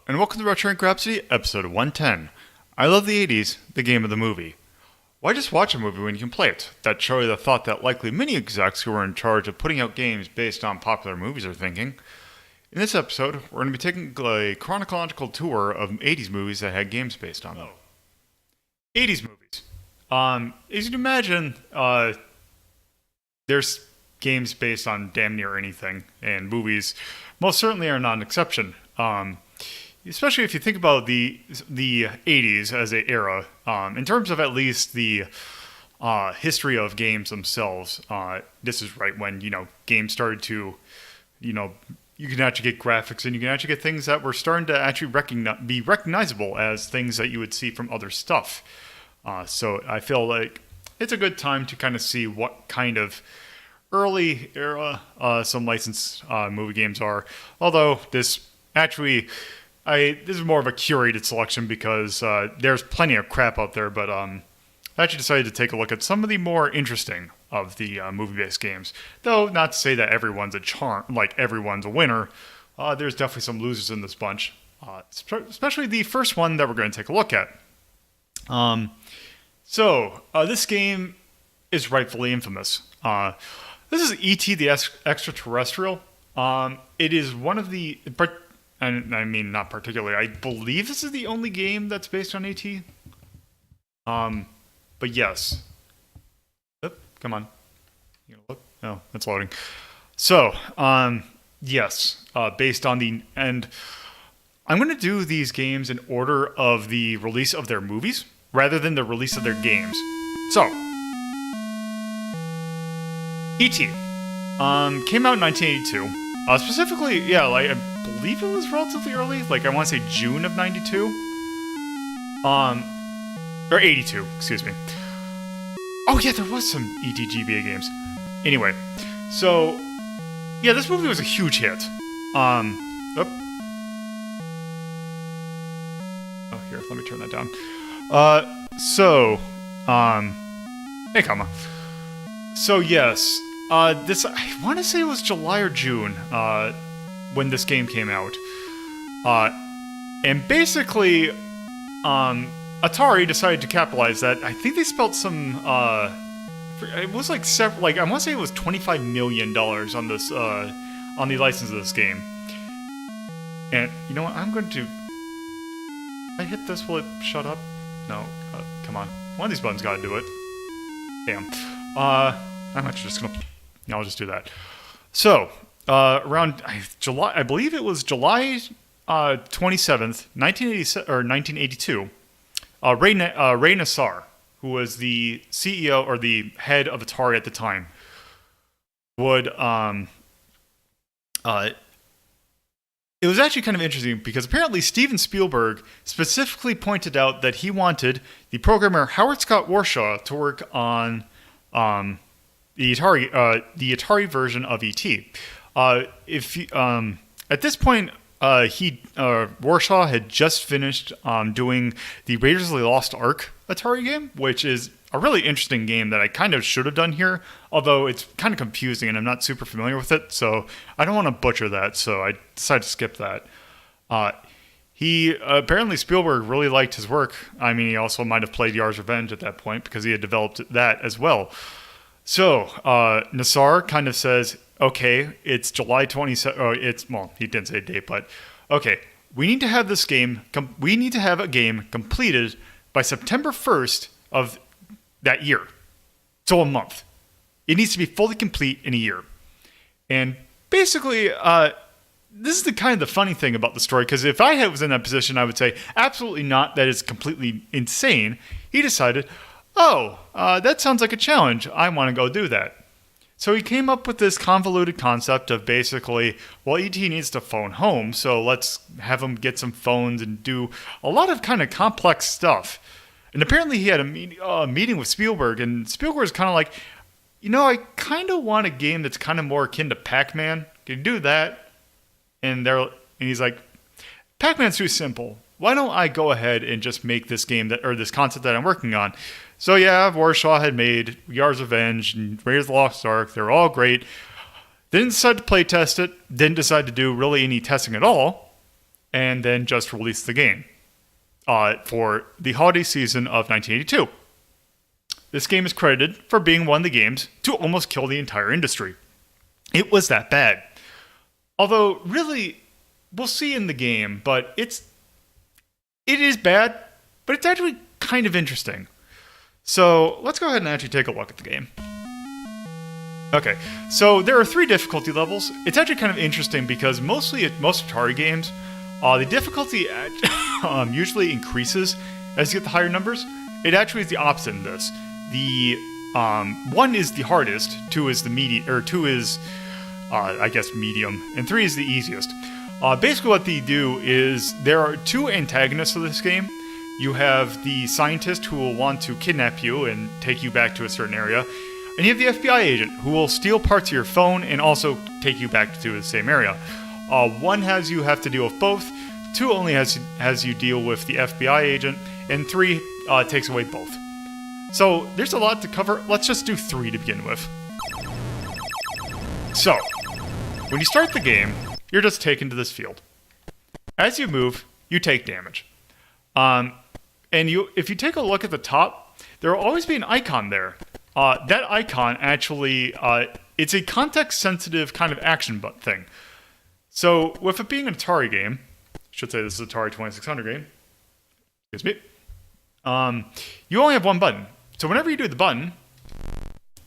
and welcome to Rhapsody, episode 110. I love the 80s, the game of the movie. Why just watch a movie when you can play it? That's surely the thought that likely many execs who are in charge of putting out games based on popular movies are thinking. In this episode, we're going to be taking a chronological tour of 80s movies that had games based on them. 80s movies. As you'd imagine, there's games based on damn near anything, and movies most certainly are not an exception. Especially if you think about the 80s as an era, in terms of at least the history of games themselves. This is right when, games started to, you can actually get graphics and you can actually get things that were starting to actually be recognizable as things that you would see from other stuff. So I feel like it's a good time to kind of see what kind of early era some licensed movie games are. Although this is more of a curated selection because there's plenty of crap out there, but I actually decided to take a look at some of the more interesting of the movie-based games. Though, not to say that everyone's everyone's a winner. There's definitely some losers in this bunch, especially the first one that we're going to take a look at. This game is rightfully infamous. This is E.T. the Extraterrestrial. It is one of the... I mean, not particularly. I believe this is the only game that's based on E.T. But yes. Oop, come on. You gonna look? Oh, it's loading. So, yes. Based on the... And I'm going to do these games in order of the release of their movies, rather than the release of their games. So, E.T. Came out in 1982. Specifically, I believe it was relatively early. I want to say June of 92. Or 82, excuse me. Oh, yeah, there was some E.T. GBA games. Anyway, so, yeah, this movie was a huge hit. Oh, here, let me turn that down. Hey, comma. So, yes, I want to say it was July or June, when this game came out. And basically, Atari decided to capitalize that. I think they spent some, it was I want to say it was $25 million on this, on the license of this game. And, you know what, I'm going to... If I hit this, will it shut up? No, come on. One of these buttons gotta do it. Damn. I'm actually just gonna... I'll just do that. So, around July, I believe it was July 27th, 1982, Ray Nassar, who was the CEO or the head of Atari at the time, would it was actually kind of interesting because apparently Steven Spielberg specifically pointed out that he wanted the programmer Howard Scott Warshaw to work on the Atari version of E.T. At this point, Warshaw had just finished doing the Raiders of the Lost Ark Atari game, which is a really interesting game that I kind of should have done here, although it's kind of confusing and I'm not super familiar with it, so I don't want to butcher that, so I decided to skip that. Apparently Spielberg really liked his work. I mean, he also might have played Yar's Revenge at that point because he had developed that as well. So, Nassar kind of says, okay, it's July 27th, he didn't say a date, but okay, we need to have a game completed by September 1st of that year. So a month. It needs to be fully complete in a year. And basically, this is the kind of the funny thing about the story, because if I was in that position, I would say, absolutely not, that is completely insane. He decided, that sounds like a challenge. I want to go do that. So he came up with this convoluted concept of basically, well, E.T. needs to phone home, so let's have him get some phones and do a lot of kind of complex stuff. And apparently he had a meeting with Spielberg, and Spielberg is kind of like, I kind of want a game that's kind of more akin to Pac-Man. Can you do that? And he's like, Pac-Man's too simple. Why don't I go ahead and just make this game this concept that I'm working on? So yeah, Warshaw had made Yar's Revenge and Raiders of the Lost Ark. They're all great. Didn't decide to play test it. Didn't decide to do really any testing at all. and then just released the game for the holiday season of 1982. This game is credited for being one of the games to almost kill the entire industry. It was that bad. Although, really, we'll see in the game, but it is bad, but it's actually kind of interesting. So let's go ahead and actually take a look at the game. Okay, so there are 3 difficulty levels. It's actually kind of interesting because most Atari games, the difficulty usually increases as you get the higher numbers. It actually is the opposite in this. The 1 is the hardest, 2 is the medium, or 2 is, I guess, medium, and 3 is the easiest. Basically what they do is there are 2 antagonists of this game. You have the scientist who will want to kidnap you and take you back to a certain area, and you have the FBI agent who will steal parts of your phone and also take you back to the same area. 1 has you have to deal with both, 2 only has you deal with the FBI agent, and 3 takes away both. So there's a lot to cover. Let's just do 3 to begin with. So, when you start the game, you're just taken to this field. As you move, you take damage. And if you take a look at the top, there will always be an icon there. That icon actually, it's a context-sensitive kind of action thing. So, with it being an Atari game, I should say this is an Atari 2600 game, excuse me, you only have 1 button. So whenever you do the button,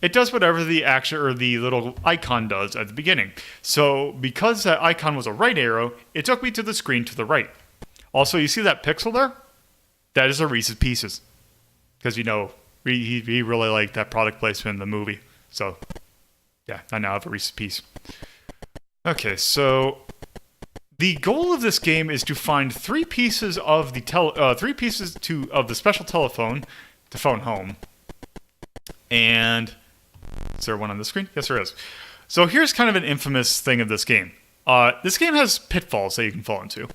it does whatever the action or the little icon does at the beginning. So because that icon was a right arrow, it took me to the screen to the right. Also, you see that pixel there? That is a Reese's Pieces. Because, you know, he really liked that product placement in the movie. So, yeah, I now have a Reese's Piece. Okay, so the goal of this game is to find 3 pieces of the of the special telephone to phone home. And is there one on the screen? Yes, there is. So here's kind of an infamous thing of this game. This game has pitfalls that you can fall into.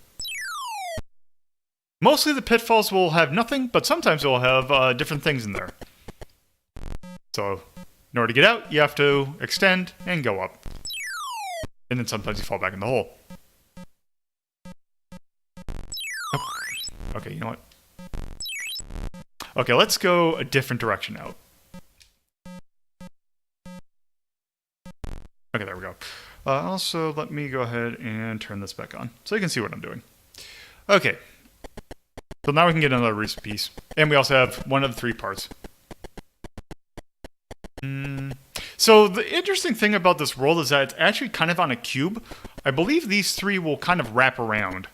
Mostly the pitfalls will have nothing, but sometimes it will have different things in there. So in order to get out, you have to extend and go up. And then sometimes you fall back in the hole. Oh. Okay, you know what? Okay, let's go a different direction out. Okay, there we go. Also, let me go ahead and turn this back on so you can see what I'm doing. Okay. So now we can get another Reese's piece. And we also have one of the 3 parts. So the interesting thing about this world is that it's actually kind of on a cube. I believe these 3 will kind of wrap around.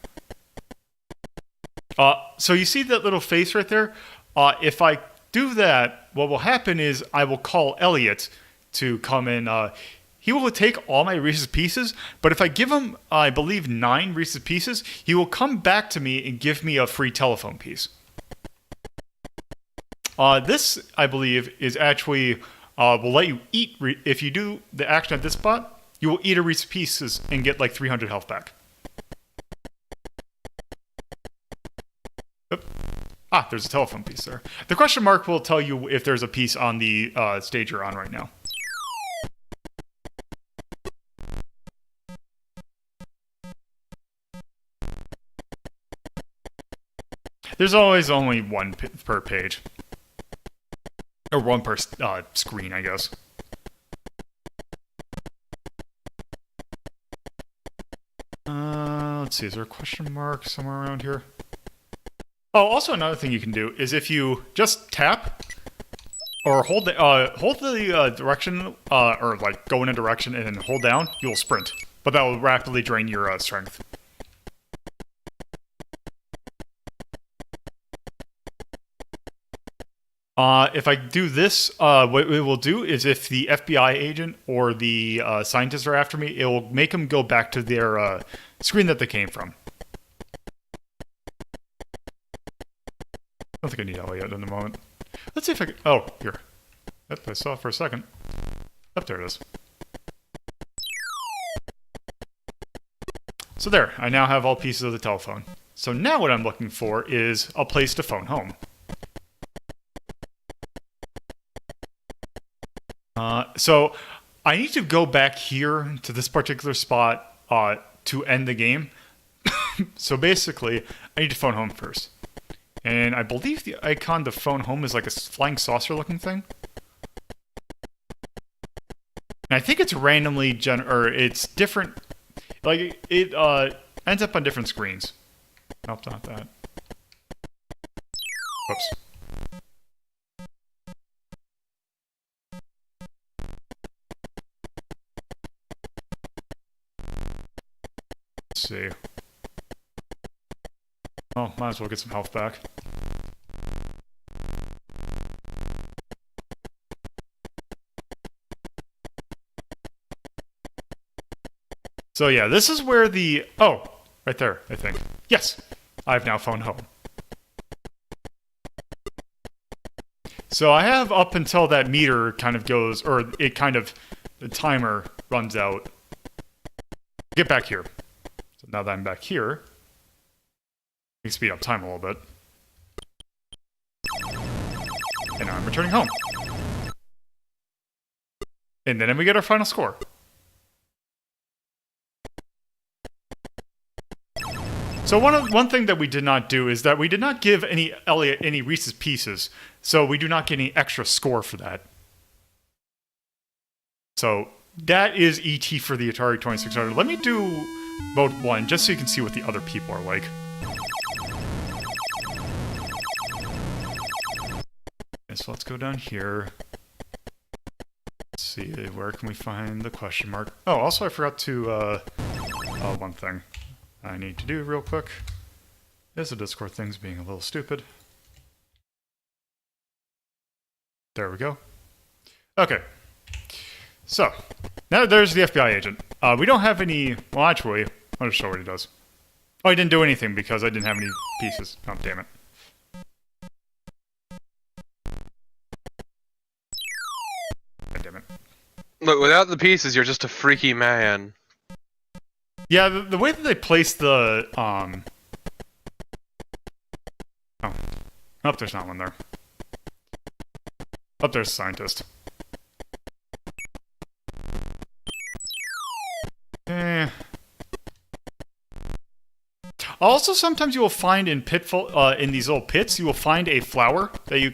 So you see that little face right there? If I do that, what will happen is I will call Elliot to come in. He will take all my Reese's Pieces, but if I give him, I believe, 9 Reese's Pieces, he will come back to me and give me a free telephone piece. This, I believe, is actually will let you eat. If you do the action at this spot, you will eat a Reese's Pieces and get like 300 health back. Oop. Ah, there's a telephone piece there. The question mark will tell you if there's a piece on the stage you're on right now. There's always only 1 per page. Or 1 per screen, I guess. Let's see, is there a question mark somewhere around here? Oh, also another thing you can do is if you just tap or hold the direction, or like go in a direction and then hold down, you will sprint. But that will rapidly drain your strength. If I do this, what it will do is if the FBI agent or the scientists are after me, it will make them go back to their screen that they came from. I don't think I need Elliot in the moment. Let's see if I can... Oh, here. Yep, I saw it for a second. Up there it is. So there, I now have all pieces of the telephone. So now what I'm looking for is a place to phone home. So I need to go back here to this particular spot to end the game. So basically, I need to phone home first. And I believe the icon to phone home is like a flying saucer looking thing. And I think it's randomly or it's different. Like, it ends up on different screens. Nope, not that. Whoops. Let's see. Oh, might as well get some health back. So yeah, this is where the... Oh, right there, I think. Yes! I've now phoned home. So I have up until that meter kind of goes, or it kind of... The timer runs out. Get back here. So now that I'm back here... We can speed up time a little bit. And now I'm returning home. And then we get our final score. So one thing that we did not do is that we did not give any Elliot any Reese's Pieces, so we do not get any extra score for that. So that is ET for the Atari 2600. Let me do mode 1, just so you can see what the other people are like. Okay, so let's go down here. Let's see, where can we find the question mark? Oh, also I forgot to, one thing I need to do real quick is the Discord thing's being a little stupid. There we go. Okay. So, now there's the FBI agent. We don't have any... Well, actually, I'll just show what he does. Oh, he didn't do anything because I didn't have any pieces. Oh, damn it. God damn it. Look, without the pieces, you're just a freaky man. Yeah, the way that they place the, Oh. Oh, there's not one there. Oh, there's a scientist. Also, sometimes you will find in in these little pits, you will find a flower that you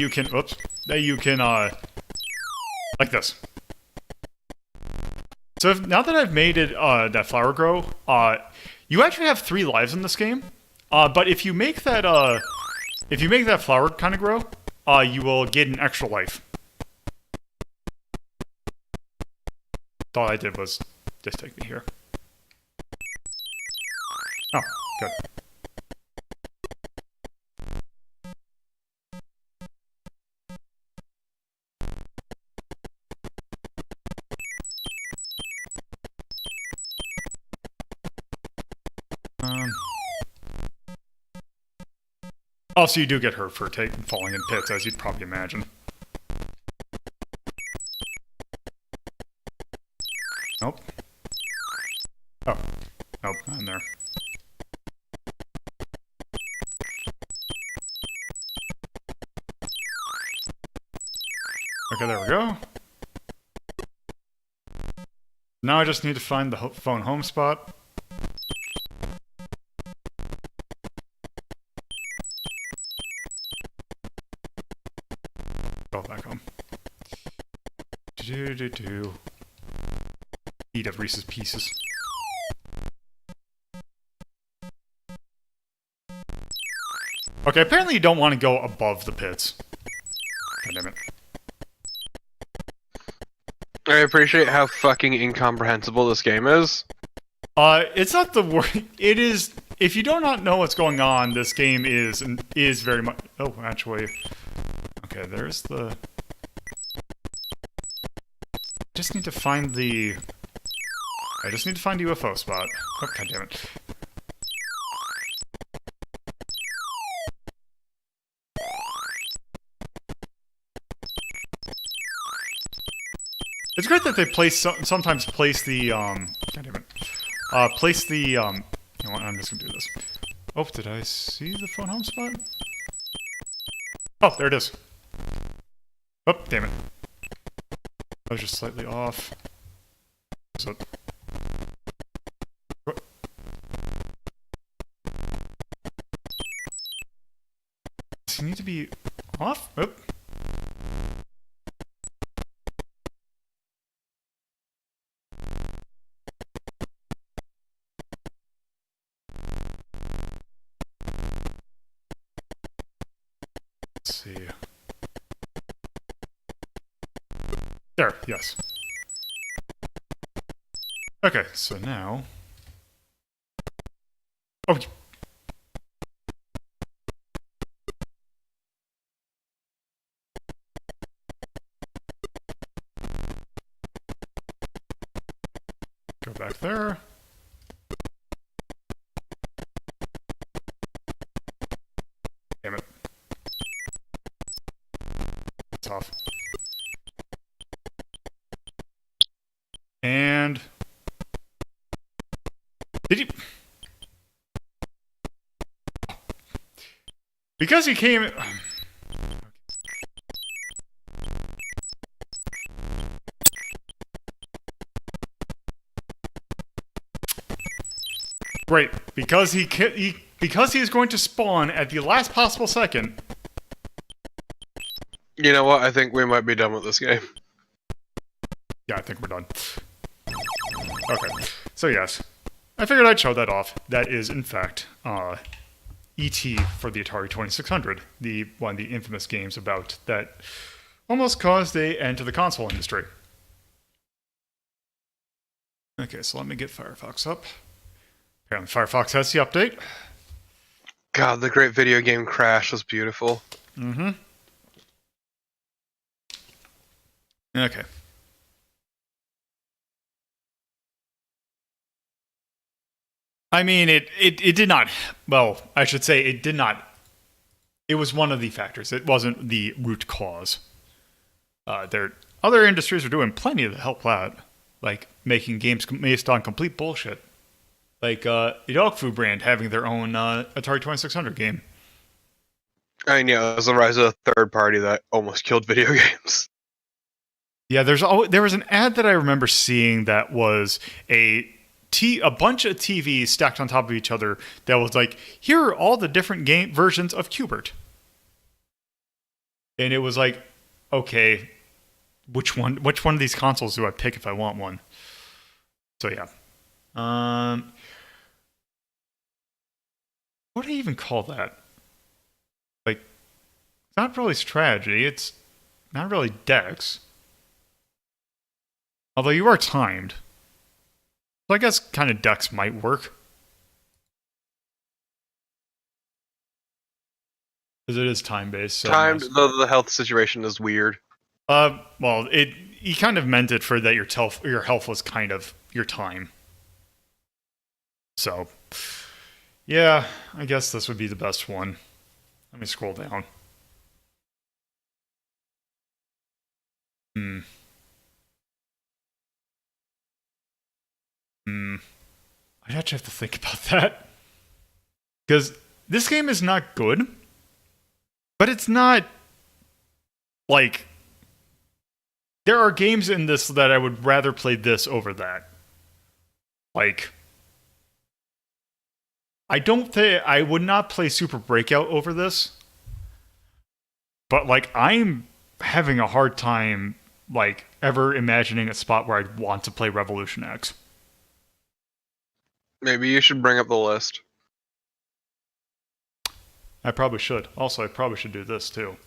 can, like this. So now that I've made it, that flower grow, you actually have 3 lives in this game. But if you make that, flower kind of grow, you will get an extra life. All I did was just take me here. Oh, good. Also, you do get hurt for falling in pits, as you'd probably imagine. Nope. Oh. Nope, not in there. Okay, there we go. Now I just need to find the phone home spot. Go back home. Eat of Reese's Pieces. Okay, apparently you don't want to go above the pits. God damn it. I appreciate how fucking incomprehensible this game is. It's not the worst. It is. If you do not know what's going on, this game is very much. Oh, actually. Okay, there's the. Just need to find the. I just need to find the UFO spot. Oh, god damn it. It's great that they sometimes place the, god damn it. Place the, you know what, I'm just gonna do this. Oh, did I see the phone home spot? Oh, there it is. Oh, damn it. I was just slightly off. So, lights need to be off. Oop. Let's see. There, yes. Okay, so now... Oh, go back there. Damn it. It's off. And... Did you... Because he came... Great, because because he is going to spawn at the last possible second. You know what? I think we might be done with this game. Yeah, I think we're done. Okay, so yes, I figured I'd show that off. That is, in fact, E.T. for the Atari 2600, one of the infamous games about that almost caused an end to the console industry. Okay, so let me get Firefox up. Apparently Firefox has the update. God, the great video game Crash was beautiful. Mm-hmm. Okay. I mean, it did not... Well, I should say it did not... It was one of the factors. It wasn't the root cause. Other industries are doing plenty to help that. Like, making games based on complete bullshit. Like, the dog food brand having their own Atari 2600 game. I mean, yeah, it was the rise of a third party that almost killed video games. Yeah, there was an ad that I remember seeing that was a bunch of TVs stacked on top of each other that was like, here are all the different game versions of Qbert. And it was like, okay, which one of these consoles do I pick if I want one? So yeah. What do I even call that? Like, it's not really strategy, it's not really Dex. Although you are timed. So I guess kind of Dex might work. Because it is time-based. So Timed, though the health situation is weird. Well, he kind of meant it for that your health was kind of your time. So, yeah, I guess this would be the best one. Let me scroll down. I'd actually have to think about that. Because this game is not good, but it's not like... There are games in this that I would rather play this over that. Like... I would not play Super Breakout over this. But, like, I'm having a hard time, like, ever imagining a spot where I'd want to play Revolution X. Maybe you should bring up the list. I probably should. Also, I probably should do this, too.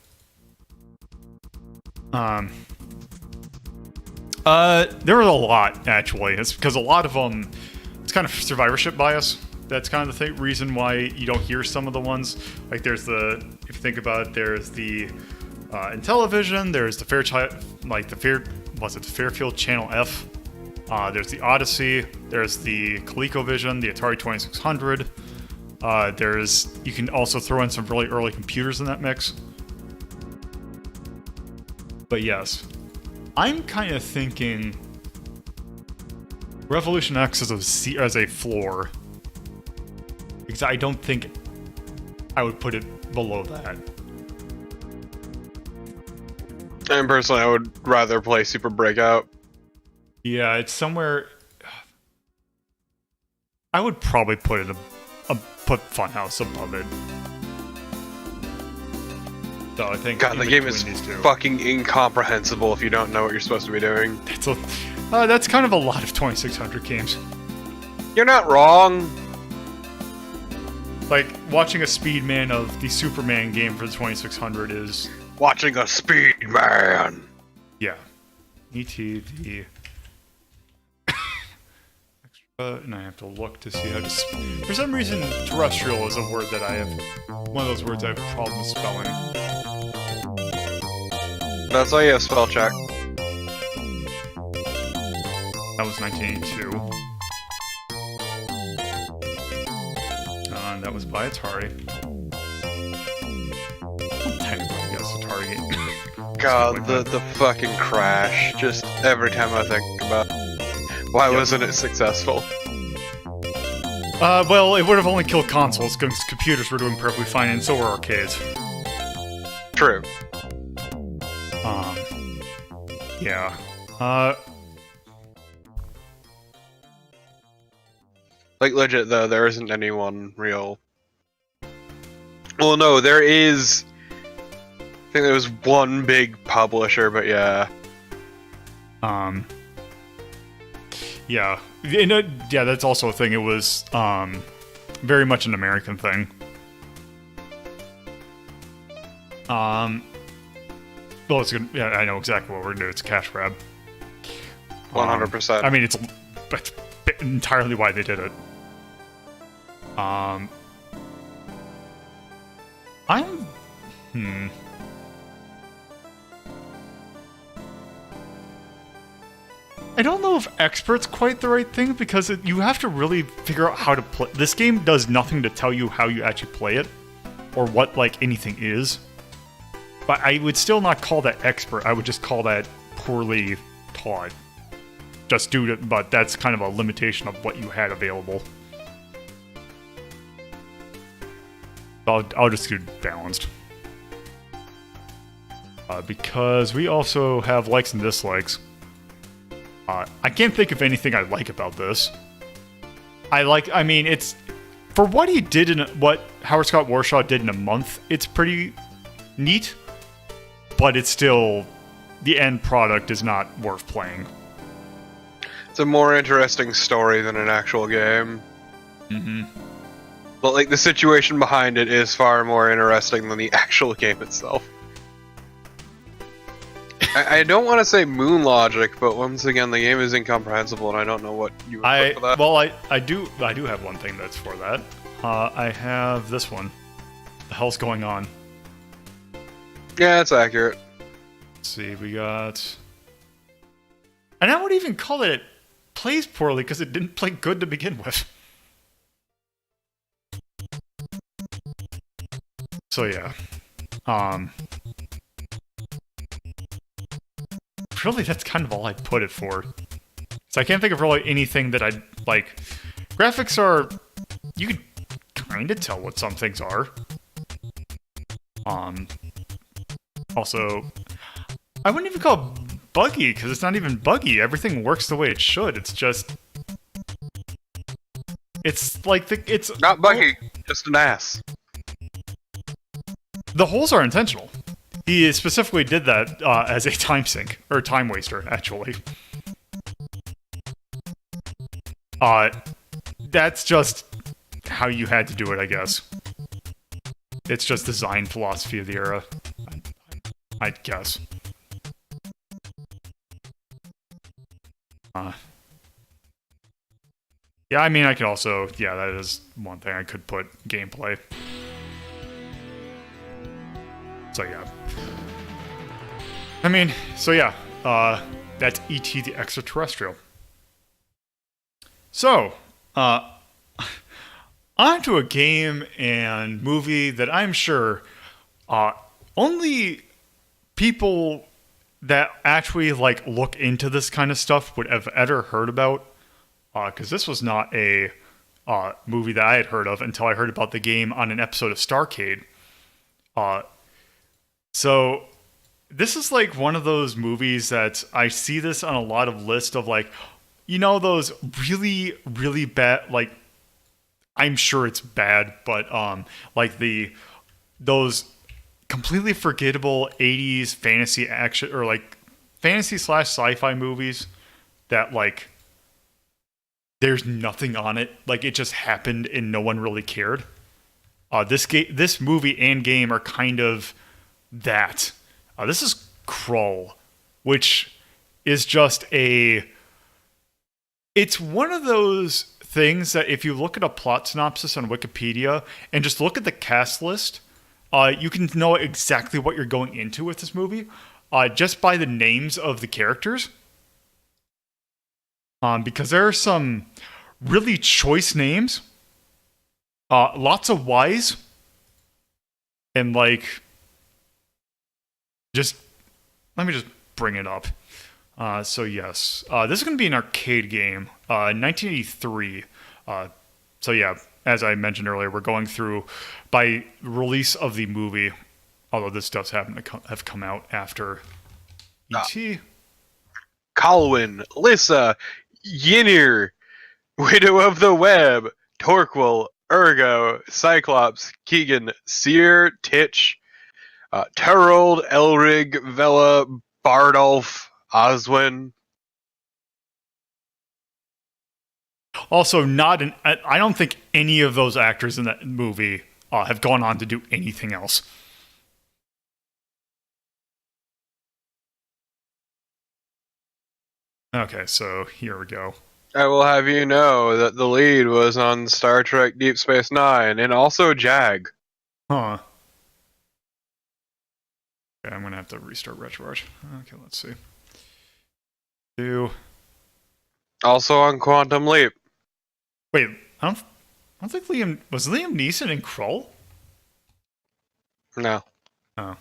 There were a lot, actually. It's because a lot of them... It's kind of survivorship bias. That's kind of the reason why you don't hear some of the ones. Like, there's the... If you think about it, there's the... Intellivision, there's the Fairfield Channel F. There's the Odyssey, there's the ColecoVision, the Atari 2600. You can also throw in some really early computers in that mix. But yes, I'm kind of thinking Revolution X as a floor, because I don't think I would put it below that. And personally, I would rather play Super Breakout. Yeah, it's somewhere... I would probably put it put Funhouse above it. So I think God, the game is these two, fucking incomprehensible if you don't know what you're supposed to be doing. that's kind of a lot of 2600 games. You're not wrong. Like, watching a speedman of the Superman game for the 2600 is... Watching a speed man. Yeah. E.T. the... extra... And I have to look to see how to... For some reason, terrestrial is a word that I have... One of those words I have a problem spelling. That's why you have spell check. That was 1982. And that was by Atari. Technically, I guess Atari game. God, the fucking crash. Just every time I think about it. Why wasn't it successful? Well, it would have only killed consoles, because computers were doing perfectly fine, and so were arcades. True. Yeah. Like, legit, though, there isn't anyone real... Well, no, there is... I think there was one big publisher, but yeah. Yeah. Yeah, that's also a thing. It was, very much an American thing. Well, it's good. Yeah, I know exactly what we're gonna do. It's a cash grab. 100%. I mean, that's entirely why they did it. I don't know if expert's quite the right thing, because you have to really figure out how to play. This game does nothing to tell you how you actually play it, or what, like, anything is. But I would still not call that expert. I would just call that poorly taught. Just due to, but that's kind of a limitation of what you had available. I'll just do balanced. Because we also have likes and dislikes. I can't think of anything I like about this. I mean, it's... For what he did what Howard Scott Warshaw did in a month, it's pretty neat. But it's still... The end product is not worth playing. It's a more interesting story than an actual game. Mm-hmm. But, like, the situation behind it is far more interesting than the actual game itself. I don't want to say moon logic, but once again, the game is incomprehensible, and I don't know what you would put for that. Well, I do have one thing that's for that. I have this one. The hell's going on? Yeah, that's accurate. Let's see, we got... And I wouldn't even call it plays poorly, because it didn't play good to begin with. So yeah. Really, that's kind of all I'd put it for. So I can't think of really anything that I'd like. Graphics are... You could kind of tell what some things are. Also, I wouldn't even call it buggy, because it's not even buggy. Everything works the way it should. It's just... It's like it's... Not buggy, just an ass. The holes are intentional. He specifically did that as a time sink, or time waster, actually. That's just how you had to do it, I guess. It's just design philosophy of the era, I'd guess. Yeah, I mean, I could also... Yeah, that is one thing I could put gameplay. So yeah. I mean, so yeah, that's E.T. the Extraterrestrial. So, on to a game and movie that I'm sure only people that actually like look into this kind of stuff would have ever heard about, because this was not a movie that I had heard of until I heard about the game on an episode of Starcade. So this is like one of those movies that I see this on a lot of lists of, like, you know, those really, really bad, like, I'm sure it's bad, but like those completely forgettable 80s fantasy action or like fantasy slash sci-fi movies that like there's nothing on it. Like it just happened and no one really cared. This movie and game are kind of that. This is Krull, which is just it's one of those things that if you look at a plot synopsis on Wikipedia and just look at the cast list, you can know exactly what you're going into with this movie just by the names of the characters. Because there are some really choice names, lots of Y's, and like, just let me just bring it up. So yes, this is going to be an arcade game, 1983. So yeah, as I mentioned earlier, we're going through by release of the movie, although this does happen to have come out after E.T. Colwyn, Lissa, Ynir, Widow of the Web, Torquil, Ergo, Cyclops, Keegan, Seer, Titch, Terold, Elrig, Vela, Bardolph, Oswin. Also, I don't think any of those actors in that movie have gone on to do anything else. Okay, so here we go. I will have you know that the lead was on Star Trek Deep Space Nine and also JAG. Huh. Okay, I'm going to have to restart RetroArch. Okay, let's see. Also on Quantum Leap. Wait, I don't think Liam Neeson in Krull? No. Oh.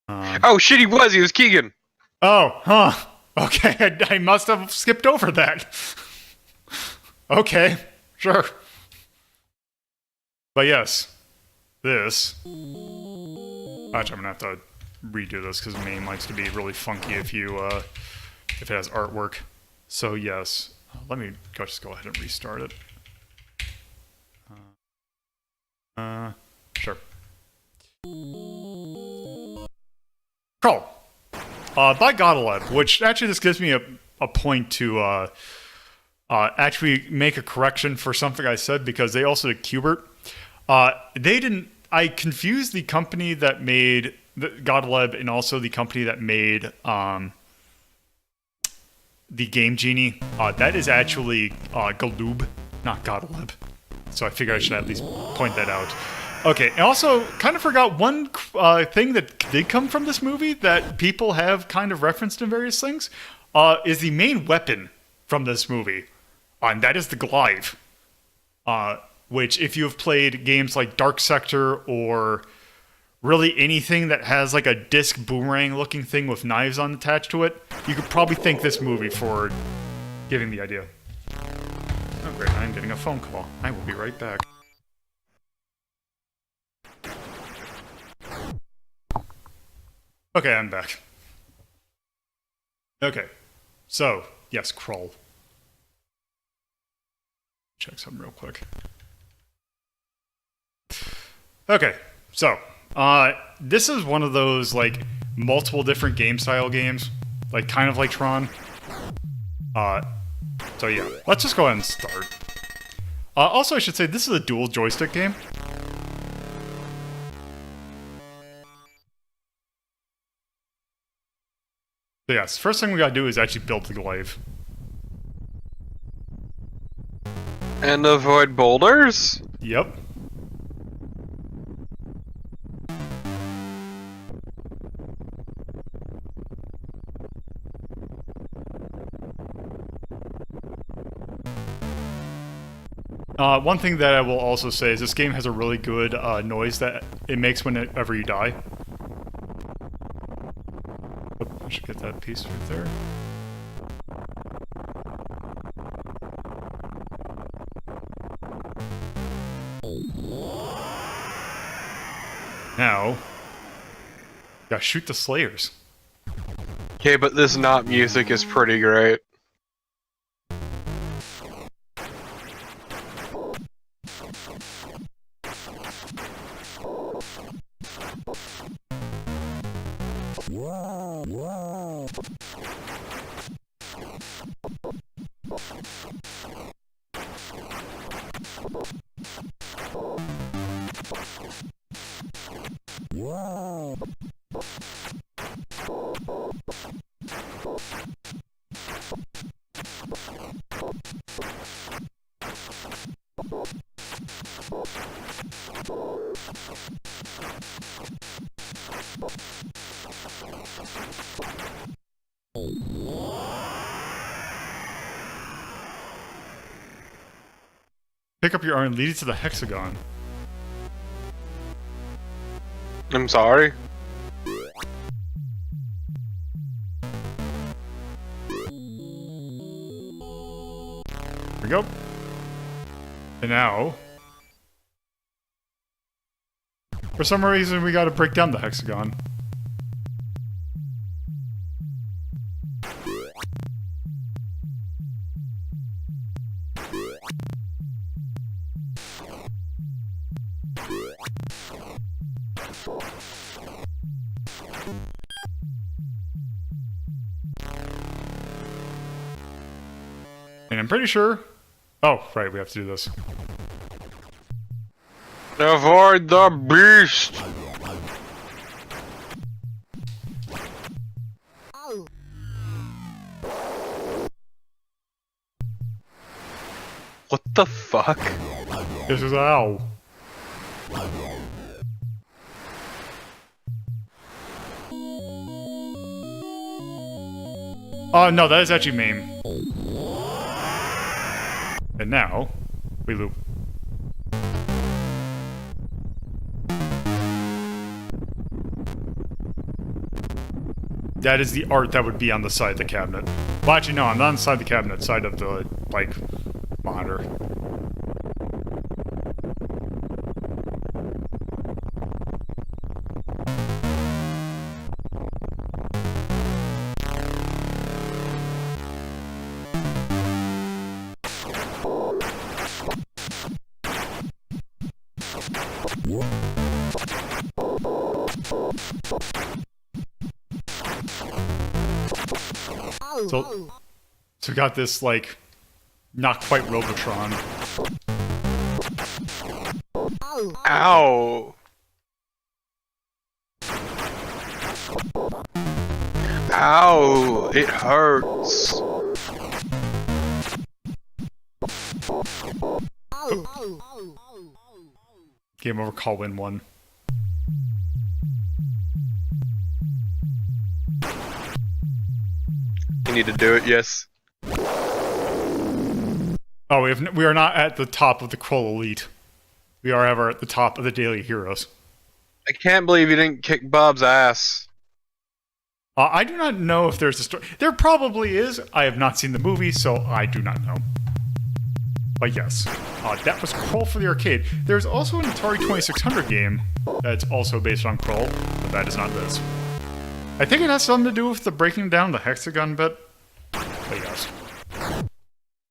Oh shit, he was Keegan. Oh, huh. Okay, I must have skipped over that. Okay, sure. But yes, this. Actually, I'm gonna have to redo this because MAME likes to be really funky if it has artwork. So yes, let me just go ahead and restart it. Sure. Krull. By Godaleb, which actually this gives me a point to actually make a correction for something I said because they also did Qbert. I confused the company that made Godaleb and also the company that made the Game Genie. That is actually Galoob, not Godaleb. So I figured I should at least point that out. Okay, and also kind of forgot one thing that did come from this movie that people have kind of referenced in various things, is the main weapon from this movie, and that is the glaive. Which, if you have played games like Dark Sector or really anything that has like a disc boomerang-looking thing with knives on attached to it, you could probably thank this movie for giving the idea. Oh great, I'm getting a phone call. I will be right back. Okay, I'm back. Okay, so, yes, Krull. Check something real quick. Okay, so, this is one of those, like, multiple different game style games, like, kind of like Tron. So yeah, let's just go ahead and start. Also, I should say, this is a dual joystick game. So yes, first thing we gotta do is actually build the glaive. And avoid boulders? Yep. One thing that I will also say is this game has a really good noise that it makes whenever you die. I should get that piece right there. Now, gotta shoot the Slayers. Okay, but this not music is pretty great. Pick up your arm and lead it to the hexagon. I'm sorry. Here we go. And now, for some reason, we gotta break down the hexagon. And I'm pretty sure... Oh, right, we have to do this. Avoid the beast! What the fuck? This is ow. Oh, no, that is actually Mame. And now, we loop. That is the art that would be on the side of the cabinet. Well, actually, no, I'm not on the side of the cabinet, side of the, like, monitor. So we got this, like, not quite Robotron. Ow! Ow! It hurts! Game over, call win one. You need to do it, yes. Oh, we are not at the top of the Krull Elite. We are, however, at the top of the Daily Heroes. I can't believe you didn't kick Bob's ass. I do not know if there's a story. There probably is. I have not seen the movie, so I do not know. But yes, that was Krull for the arcade. There's also an Atari 2600 game that's also based on Krull, but that is not this. I think it has something to do with the breaking down the hexagon bit. But yes.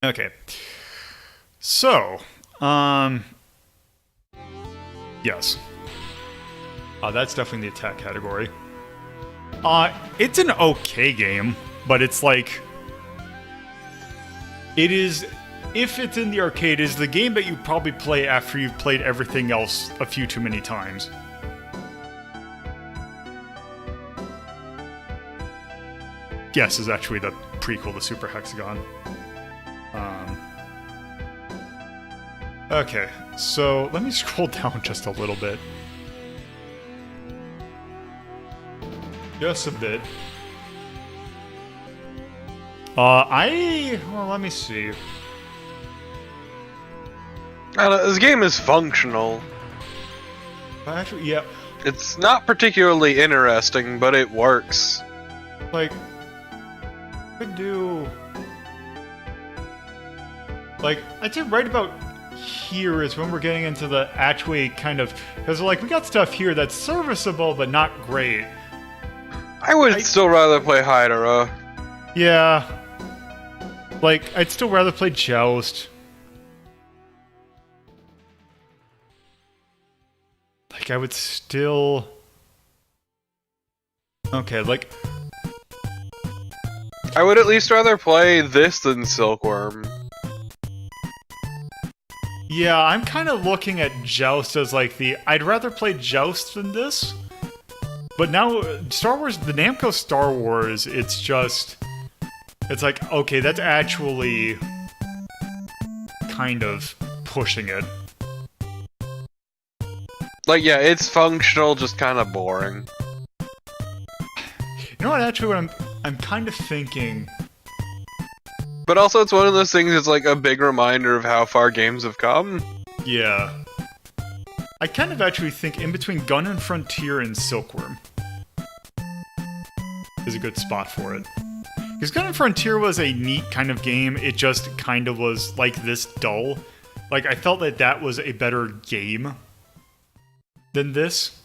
Okay. So, yes. That's definitely the attack category. It's an okay game, but it's like... It is... If it's in the arcade, it's the game that you probably play after you've played everything else a few too many times. Yes, is actually the prequel to Super Hexagon. Okay, so let me scroll down just a little bit. Just a bit. Well, let me see. This game is functional. Actually, yeah. It's not particularly interesting, but it works. Like, could do... Like, I'd say right about here is when we're getting into the actually kind of... Because, like, we got stuff here that's serviceable, but not great. I would still rather play Hydra. Yeah. Like, I'd still rather play Joust. Like, I would still... Okay, like... I would at least rather play this than Silkworm. Yeah, I'm kind of looking at Joust as like the... I'd rather play Joust than this. But now, Star Wars, the Namco Star Wars, it's just... It's like, okay, that's actually kind of pushing it. Like, yeah, it's functional, just kind of boring. You know what, actually, what I'm kind of thinking... But also, it's one of those things that's like a big reminder of how far games have come. Yeah. I kind of actually think in between Gun and Frontier and Silkworm is a good spot for it. Because Gun and Frontier was a neat kind of game, it just kind of was like this dull. Like, I felt that that was a better game than this.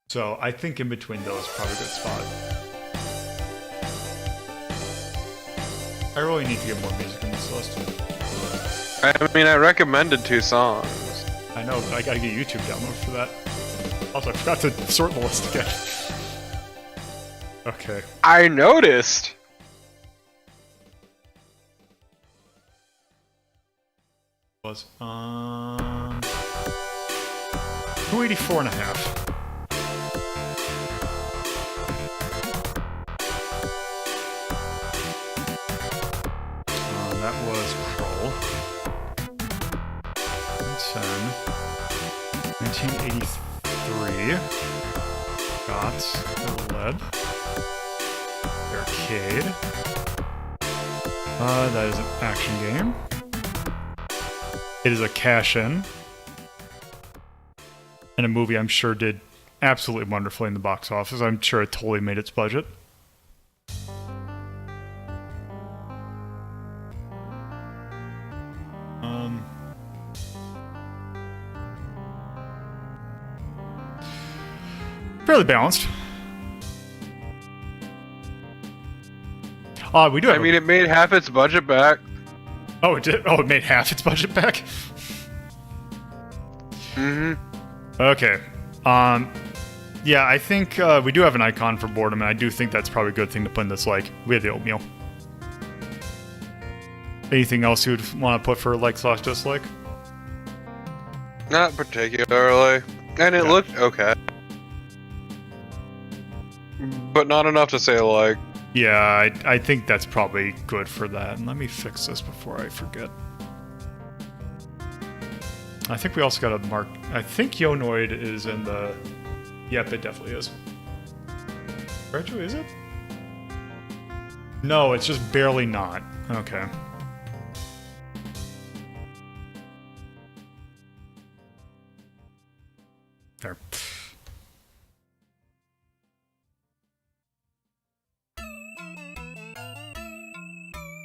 So, I think in between those, probably a good spot. I really need to get more music on this list. I mean, I recommended 2 songs. I know, but I gotta get YouTube download for that. Also, I forgot to sort the list again. Okay. I noticed! Was 284.5. That was Krull. 1983. Got the lead. Arcade. That is an action game. It is a cash-in. And a movie I'm sure did absolutely wonderfully in the box office. I'm sure it totally made its budget. Fairly balanced. We do have I mean, it made half its budget back. Oh, it did? Oh, it made half its budget back? Mm-hmm. Okay. Yeah, I think we do have an icon for boredom, and I do think that's probably a good thing to put in this like. We have the oatmeal. Anything else you would want to put for like/dislike? Not particularly. And it looked okay. But not enough to say like. Yeah, I think that's probably good for that. And let me fix this before I forget. I think we also got a mark. I think Yonoid is in the... Yep, it definitely is. Actually, is it? No, it's just barely not. Okay. There.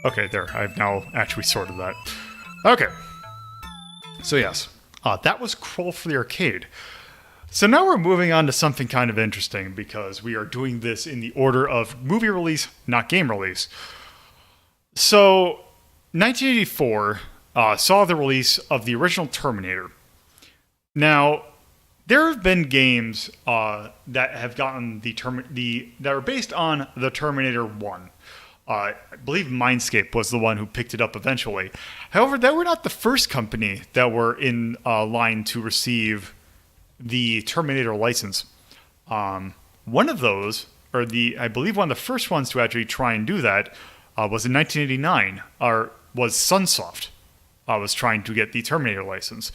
Okay, there. I've now actually sorted that. Okay. So yes, that was Krull for the arcade. So now we're moving on to something kind of interesting because we are doing this in the order of movie release, not game release. So, 1984 saw the release of the original Terminator. Now, there have been games that have gotten that are based on the Terminator 1. I believe Mindscape was the one who picked it up eventually. However, they were not the first company that were in line to receive the Terminator license. One of those, I believe one of the first ones to actually try and do that, was in 1989, or was Sunsoft. Was trying to get the Terminator license.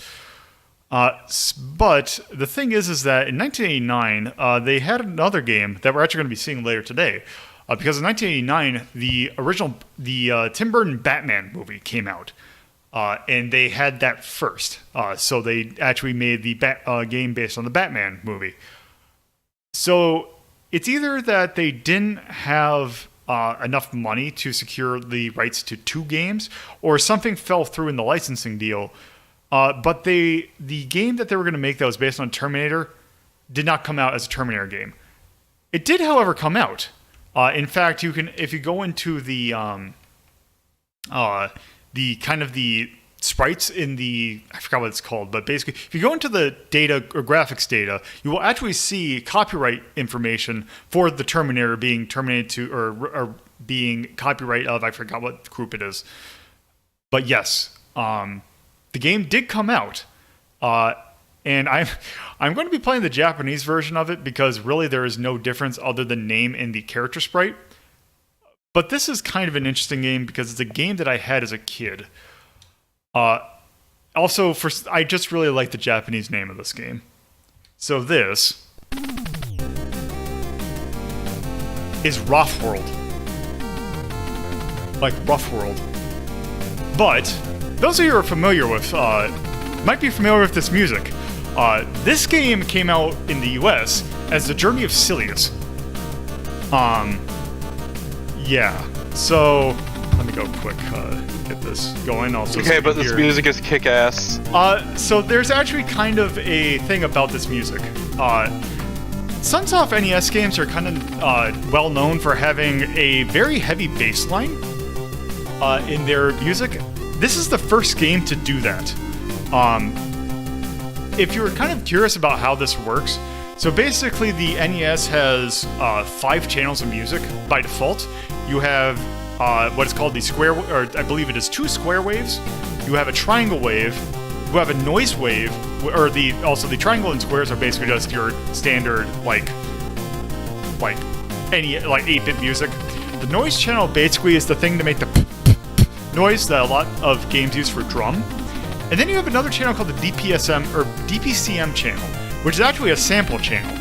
But the thing is that in 1989, they had another game that we're actually going to be seeing later today. Because in 1989, the Tim Burton Batman movie came out. And they had that first. So they actually made the game based on the Batman movie. So it's either that they didn't have enough money to secure the rights to 2 games, or something fell through in the licensing deal. But the game that they were going to make that was based on Terminator did not come out as a Terminator game. It did, however, come out. In fact, you can, if you go into the kind of the sprites in I forgot what it's called, but basically, if you go into the data or graphics data, you will actually see copyright information for the Terminator being terminated to, or being copyright of, I forgot what group it is. But yes, the game did come out, and I'm going to be playing the Japanese version of it because really there is no difference other than name and the character sprite. But this is kind of an interesting game because it's a game that I had as a kid. Also, I just really like the Japanese name of this game. So this is Rough World. Like Rough World. But those of you who are familiar with, might be familiar with this music. This game came out in the US as The Journey of Silius. Yeah. So, let me go quick, get this going. Also, okay, but this music is kick-ass. So there's actually kind of a thing about this music. Sunsoft NES games are kind of well known for having a very heavy bass line in their music. This is the first game to do that. If you're kind of curious about how this works, so basically the NES has 5 channels of music by default. You have what is called the square, or I believe it is 2 square waves. You have a triangle wave. You have a noise wave, or also the triangle and squares are basically just your standard like any 8-bit music. The noise channel basically is the thing to make the noise that a lot of games use for drum. And then you have another channel called the DPSM or DPCM channel, which is actually a sample channel.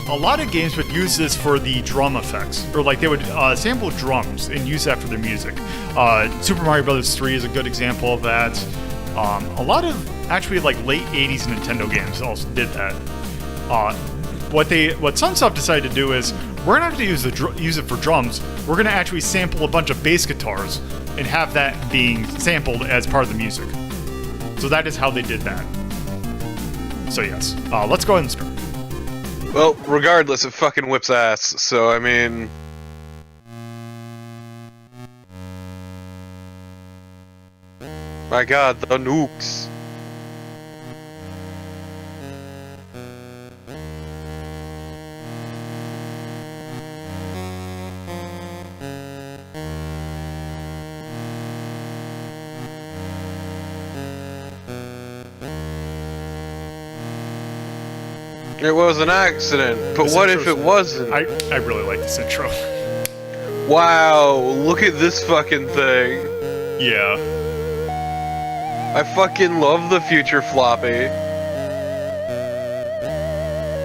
A lot of games would use this for the drum effects, or like they would sample drums and use that for their music. Super Mario Bros. 3 is a good example of that. A lot of actually like late 80s Nintendo games also did that. What Sunsoft decided to do is we're not going to use it for drums. We're going to actually sample a bunch of bass guitars and have that being sampled as part of the music. So that is how they did that. So yes, let's go ahead and start. Well, regardless, it fucking whips ass, so I mean... My god, the nukes. It was an accident, but what if it wasn't? I really like this intro. Wow, look at this fucking thing. Yeah. I fucking love the future floppy.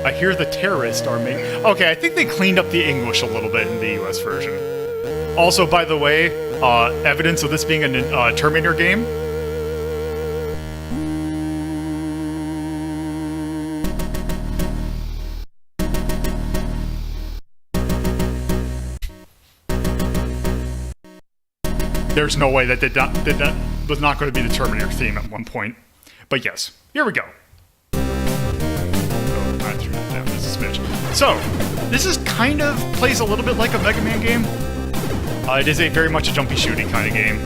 I hear the terrorists are making... Okay, I think they cleaned up the English a little bit in the US version. Also, by the way, evidence of this being a Terminator game. There's no way that was not going to be the Terminator theme at one point. But yes, here we go. So, this is kind of plays a little bit like a Mega Man game. It is very much a jumpy shooty kind of game.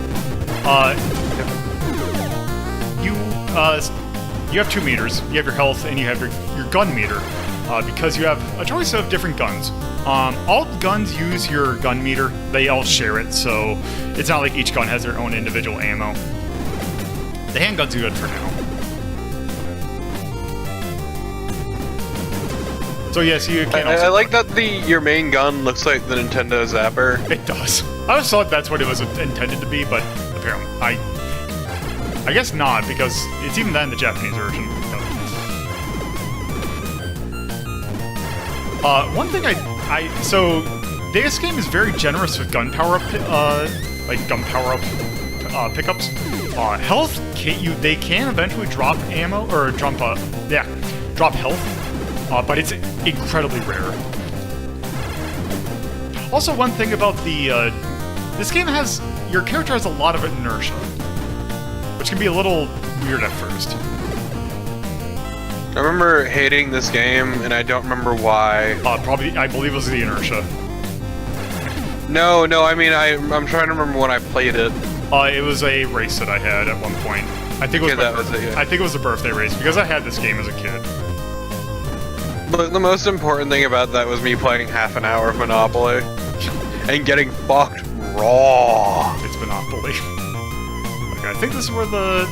You have 2 meters. You have your health and you have your gun meter. Because you have a choice of different guns. All guns use your gun meter. They all share it, so it's not like each gun has their own individual ammo. The handguns are good for now. So yes, you can also... I like that your main gun looks like the Nintendo Zapper. It does. I always thought that's what it was intended to be, but apparently I guess not, because it's even that in the Japanese version. One thing so this game is very generous with gun power-up, pickups. Health, they can eventually drop ammo, or drop health, but it's incredibly rare. Also, one thing about this game your character has a lot of inertia, which can be a little weird at first. I remember hating this game, and I don't remember why. I believe it was the inertia. No, I mean, I'm trying to remember when I played it. It was a race that I had at one point. I think it was, that was it, yeah. I think it was a birthday race because I had this game as a kid. But the most important thing about that was me playing half an hour of Monopoly and getting fucked raw. It's Monopoly. Okay, I think this is where the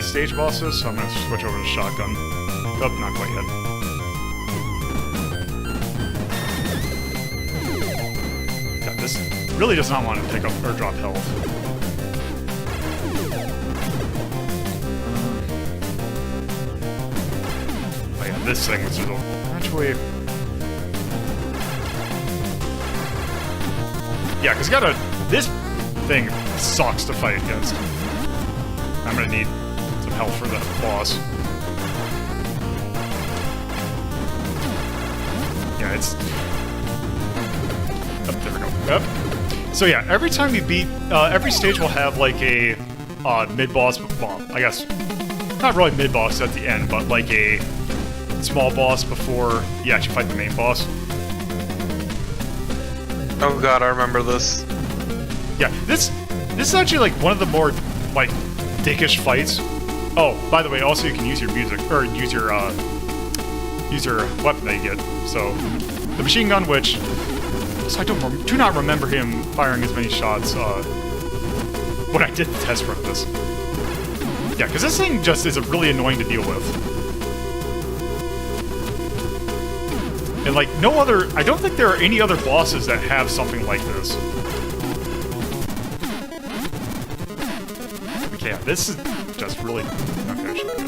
stage boss is, so I'm gonna switch over to shotgun. Oh, not quite yet. God, this really does not want to pick up or drop health. Oh yeah, this thing was actually. Yeah, because this thing sucks to fight against. I'm gonna need some help for the boss. Yeah, it's... Oh, there we go. Yep. So yeah, every time you beat... every stage will have like a mid-boss... Well, I guess... Not really mid-boss at the end, but like a small boss before you actually fight the main boss. Oh god, I remember this. Yeah, this is actually like one of the more like dickish fights. Oh, by the way, also you can use your music or use your weapon that you get. So the machine gun, which so I do not remember him firing as many shots when I did the test run of this. Yeah, because this thing just is really annoying to deal with. And like no other, I don't think there are any other bosses that have something like this. Okay, yeah, this is just really... Okay, I should be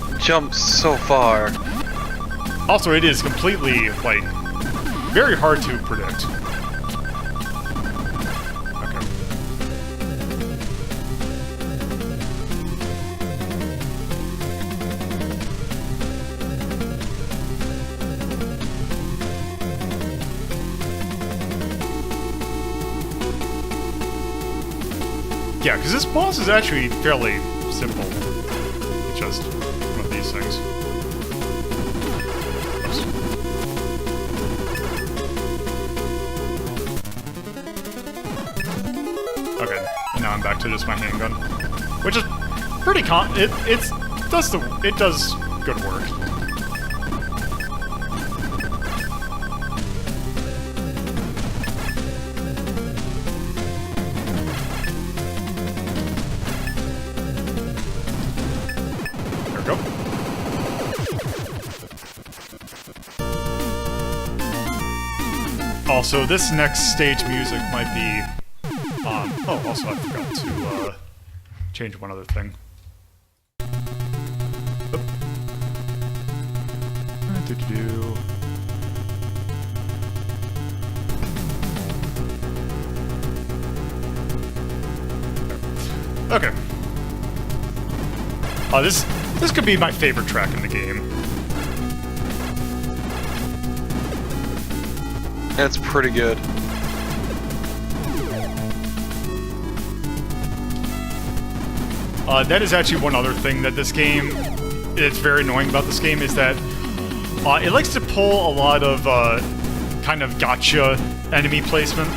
good. Jumps so far. Also, it is completely, like, very hard to predict. Okay. Yeah, because this boss is actually fairly simple. It's just one of these things. Oops. Okay, and now I'm back to just my handgun, which is pretty it does good work. Also, this next stage music might be oh, also I forgot to change one other thing. Okay. This could be my favorite track in the game. That's pretty good. That is actually one other thing that this game, it's very annoying about this game, is that it likes to pull a lot of kind of gotcha enemy placement.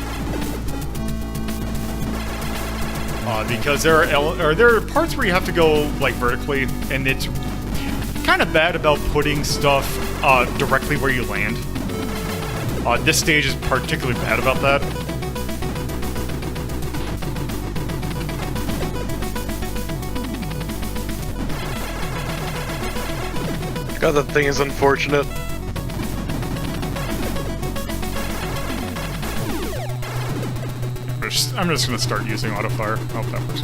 Because there are parts where you have to go like vertically, and it's kind of bad about putting stuff directly where you land. This stage is particularly bad about that. God, that thing is unfortunate. I'm just gonna start using auto fire. Oh, that works.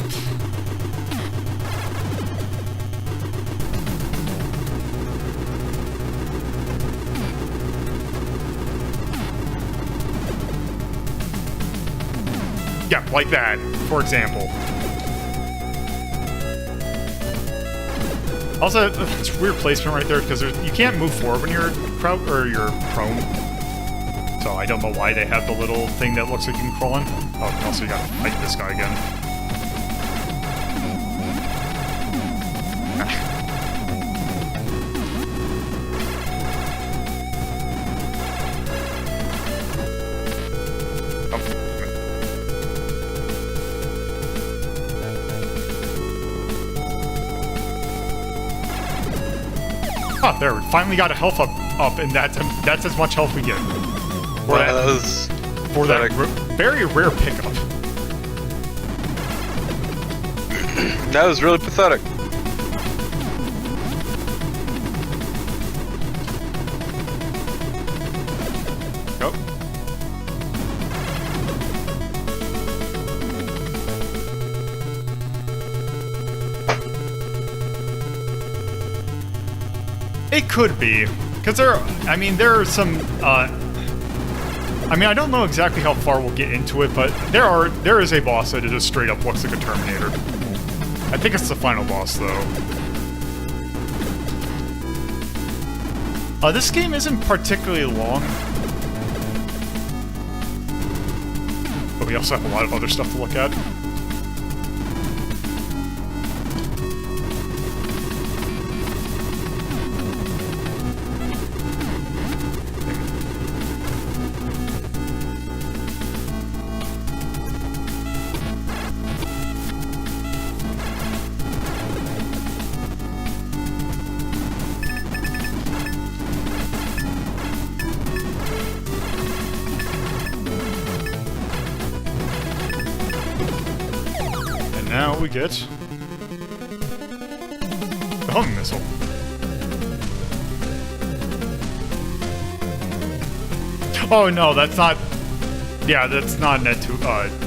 Yeah, like that, for example. Also, it's weird placement right there because you can't move forward when you're you're prone. So I don't know why they have the little thing that looks like you can crawl in. Oh, also you gotta fight this guy again. Oh, there, we finally got a health up, and that's as much health we get. That was For that very rare pickup. That was really pathetic. Go. It could be, because there are some. I don't know exactly how far we'll get into it, but there is a boss that just straight up looks like a Terminator. I think it's the final boss, though. This game isn't particularly long, but we also have a lot of other stuff to look at. Now we get the homing missile. Oh no, that's not. Yeah, that's not Net 209.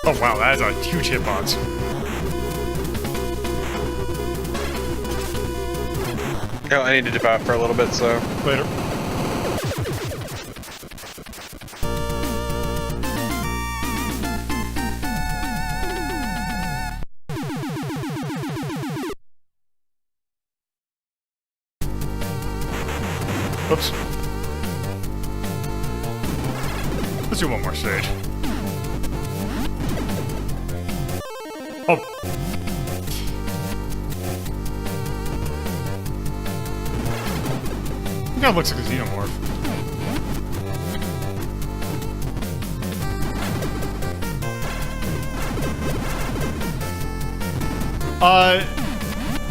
Oh wow, that is a huge hitbox. Oh, I need to dip out for a little bit, so... Later. Oops. Let's do one more stage. Oh. It kind of looks like a xenomorph.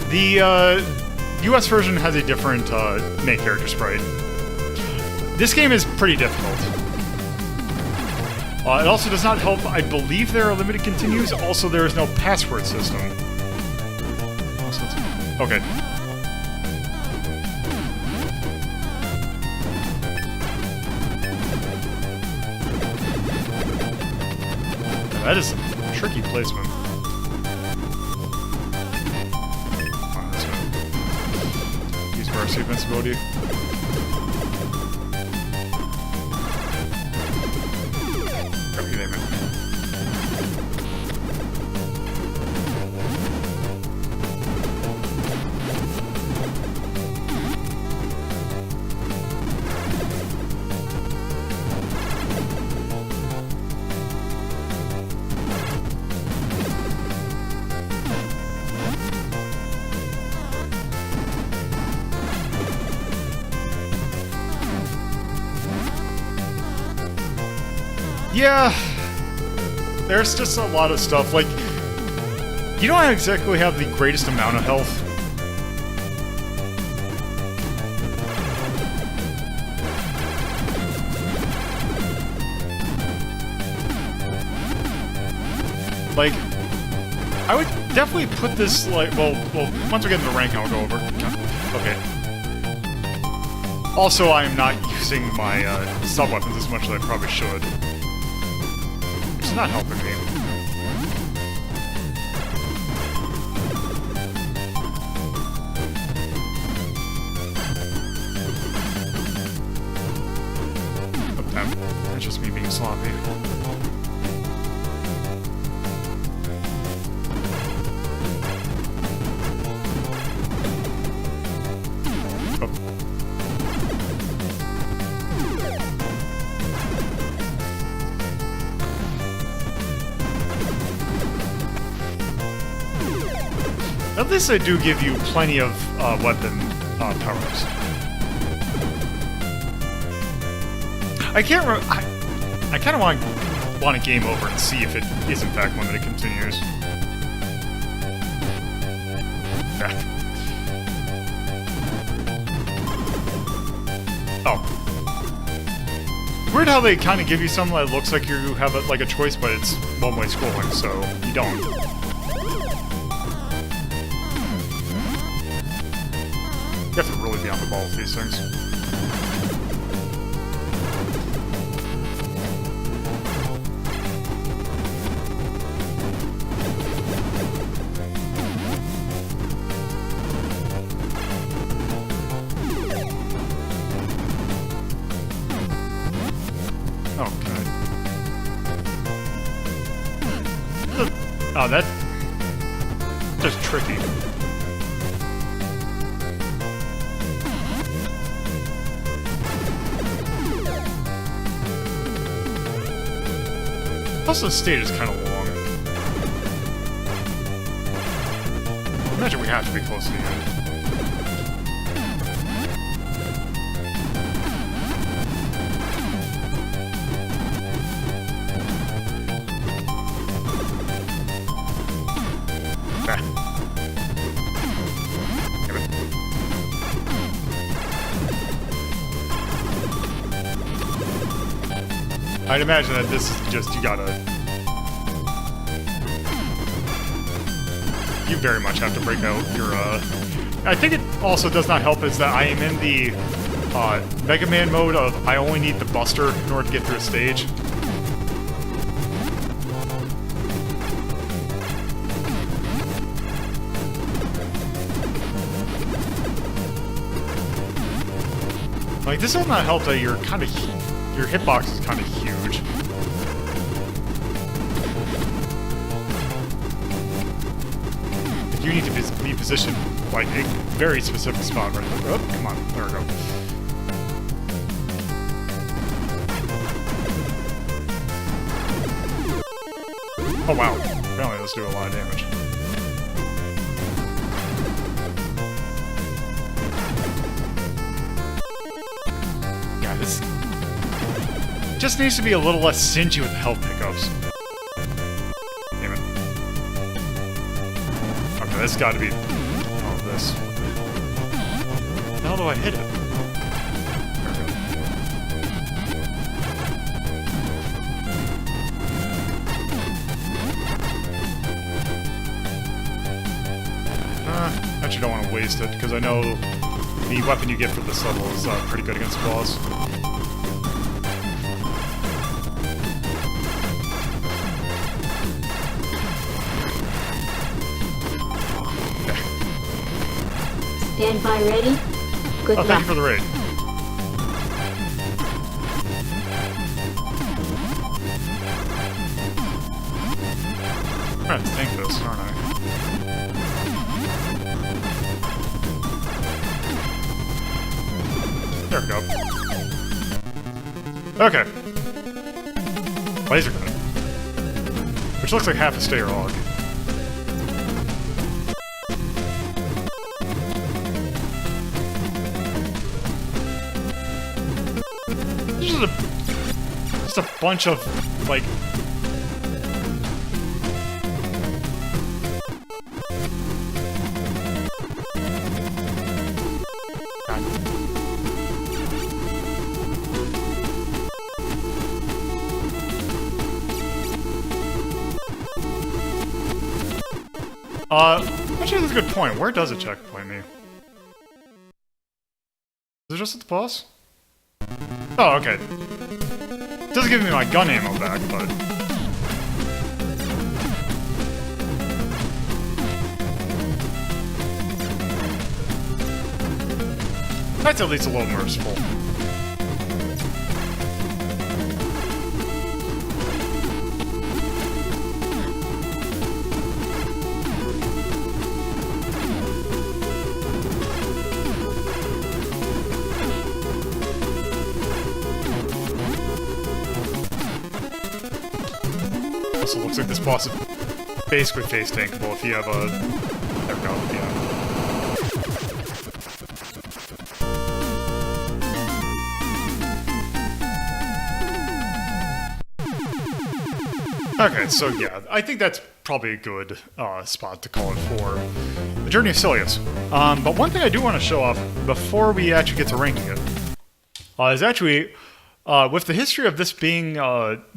The US version has a different main character sprite. This game is pretty difficult. It also does not help. I believe there are limited continues. Also, there is no password system. Okay. That is some tricky placement. Let's go. Use mercy invincibility. Okay, damn it. Yeah, there's just a lot of stuff, like, you don't exactly have the greatest amount of health. Like, I would definitely put this, like, well, once we get into the rank, I'll go over. Okay. Also, I am not using my sub-weapons as much as I probably should. It's not helping me. Oh, damn. That's just me being sloppy. At least they do give you plenty of weapon powers. I can't remember. I kind of want a game over and see if it is in fact limited continues. Yeah. Oh. Weird how they kind of give you something that looks like you have like a choice, but it's one-way scrolling, so you don't. You have to really be on the ball with these things. Oh, that's just tricky. Plus the stage is kind of long. I imagine we have to be close to the end. I'd imagine that this is just, you very much have to break out your, I think it also does not help is that I am in the, Mega Man mode of I only need the Buster in order to get through a stage. Like, this does not help that you're kind of, your hitbox is kind of huge. You need to be positioned like a very specific spot right there. Oh, come on, there we go. Oh wow, apparently those do a lot of damage. God, this just needs to be a little less cingy with the health pickups. Damn it. Okay, that's gotta be all of this. How do I hit it? There we go. Actually don't want to waste it, because I know the weapon you get for this level is pretty good against the boss. Stand by ready. Good luck. Thank you for the raid. I'm gonna have to tank this, aren't I? There we go. Okay. Laser gun. Which looks like half a stair log. Just a bunch of, like... Actually, that's a good point. Where does it checkpoint me? Is it just at the boss? Oh, okay. It doesn't give me my gun ammo back, but... That's at least a little merciful. Also looks like this boss is basically face tankable if you have a... There we go, yeah. Okay, so yeah, I think that's probably a good spot to call it for the Journey of Silius. But one thing I do want to show off before we actually get to ranking it is actually, with the history of this being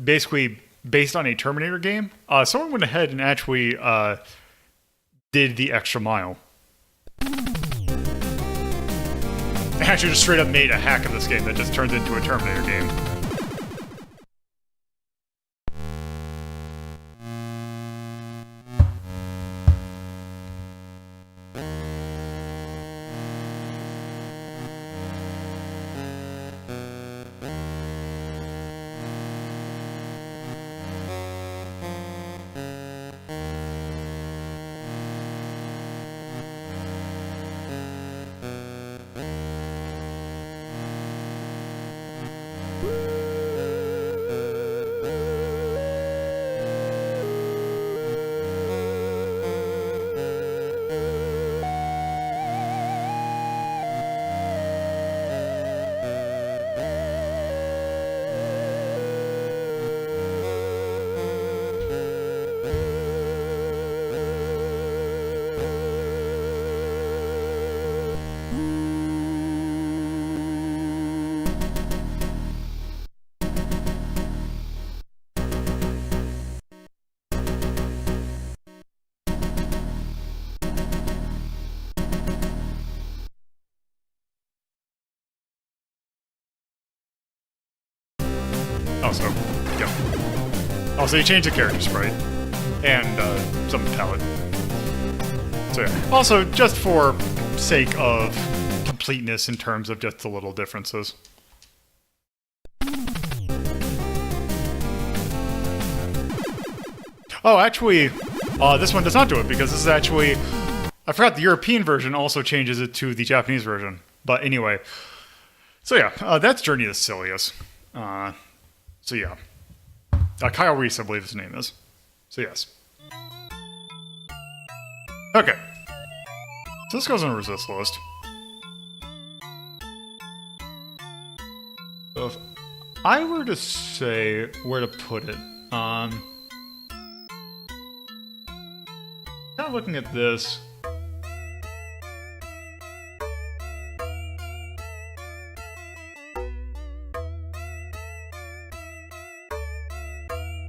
basically based on a Terminator game, someone went ahead and actually did the extra mile. They actually just straight up made a hack of this game that just turns into a Terminator game. Also, yeah. Also, you change the character sprite and some palette. So yeah. Also, just for sake of completeness in terms of just the little differences. Oh, actually, this one does not do it because this is actually... I forgot the European version also changes it to the Japanese version. But anyway. So yeah, that's Journey to Silius. So yeah. Kyle Reese, I believe his name is. So yes. Okay. So this goes on a resist list. So if I were to say where to put it, kind of looking at this.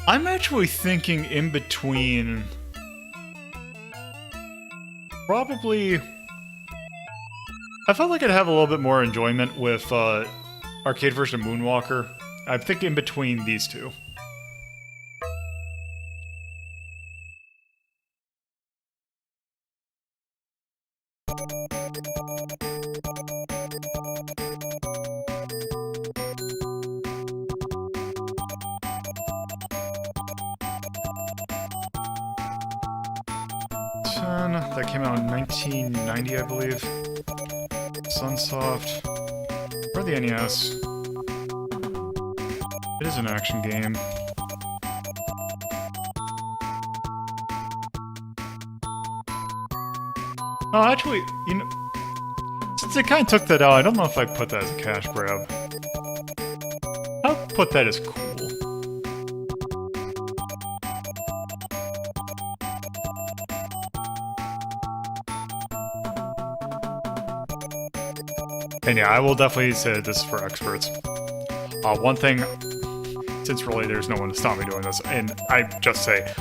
I'm actually thinking in between probably... I felt like I'd have a little bit more enjoyment with arcade version of Moonwalker. I'm thinking in between these two. That came out in 1990, I believe. Sunsoft. For the NES. It is an action game. Oh, actually, you know, since it kind of took that out, I don't know if I put that as a cash grab. I'll put that as cool. And yeah, I will definitely say this is for experts. One thing, since really there's no one to stop me doing this, and I just say,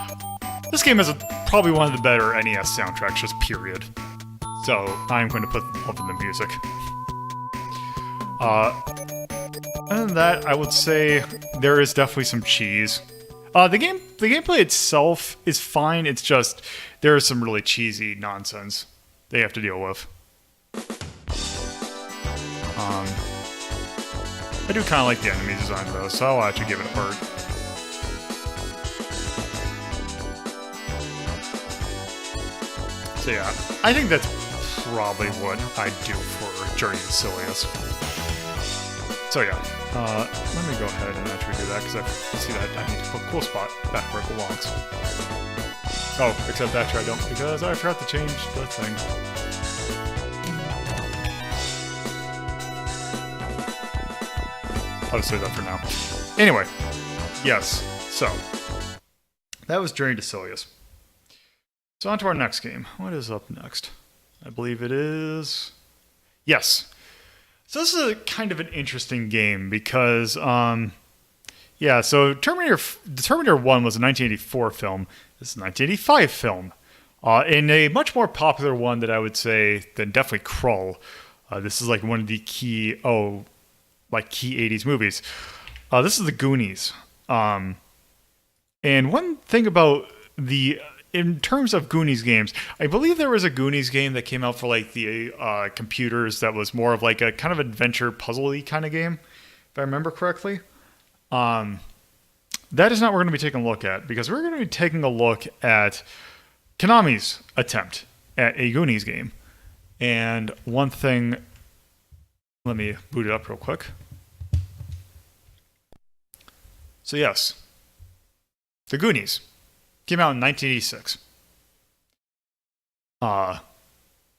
this game is probably one of the better NES soundtracks, just period. So I'm going to put love in the music. Other than that, I would say there is definitely some cheese. The gameplay itself is fine. It's just there is some really cheesy nonsense they have to deal with. I do kind of like the enemy design though, so I'll actually give it a heart. So yeah, I think that's probably what I'd do for Journey to Silius. So yeah, let me go ahead and actually do that, because I see that I need to put cool spot back where it belongs. Oh, except actually I don't, because I forgot to change the thing. I'll just say that for now. Anyway, yes, so that was Journey to Silius. So on to our next game. What is up next? I believe it is... Yes. So this is a kind of an interesting game because, yeah, so Terminator 1 was a 1984 film. This is a 1985 film. And a much more popular one that I would say than definitely Krull. This is like one of the key 80s movies. This is the Goonies. And one thing about in terms of Goonies games, I believe there was a Goonies game that came out for like the computers that was more of like a kind of adventure puzzle-y kind of game, if I remember correctly. That is not what we're going to be taking a look at, because we're going to be taking a look at Konami's attempt at a Goonies game. And one thing, let me boot it up real quick. So yes, the Goonies came out in 1986.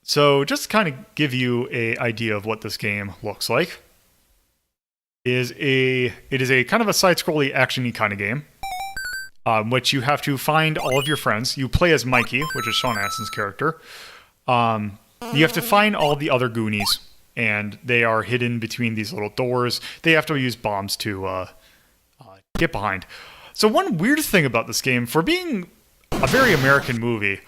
So just to kind of give you an idea of what this game looks like, it is a kind of a side-scrolling action-y kind of game, which you have to find all of your friends. You play as Mikey, which is Sean Astin's character. You have to find all the other Goonies, and they are hidden between these little doors. They have to use bombs to get behind. So one weird thing about this game, for being a very American movie,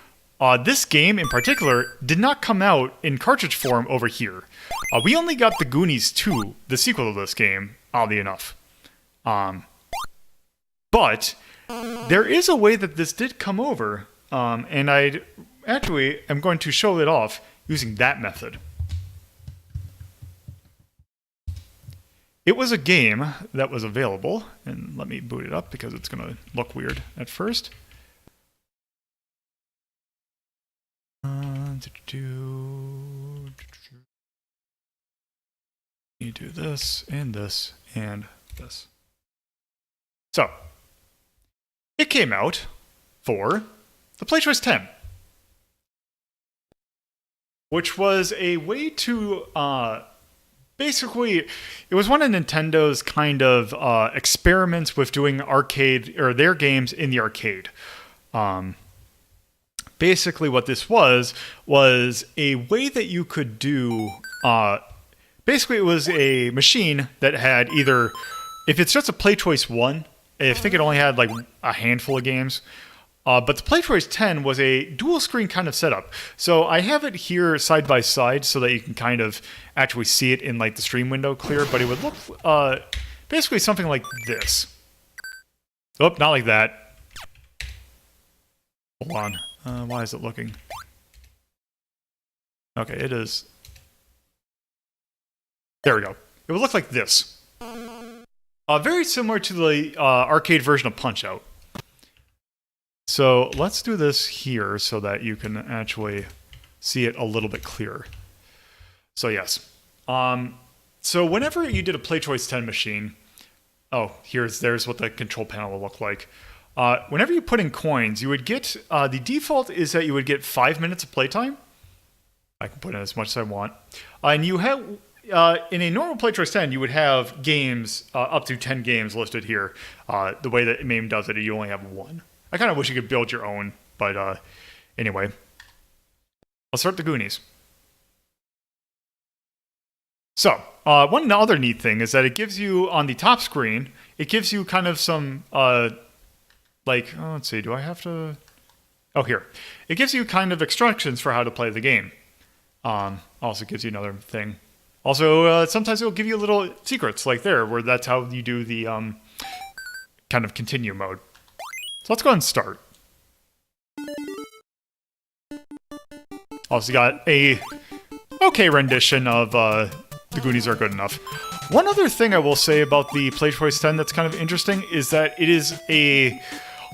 this game in particular did not come out in cartridge form over here. We only got the Goonies 2, the sequel to this game, oddly enough. But there is a way that this did come over, and I actually am going to show it off using that method. It was a game that was available, and let me boot it up because it's going to look weird at first. You do this, and this, and this. So, it came out for the PlayChoice 10, which was a way to... basically, it was one of Nintendo's kind of experiments with doing arcade, or their games in the arcade. Basically what this was a way that you could do... basically, it was a machine that had either... If it's just a PlayChoice 1, I think it only had like a handful of games. But the PlayChoice 10 was a dual screen kind of setup. So I have it here side by side so that you can kind of actually see it in like the stream window clear, but it would look basically something like this. Oh, not like that. Hold on. Why is it looking? Okay, it is. There we go. It would look like this. Very similar to the arcade version of Punch-Out. So let's do this here so that you can actually see it a little bit clearer. So yes. So whenever you did a PlayChoice 10 machine, there's what the control panel will look like. Whenever you put in coins, you would get, the default is that you would get 5 minutes of playtime. I can put in as much as I want. And you have, in a normal PlayChoice 10, you would have games, up to 10 games listed here. The way that MAME does it, you only have one. I kind of wish you could build your own, but anyway. Let's start the Goonies. So, one other neat thing is that it gives you, on the top screen, it gives you kind of some, let's see, do I have to... Oh, here. It gives you kind of instructions for how to play the game. Also gives you another thing. Also, sometimes it'll give you little secrets, like there, where that's how you do the kind of continue mode. So let's go ahead and start. Also got a okay rendition of The Goonies Are Good Enough. One other thing I will say about the PlayChoice 10 that's kind of interesting is that it is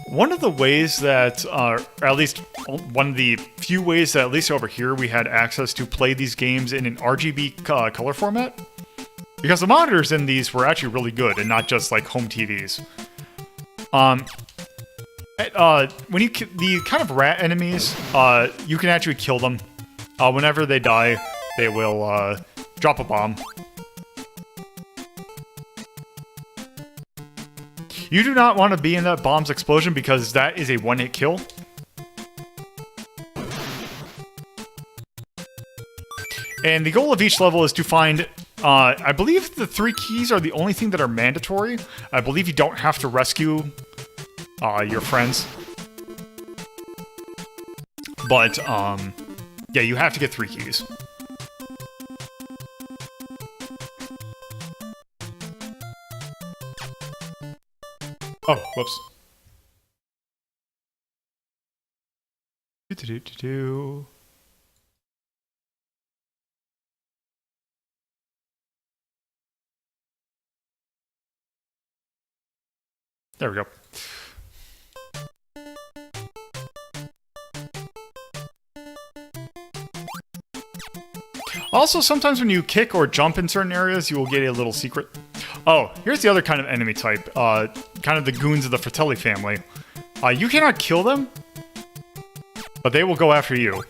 one of the ways that, or at least one of the few ways that at least over here we had access to play these games in an RGB color format. Because the monitors in these were actually really good and not just like home TVs. When the kind of rat enemies, you can actually kill them. Whenever they die, they will drop a bomb. You do not want to be in that bomb's explosion because that is a one-hit kill. And the goal of each level is to find, I believe the 3 keys are the only thing that are mandatory. I believe you don't have to rescue your friends. But, yeah, you have to get 3 keys. Oh, whoops. Do-do-do-do-do. There we go. Also, sometimes when you kick or jump in certain areas, you will get a little secret. Oh, here's the other kind of enemy type. Kind of the goons of the Fratelli family. You cannot kill them, but they will go after you.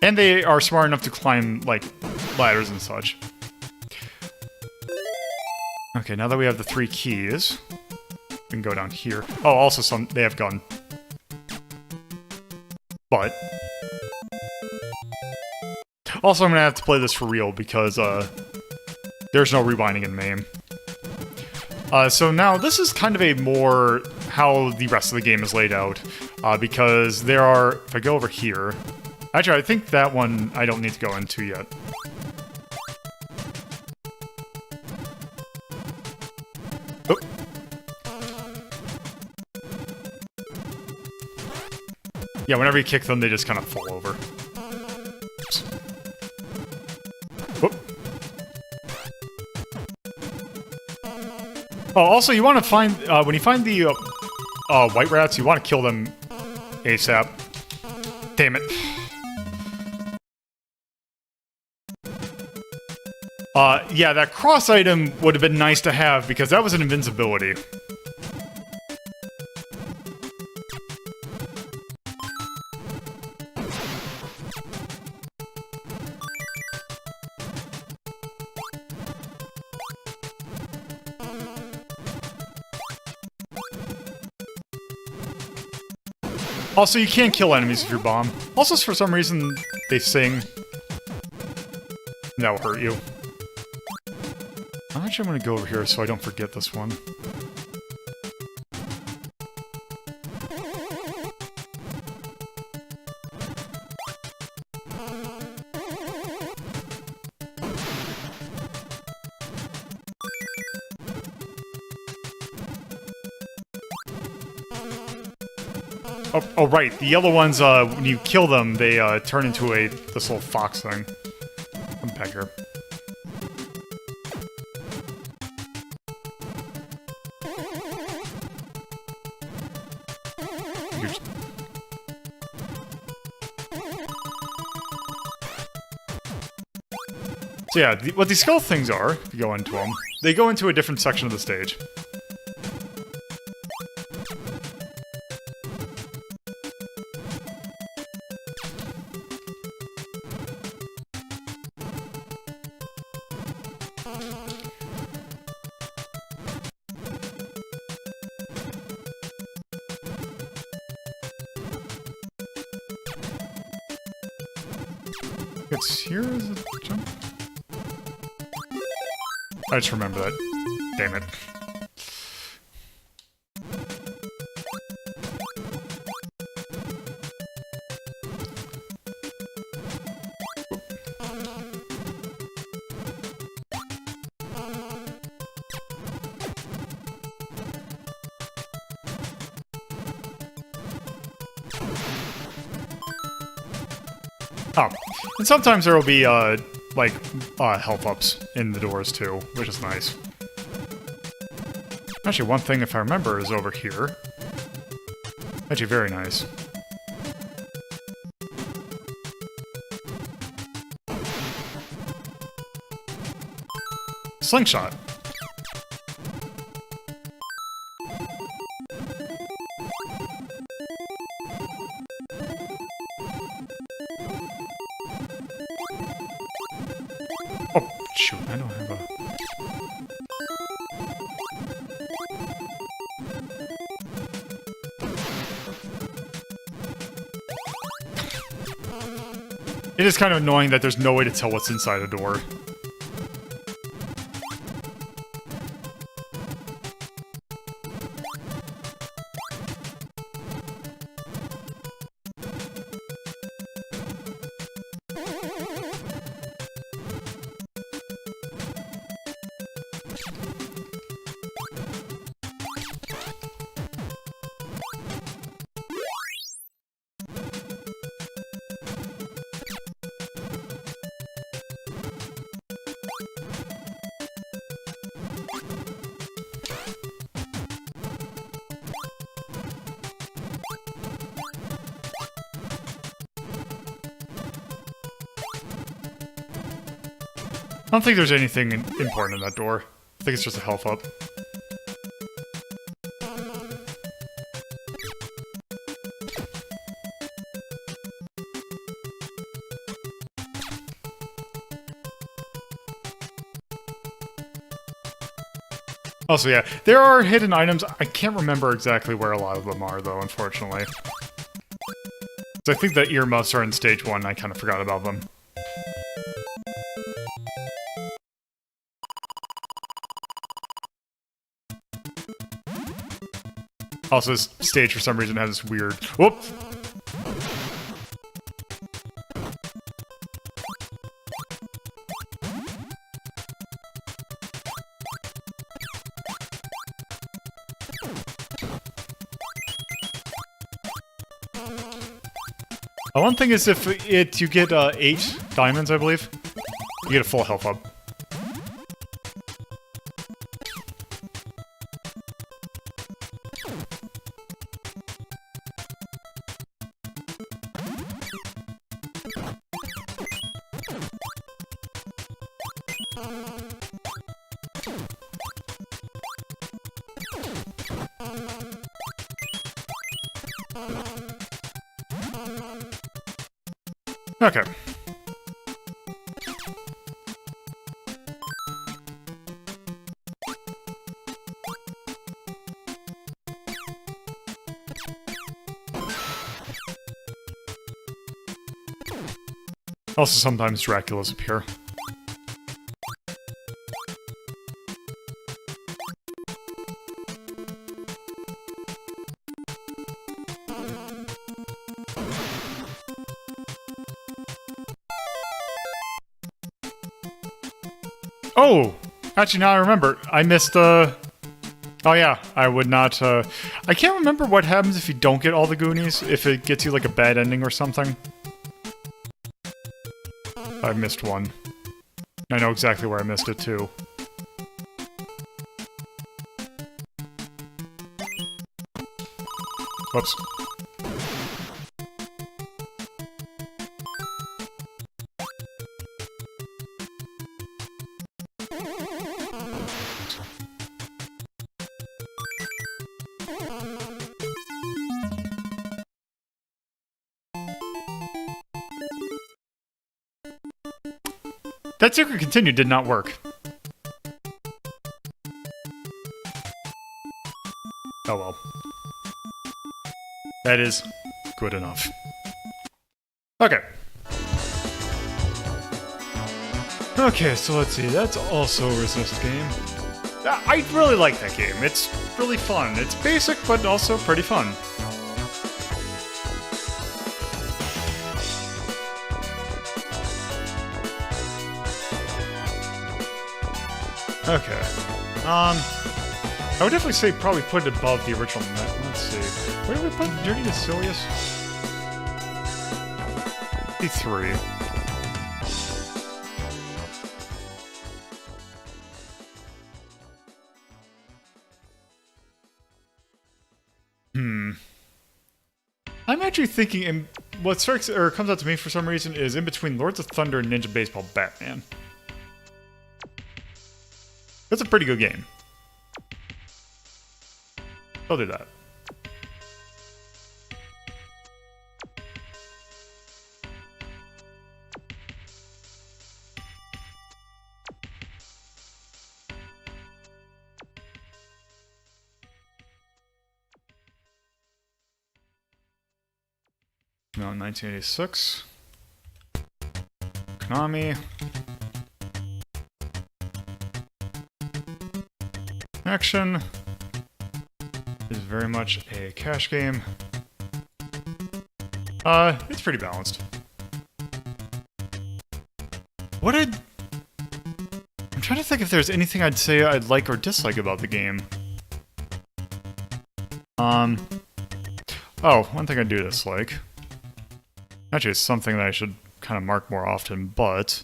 And they are smart enough to climb, like, ladders and such. Okay, now that we have the 3 keys, we can go down here. Oh, also they have gun. But also I'm gonna have to play this for real because there's no rewinding in MAME. So now this is kind of a more how the rest of the game is laid out, because there are, if I go over here, actually I think that one I don't need to go into yet. Oh. Yeah, whenever you kick them, they just kind of fall over. Oops. Oh. Oh, also, you want to find, when you find the white rats, you want to kill them ASAP. Damn it. Yeah, that cross item would have been nice to have, because that was an invincibility. Also, you can't kill enemies with your bomb. Also, for some reason, they sing. That will hurt you. Actually, I'm gonna go over here so I don't forget this one. Oh, right. The yellow ones, when you kill them, they turn into this little fox thing. Come back here. So yeah, what these skull things are, if you go into them, they go into a different section of the stage. It's here as a jump? I just remember that. Damn it. Oh, and sometimes there will be, health ups in the doors too, which is nice. Actually, one thing, if I remember, is over here. Actually, very nice. Slingshot. Oh, shoot, I don't have a... It is kind of annoying that there's no way to tell what's inside a door. I don't think there's anything important in that door. I think it's just a health up. Also, yeah, there are hidden items. I can't remember exactly where a lot of them are, though, unfortunately. So I think the earmuffs are in stage 1, I kind of forgot about them. Also, this stage, for some reason, has this weird... Whoop! One thing is if you get 8 diamonds, I believe, you get a full health up. Okay. Also, sometimes Draculas appear. Oh! Actually, now I remember. I missed, Oh yeah, I would not, I can't remember what happens if you don't get all the Goonies, if it gets you, like, a bad ending or something. I missed one. I know exactly where I missed it, too. Whoops. That secret continue did not work. Oh well. That is good enough. Okay. Okay, so let's see. That's also a Resist game. I really like that game. It's really fun. It's basic, but also pretty fun. Okay. I would definitely say probably put it above the original. Let's see. Where did we put Journey to Silius? 53. I'm actually thinking, and what strikes or comes out to me for some reason is in between Lords of Thunder and Ninja Baseball Batman. That's a pretty good game. I'll do that. No, 1986. Konami. Action is very much a cash game. It's pretty balanced. I'm trying to think if there's anything I'd say I'd like or dislike about the game. Oh, one thing I do dislike. Actually, it's something that I should kind of mark more often, but...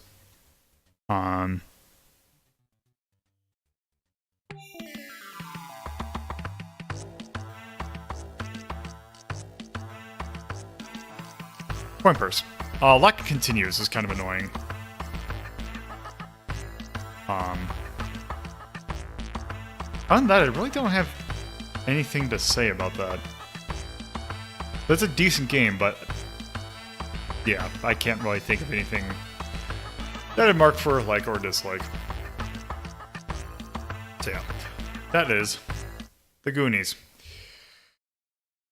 Point purse. Lack of continues is kind of annoying. Other than that, I really don't have anything to say about that. It's a decent game, but yeah, I can't really think of anything that I'd mark for like or dislike. So yeah, that is the Goonies.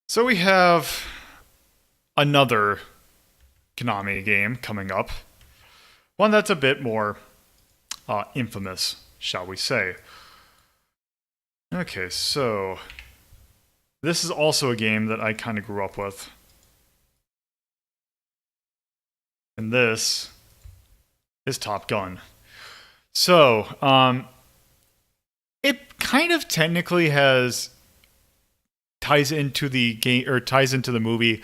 So we have another Konami game coming up. One that's a bit more infamous, shall we say. Okay, so this is also a game that I kind of grew up with. And this is Top Gun. So, it kind of technically ties into the game, or ties into the movie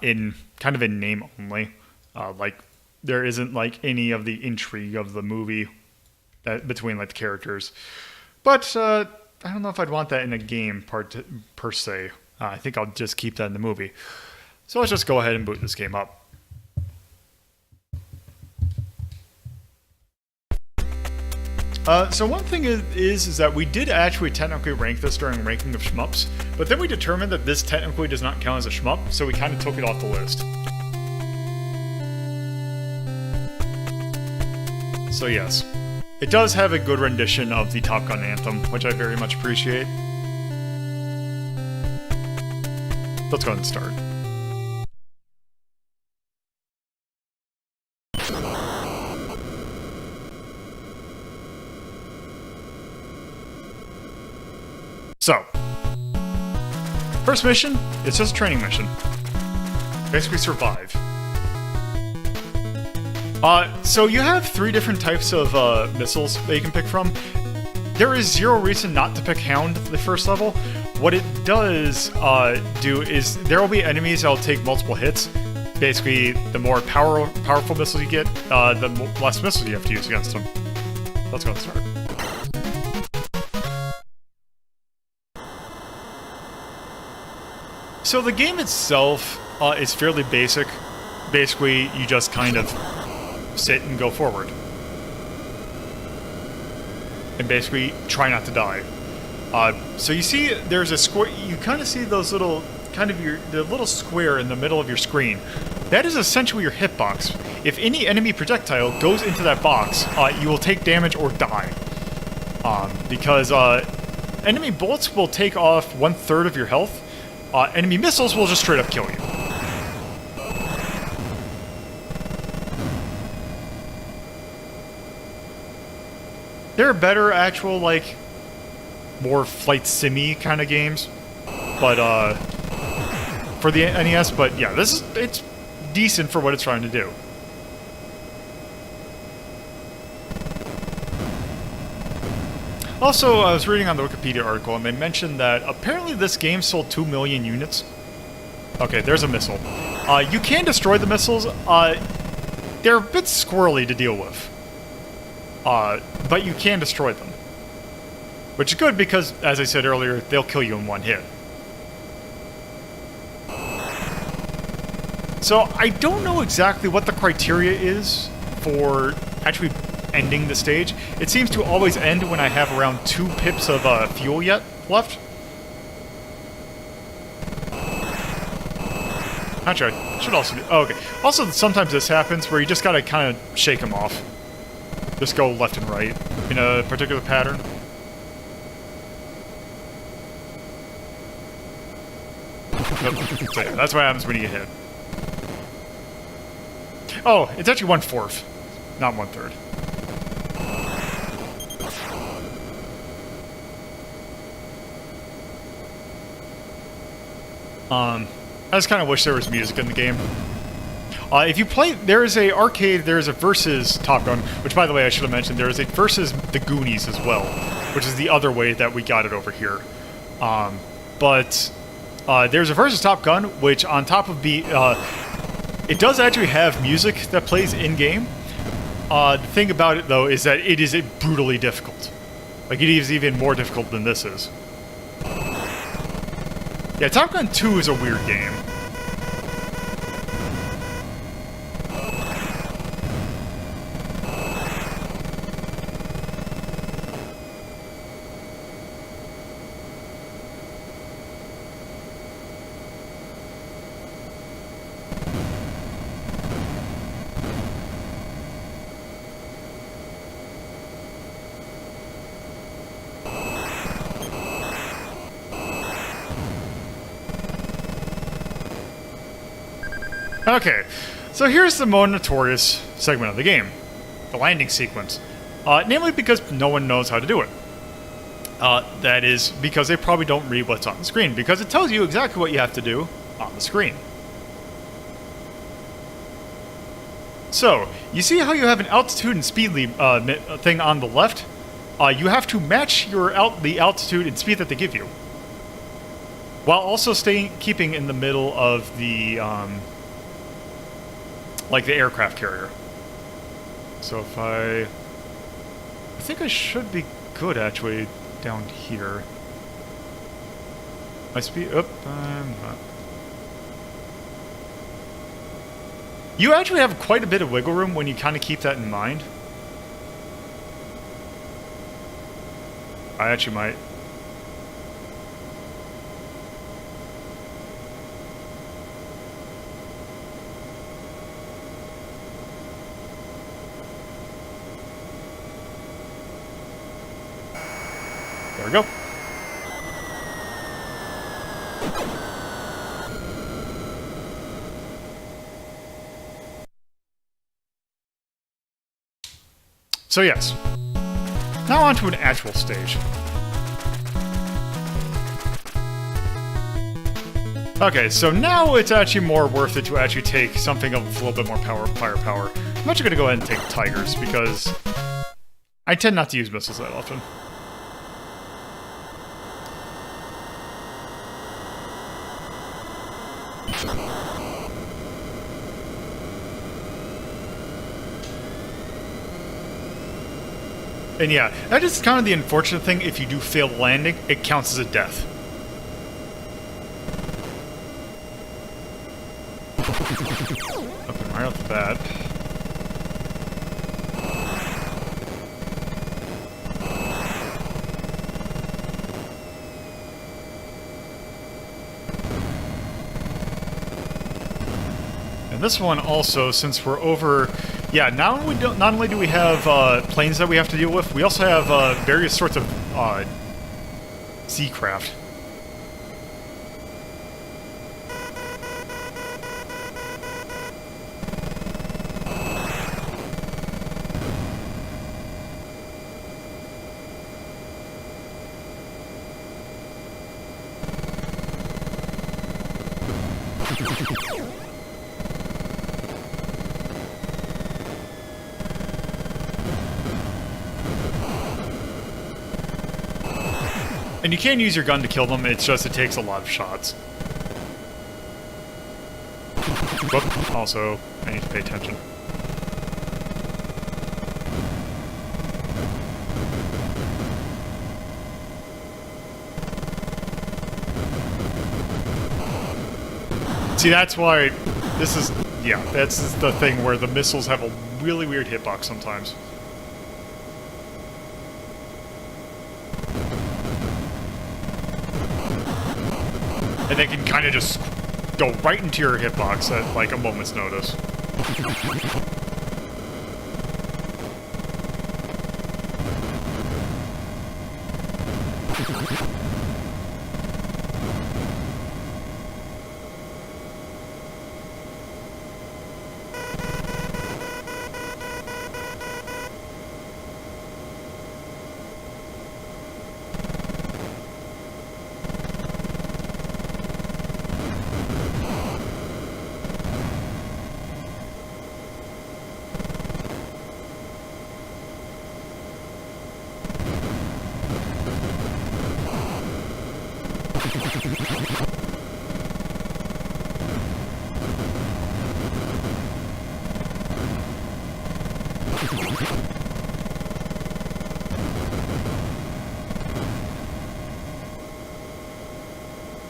in kind of in name only. Like, there isn't like any of the intrigue of the movie between like the characters. But I don't know if I'd want that in a game per se. I think I'll just keep that in the movie. So let's just go ahead and boot this game up. So one thing is that we did actually technically rank this during ranking of shmups, but then we determined that this technically does not count as a shmup, so we kind of took it off the list. So yes, it does have a good rendition of the Top Gun anthem, which I very much appreciate. Let's go ahead and start. So, first mission, it's just a training mission. Basically survive. So you have 3 different types of missiles that you can pick from. There is zero reason not to pick Hound for the first level. What it does do is there will be enemies that will take multiple hits. Basically, the more powerful missiles you get, the less missiles you have to use against them. Let's go and start. So the game itself is fairly basic. Basically, you just kind of sit and go forward. And basically, try not to die. So you see there's a square, you kind of see those little, the little square in the middle of your screen. That is essentially your hitbox. If any enemy projectile goes into that box, you will take damage or die. Because enemy bullets will take off 1/3 of your health. Enemy missiles will just straight up kill you. There are better actual, like, more flight simmy kind of games, but for the NES. But yeah, it's decent for what it's trying to do. Also, I was reading on the Wikipedia article, and they mentioned that apparently this game sold 2 million units. Okay, there's a missile. You can destroy the missiles. They're a bit squirrely to deal with. But you can destroy them. Which is good because, as I said earlier, they'll kill you in one hit. So, I don't know exactly what the criteria is for actually ending the stage. It seems to always end when I have around 2 pips of fuel left. Not sure. I should also do... Oh, okay. Also, sometimes this happens where you just gotta kind of shake them off. Just go left and right in a particular pattern. So yeah, that's what happens when you get hit. Oh, it's actually 1/4. not 1/3. I just kind of wish there was music in the game. If you play, there is a arcade, there is a versus Top Gun, which by the way I should have mentioned, there is a versus the Goonies as well, which is the other way that we got it over here. But there's a versus Top Gun, which on top of it does actually have music that plays in-game. The thing about it though is that it is brutally difficult. Like it is even more difficult than this is. Yeah, Top Gun 2 is a weird game. Okay, so here's the more notorious segment of the game, the landing sequence. Namely because no one knows how to do it. That is because they probably don't read what's on the screen, because it tells you exactly what you have to do on the screen. So, you see how you have an altitude and speed thing on the left? You have to match the altitude and speed that they give you, while also keeping in the middle of the like the aircraft carrier. So if I think I should be good actually down here. My speed up. I'm not. You actually have quite a bit of wiggle room when you kind of keep that in mind. I actually might. There we go. So yes, now onto an actual stage. Okay, so now it's actually more worth it to actually take something of a little bit more firepower. I'm actually going to go ahead and take Tigers, because I tend not to use missiles that often. And yeah, that is kind of the unfortunate thing. If you do fail the landing, it counts as a death. Okay, right off the bat. And this one also, since we're over... Yeah, not only do we have planes that we have to deal with, we also have various sorts of sea craft. And you can use your gun to kill them, it's just it takes a lot of shots. Whoop, also, I need to pay attention. See, that's why this is... Yeah, that's the thing where the missiles have a really weird hitbox sometimes. And they can kind of just go right into your hitbox at, like, a moment's notice.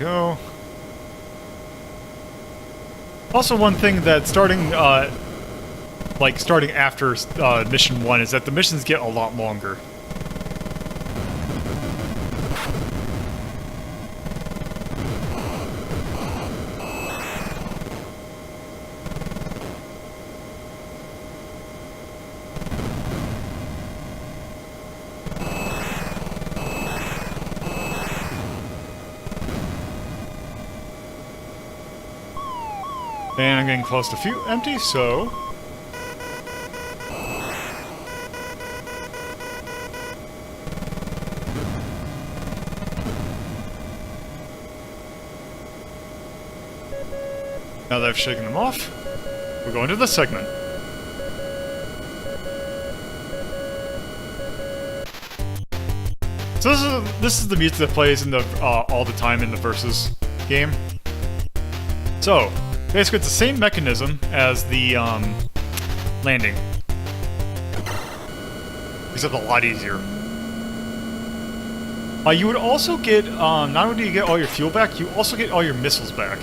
Go. Also, one thing that starting after mission 1 is that the missions get a lot longer. And I'm getting close to empty, so... Now that I've shaken them off, we're going to this segment. So this is the music that plays in the all the time in the Versus game. So, basically it's the same mechanism as the landing, except a lot easier. You would also get, not only do you get all your fuel back, you also get all your missiles back.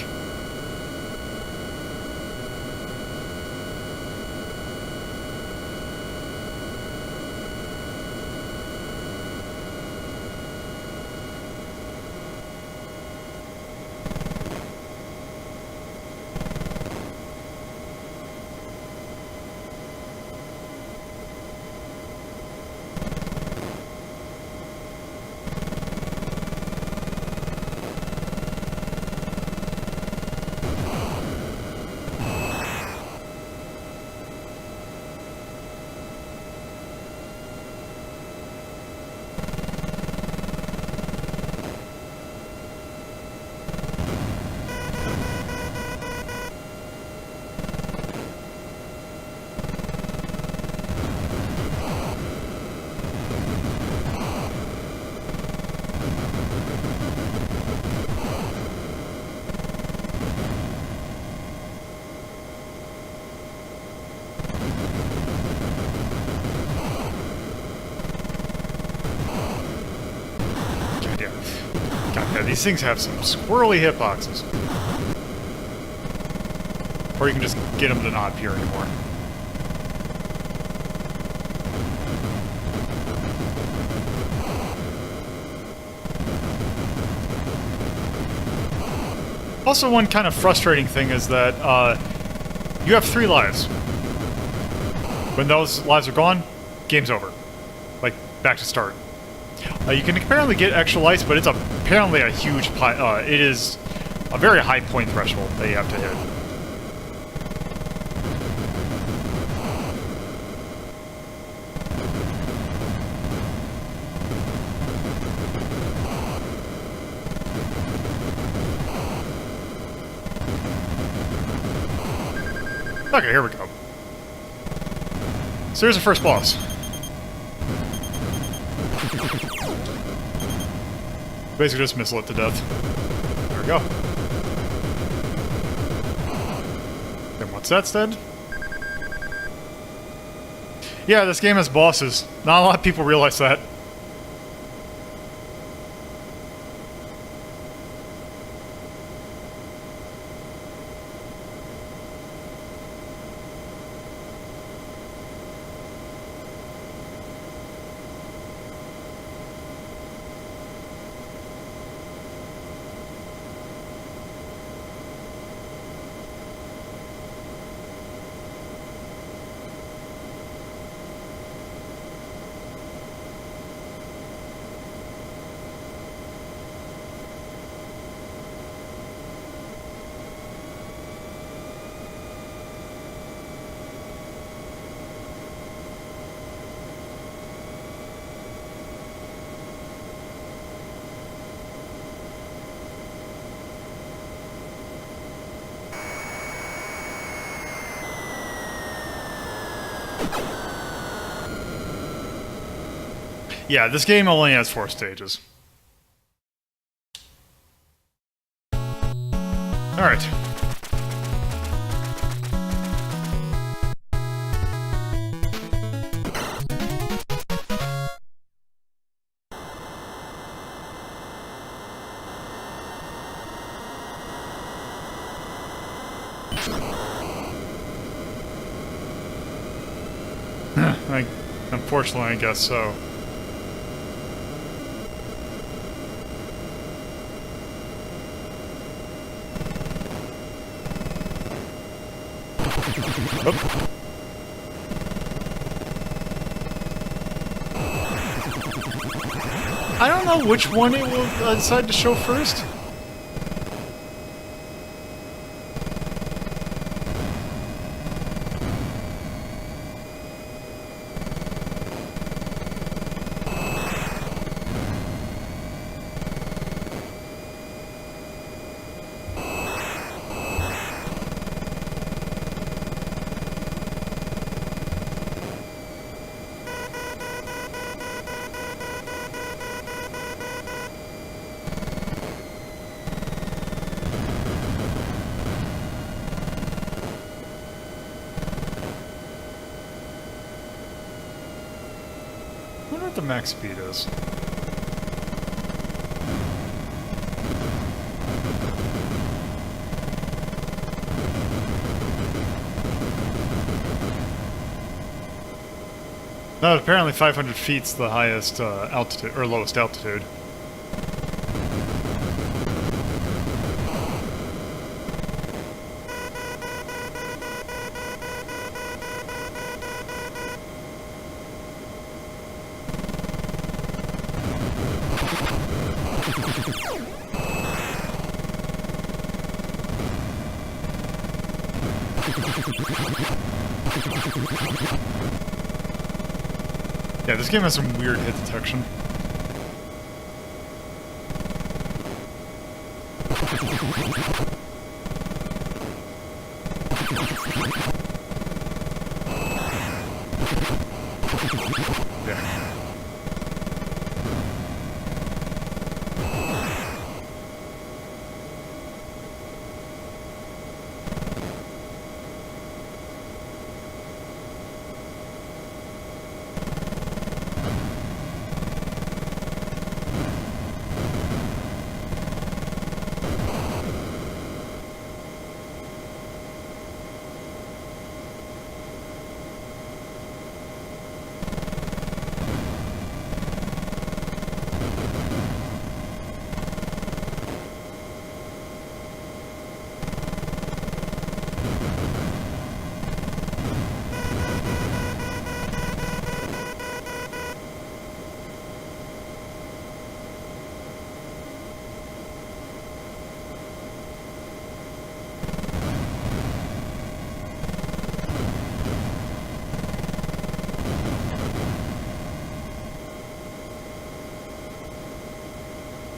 Yeah, these things have some squirrely hitboxes. Or you can just get them to not appear anymore. Also, one kind of frustrating thing is that you have 3 lives. When those lives are gone, game's over. Like, back to start. You can apparently get extra lives, but it's apparently a huge... it is a very high point threshold that you have to hit. Okay, here we go. So here's the first boss. Basically just missile it to death. There we go. Then once that's dead... Yeah, this game has bosses. Not a lot of people realize that. Yeah, this game only has 4 stages. Alright. Unfortunately, I guess so. Oh. I don't know which one it will decide to show first. I wonder what the max speed is. No, apparently 500 feet's the highest altitude, or lowest altitude. Yeah, this game has some weird hit detection. Yeah.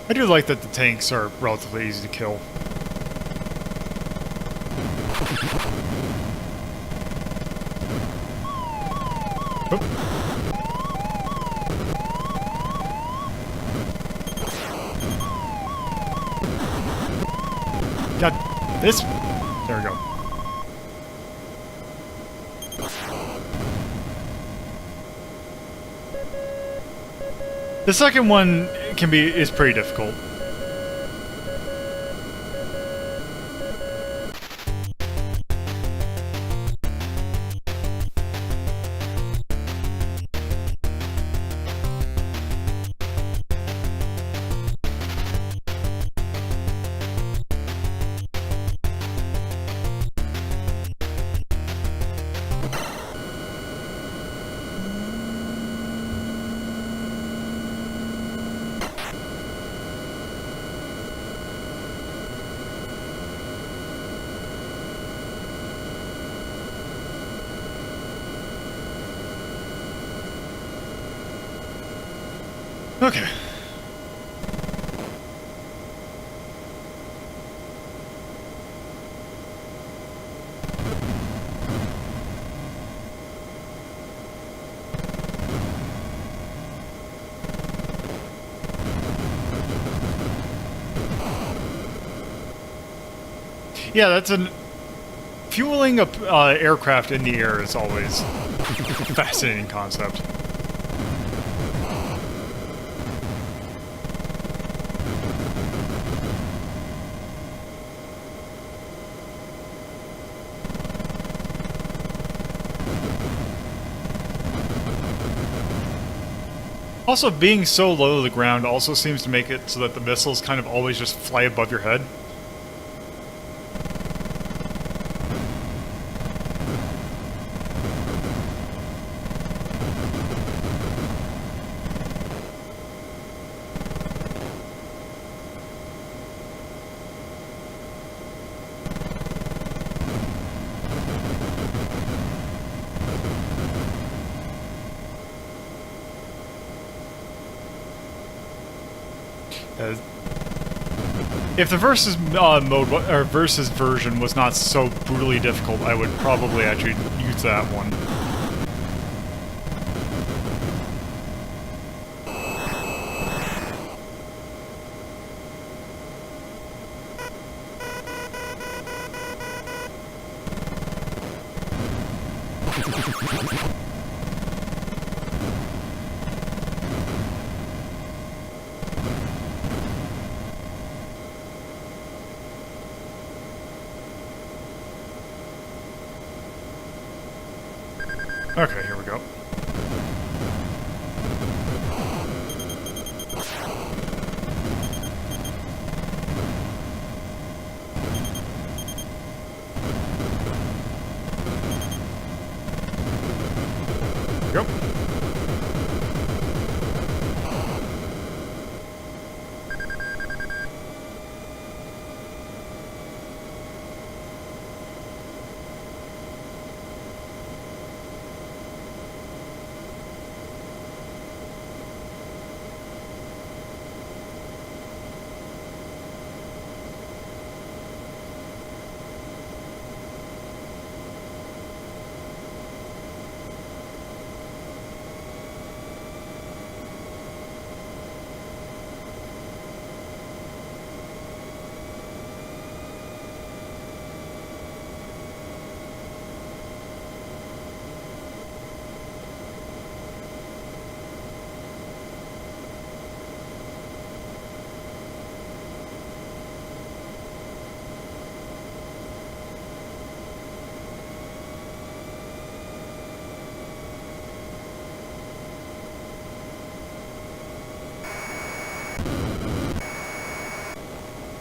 I do like that the tanks are relatively easy to kill. Oop. God, this... There we go. The second one is pretty difficult. Okay. Yeah, that's an... Fueling a aircraft in the air is always a fascinating concept. Also, being so low to the ground also seems to make it so that the missiles kind of always just fly above your head. If the versus mode or versus version was not so brutally difficult, I would probably actually use that one. Okay, here we go. Here we go.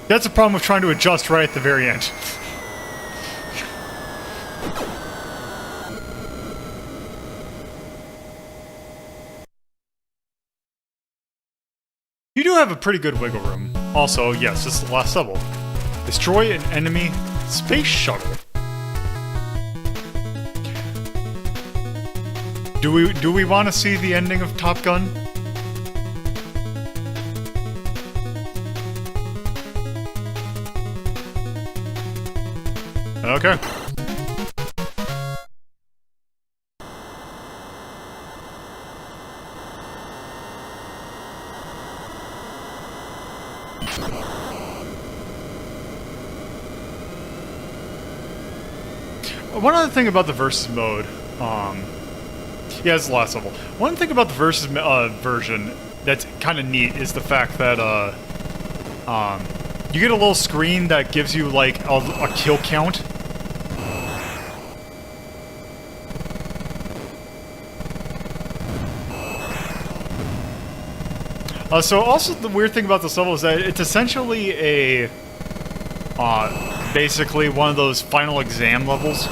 That's the problem with trying to adjust right at the very end. You do have a pretty good wiggle room. Also, yes, this is the last level. Destroy an enemy space shuttle. Do we want to see the ending of Top Gun? Okay. One other thing about the versus mode, yeah, it's the last level. One thing about the versus version that's kind of neat is the fact that you get a little screen that gives you like a kill count. So also the weird thing about this level is that it's essentially a basically one of those final exam levels,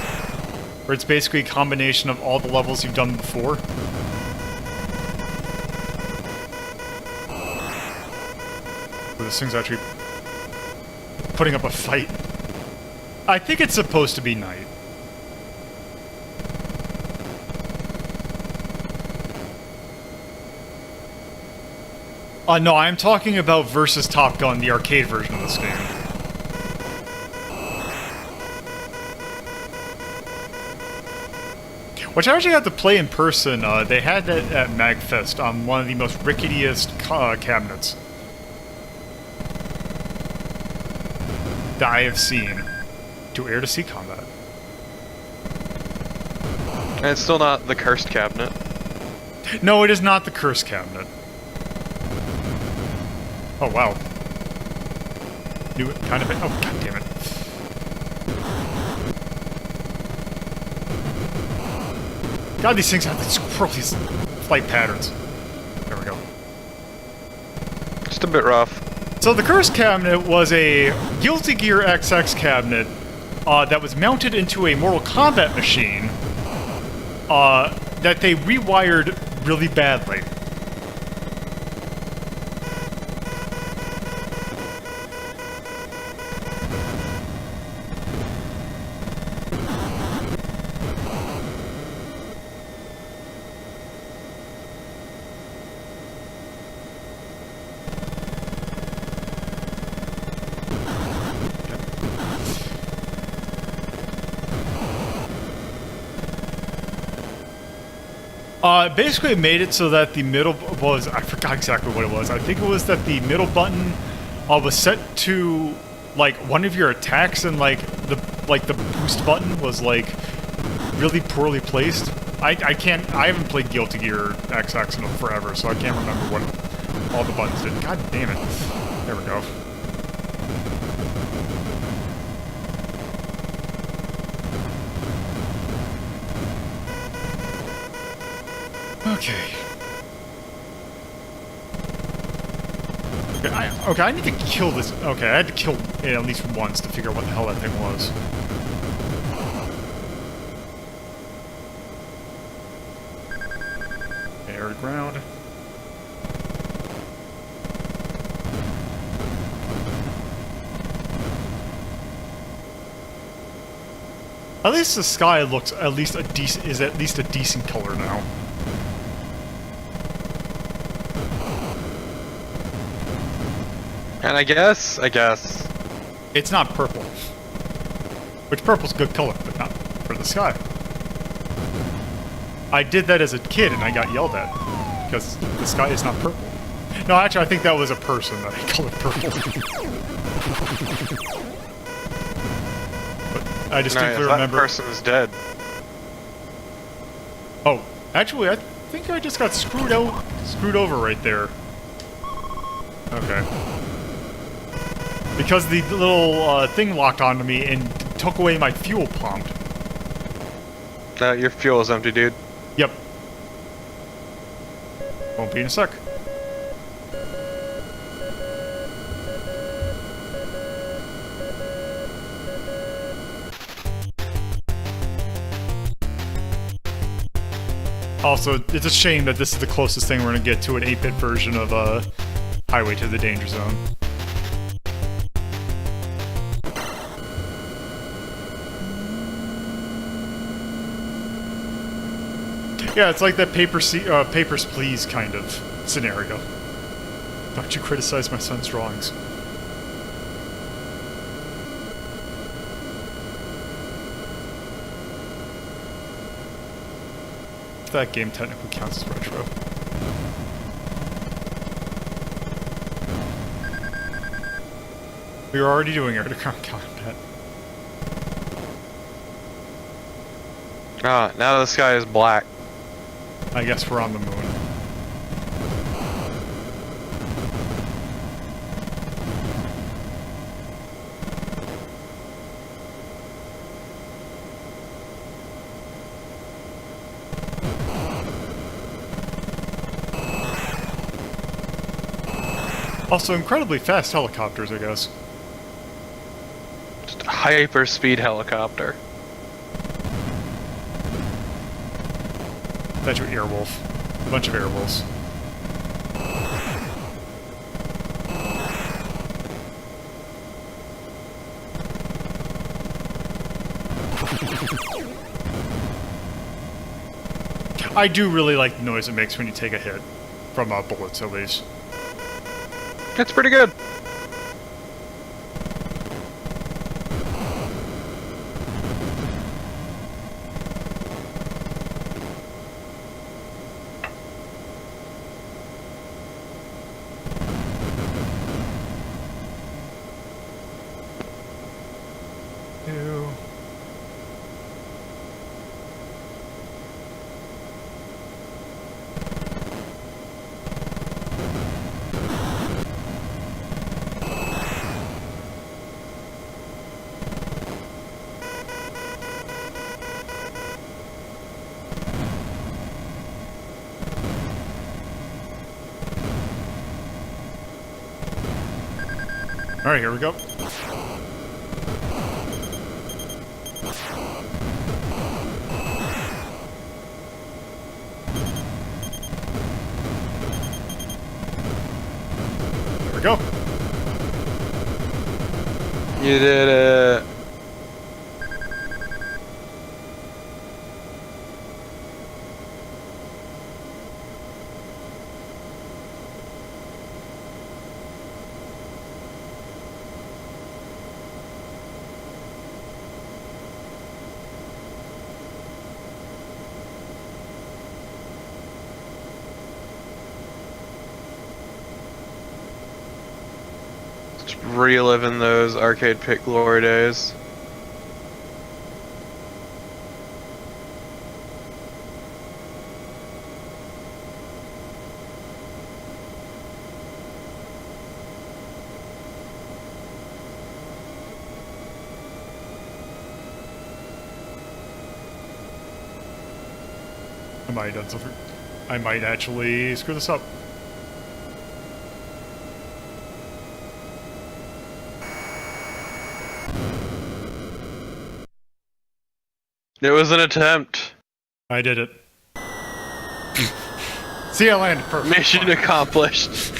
where it's basically a combination of all the levels you've done before. Ooh, this thing's actually putting up a fight. I think it's supposed to be night. No, I'm talking about versus Top Gun, the arcade version of this game. Which I actually had to play in person. They had that at MagFest on one of the most ricketiest cabinets that I have seen to air-to-sea combat. And it's still not the cursed cabinet. No, it is not the cursed cabinet. Oh, wow. New kind of... Oh, god damn it. God, these things have these squirrely flight patterns. There we go. Just a bit rough. So the Curse cabinet was a Guilty Gear XX cabinet that was mounted into a Mortal Kombat machine that they rewired really badly. Basically it made it so that the middle was, I forgot exactly what it was. I think it was that the middle button was set to like one of your attacks, and like the boost button was like really poorly placed. I haven't played Guilty Gear XX in forever, so I can't remember what all the buttons did. God damn it. There we go. Okay. Okay, I need to kill this. Okay, I had to kill it at least once to figure out what the hell that thing was. Air to ground. At least the sky looks at least a decent color now. And I guess... It's not purple. Which purple's a good color, but not for the sky. I did that as a kid and I got yelled at because the sky is not purple. No, actually, I think that was a person that I colored purple. But I distinctly remember. That person is dead. Oh, actually, I think I just got screwed over right there. Okay. Because the little thing locked onto me and took away my fuel pump. Your fuel is empty, dude. Yep. Won't be in a sec. Also, it's a shame that this is the closest thing we're going to get to an 8-bit version of Highway to the Danger Zone. Yeah, it's like that Papers, Please kind of scenario. Don't you criticize my son's drawings. That game technically counts as retro. We were already doing air-to-ground combat. Ah, now the sky is black. I guess we're on the moon. Also, incredibly fast helicopters, I guess. Just a hyper-speed helicopter. That's your Airwolf. A bunch of Airwolves. I do really like the noise it makes when you take a hit. From bullets, at least. It's pretty good. Alright, here we go. There we go. You did it. Just reliving those arcade pit glory days. I might actually screw this up. It was an attempt. I did it. See, I landed perfect. Mission accomplished.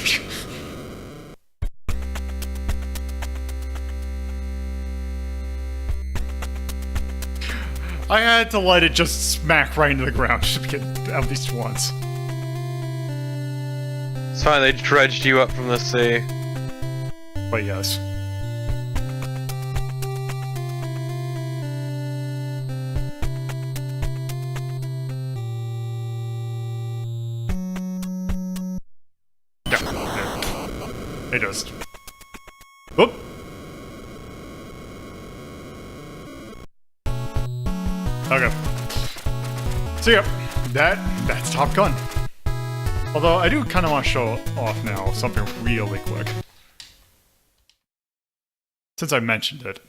I had to let it just smack right into the ground just to get at least once. It's fine, they dredged you up from the sea. But yes. Yeah, it just. Whoop! Okay. So yeah, that's Top Gun. Although I do kind of want to show off now something really quick. Since I mentioned it.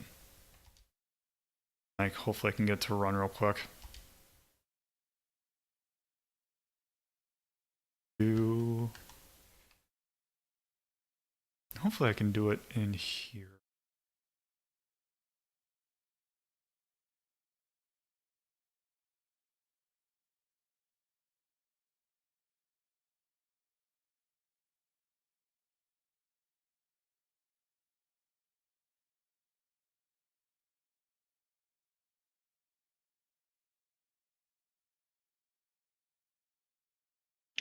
Like, hopefully I can get to run real quick. Hopefully I can do it in here.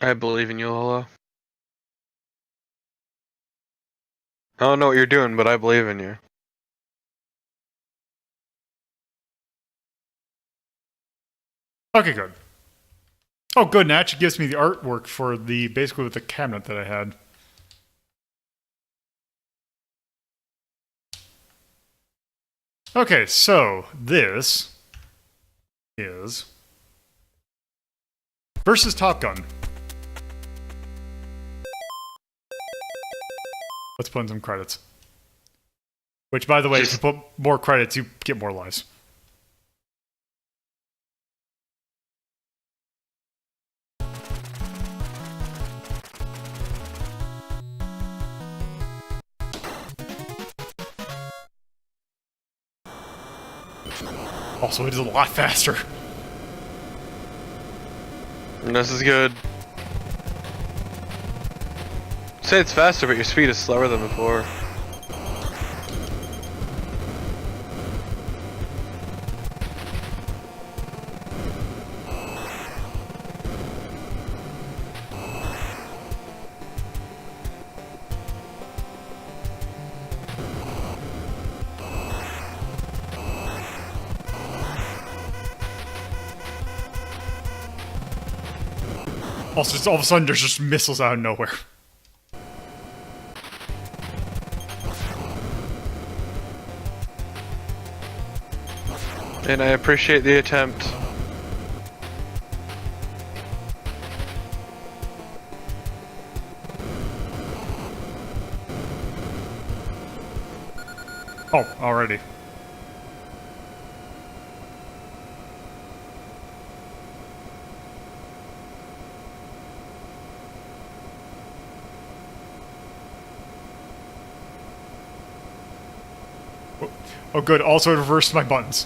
I believe in you, Lolo. I don't know what you're doing, but I believe in you. Okay, good. Oh, good. And it actually gives me the artwork for the basically with the cabinet that I had. Okay, so this is versus Top Gun. Let's put in some credits. Which, by the way, if you put more credits, you get more lives. Also, it is a lot faster. And this is good. Say it's faster, but your speed is slower than before. Also, just all of a sudden, there's just missiles out of nowhere. And I appreciate the attempt. Oh, already. Oh, good. Also, it reversed my buttons.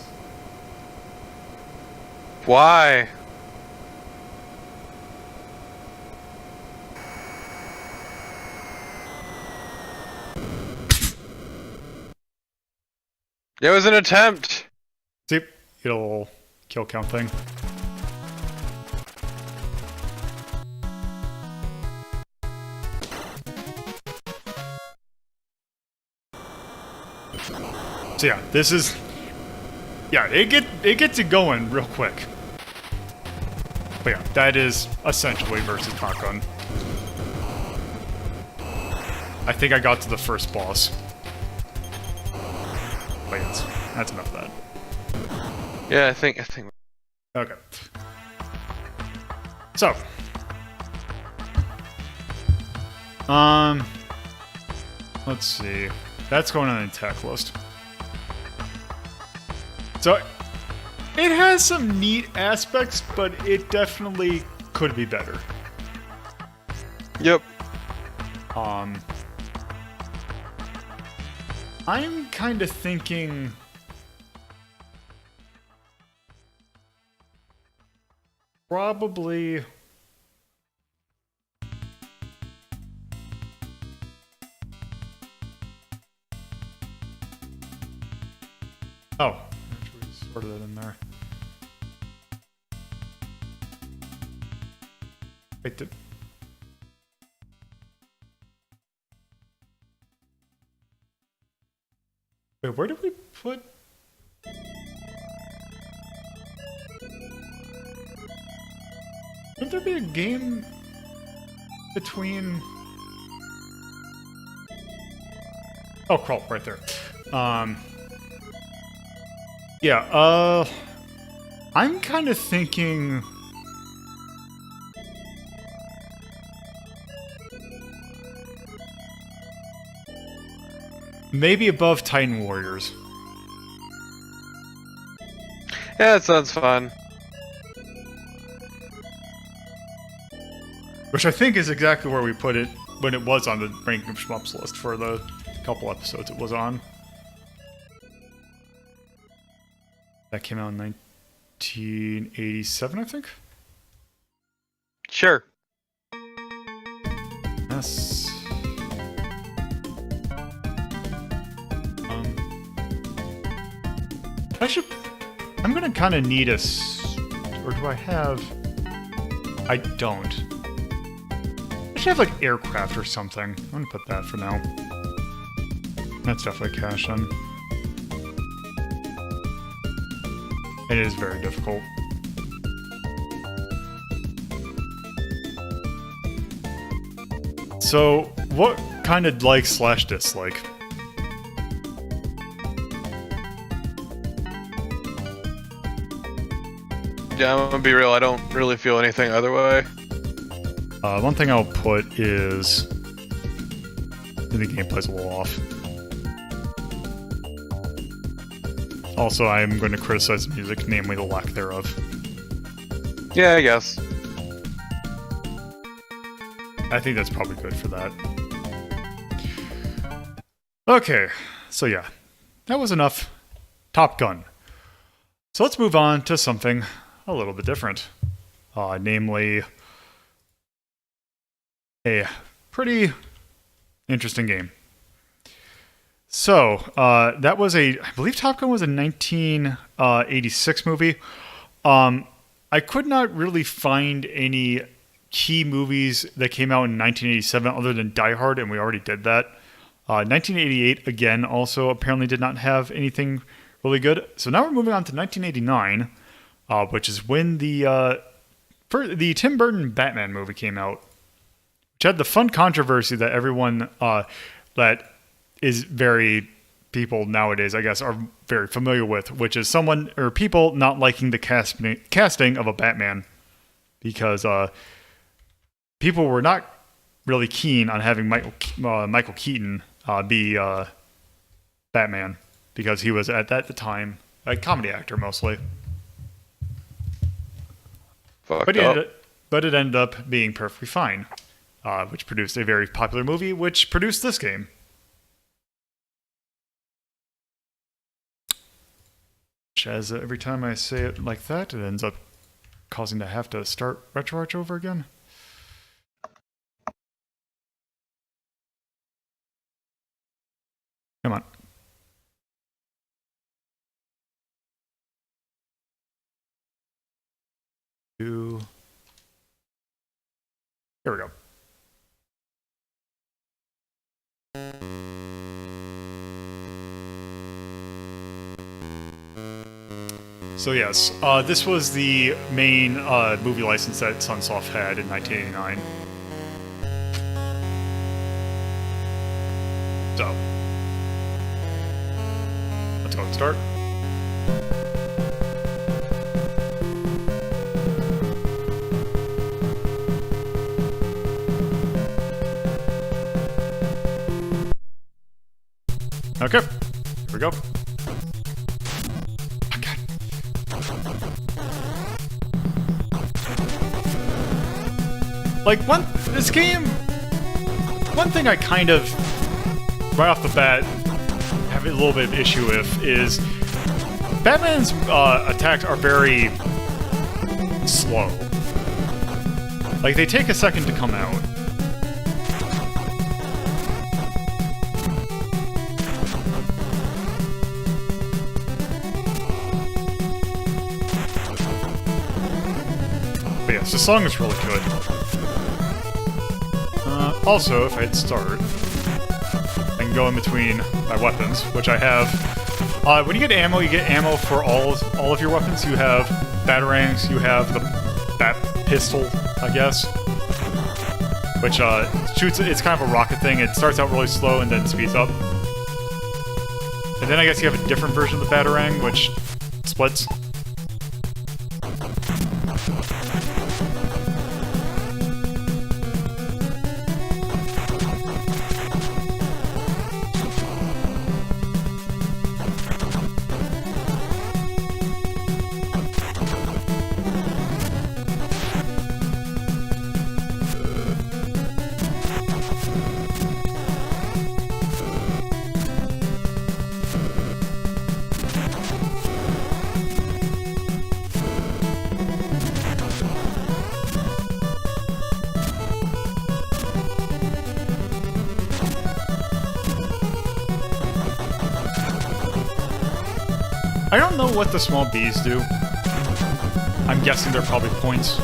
Why? It was an attempt. See, get a little kill count thing. So yeah, this is... Yeah, it gets it going real quick. But yeah, that is essentially versus Top Gun. I think I got to the first boss. But yes, that's enough of that. Yeah, I think. Okay. So. Let's see. That's going on the attack list. So, it has some neat aspects, but it definitely could be better. Yep. I'm kind of thinking... Probably... Oh, actually sorted it in there. Wait, wait, where did we put... Wouldn't there be a game between... Oh, Krull, right there. Yeah, I'm kind of thinking... Maybe above Titan Warriors. Yeah, that sounds fun. Which I think is exactly where we put it when it was on the Ranking of Shmups list for the couple episodes it was on. That came out in 1987, I think? Sure. Yes. I'm gonna kind of need or do I have... I don't. I should have like aircraft or something. I'm gonna put that for now. That's definitely cash in. It is very difficult. So, what kind of like slash dislike? Yeah, I'm gonna be real, I don't really feel anything other way. One thing I'll put is... the gameplay's a little off. Also, I'm going to criticize the music, namely the lack thereof. Yeah, I guess. I think that's probably good for that. Okay, so yeah. That was enough Top Gun. So let's move on to something a little bit different. Namely, a pretty interesting game. So, that was I believe Top Gun was a 1986 movie. I could not really find any key movies that came out in 1987 other than Die Hard, and we already did that. 1988, again, also apparently did not have anything really good. So now we're moving on to 1989, which is when the Tim Burton Batman movie came out, which had the fun controversy that everyone that is people nowadays, I guess, are very familiar with, which is someone or people not liking the casting of a Batman, because people were not really keen on having Michael Keaton be Batman, because he was at that time a comedy actor mostly. But it ended up being perfectly fine, which produced a very popular movie, which produced this game. which, as every time I say it like that, it ends up causing to have to start RetroArch over again. Come on. Here we go. So yes, this was the main movie license that Sunsoft had in 1989. So, let's go and start. Okay, here we go. Okay. Like, this game, one thing I kind of, right off the bat, have a little bit of issue with is Batman's attacks are very slow. Like, they take a second to come out. But yes, the song is really good. Also, if I hit start, I can go in between my weapons, which I have. When you get ammo for all of your weapons. You have batarangs, you have the bat pistol, I guess, which shoots. It's kind of a rocket thing. It starts out really slow and then speeds up. And then I guess you have a different version of the batarang, which splits. I don't know what the small bees do. I'm guessing they're probably points.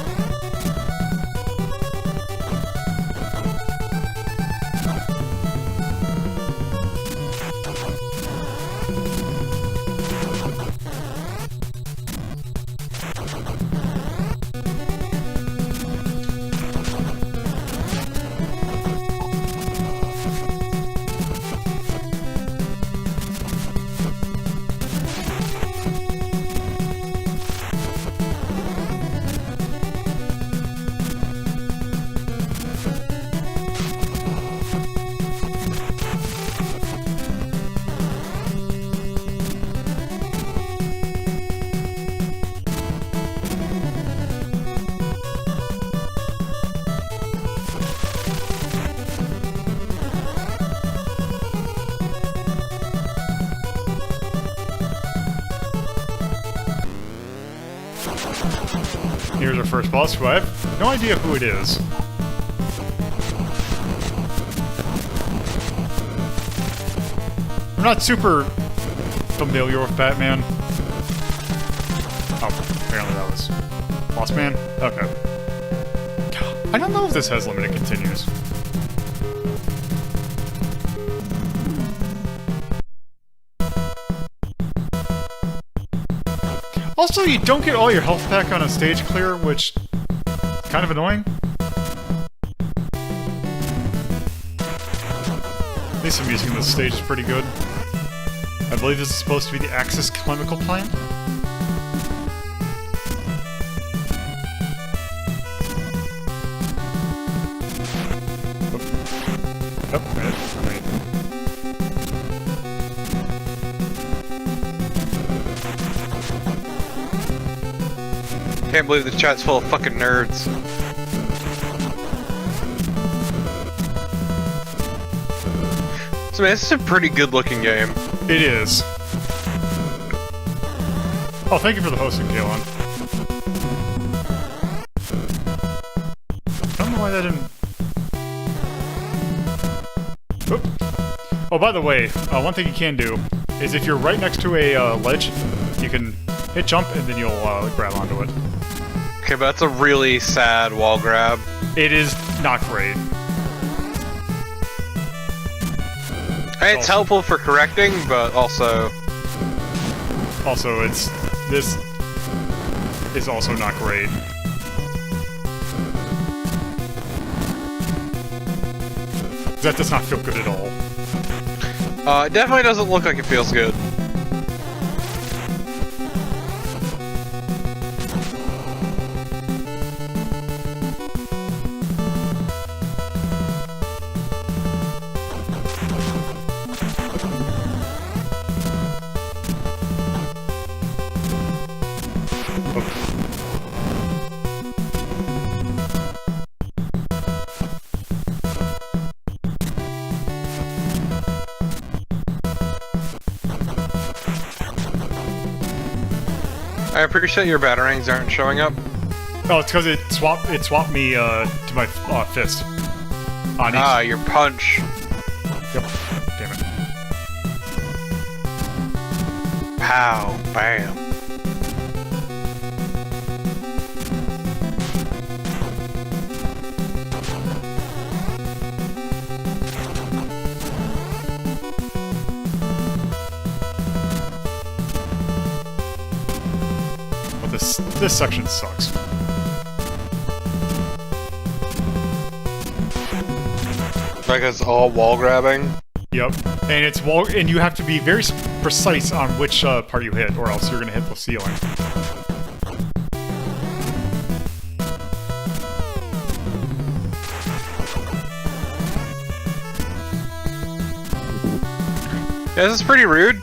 Here's our first boss, who I have no idea who it is. I'm not super familiar with Batman. Oh, apparently that was Boss Man? Okay. I don't know if this has limited continues. Also, you don't get all your health back on a stage clear, which is kind of annoying. At least the music in this stage is pretty good. I believe this is supposed to be the Axis chemical plant. Can't believe the chat's full of fucking nerds. So man, this is a pretty good looking game. It is. Oh, thank you for the hosting, Kaelon. I don't know why that didn't... Oop. Oh, by the way, one thing you can do is if you're right next to a ledge, you can hit jump and then you'll grab onto it. Okay, but that's a really sad wall grab. It is not great. It's helpful for correcting, but also... Also, this is also not great. That does not feel good at all. It definitely doesn't look like it feels good. I appreciate your batarangs aren't showing up. Oh, it's because it swapped me to my fist. On each... your punch. Yep. Damn it. Pow. Bam. This section sucks. Like it's all wall grabbing? Yep. And it's and you have to be very precise on which part you hit, or else you're gonna hit the ceiling. Yeah, this is pretty rude.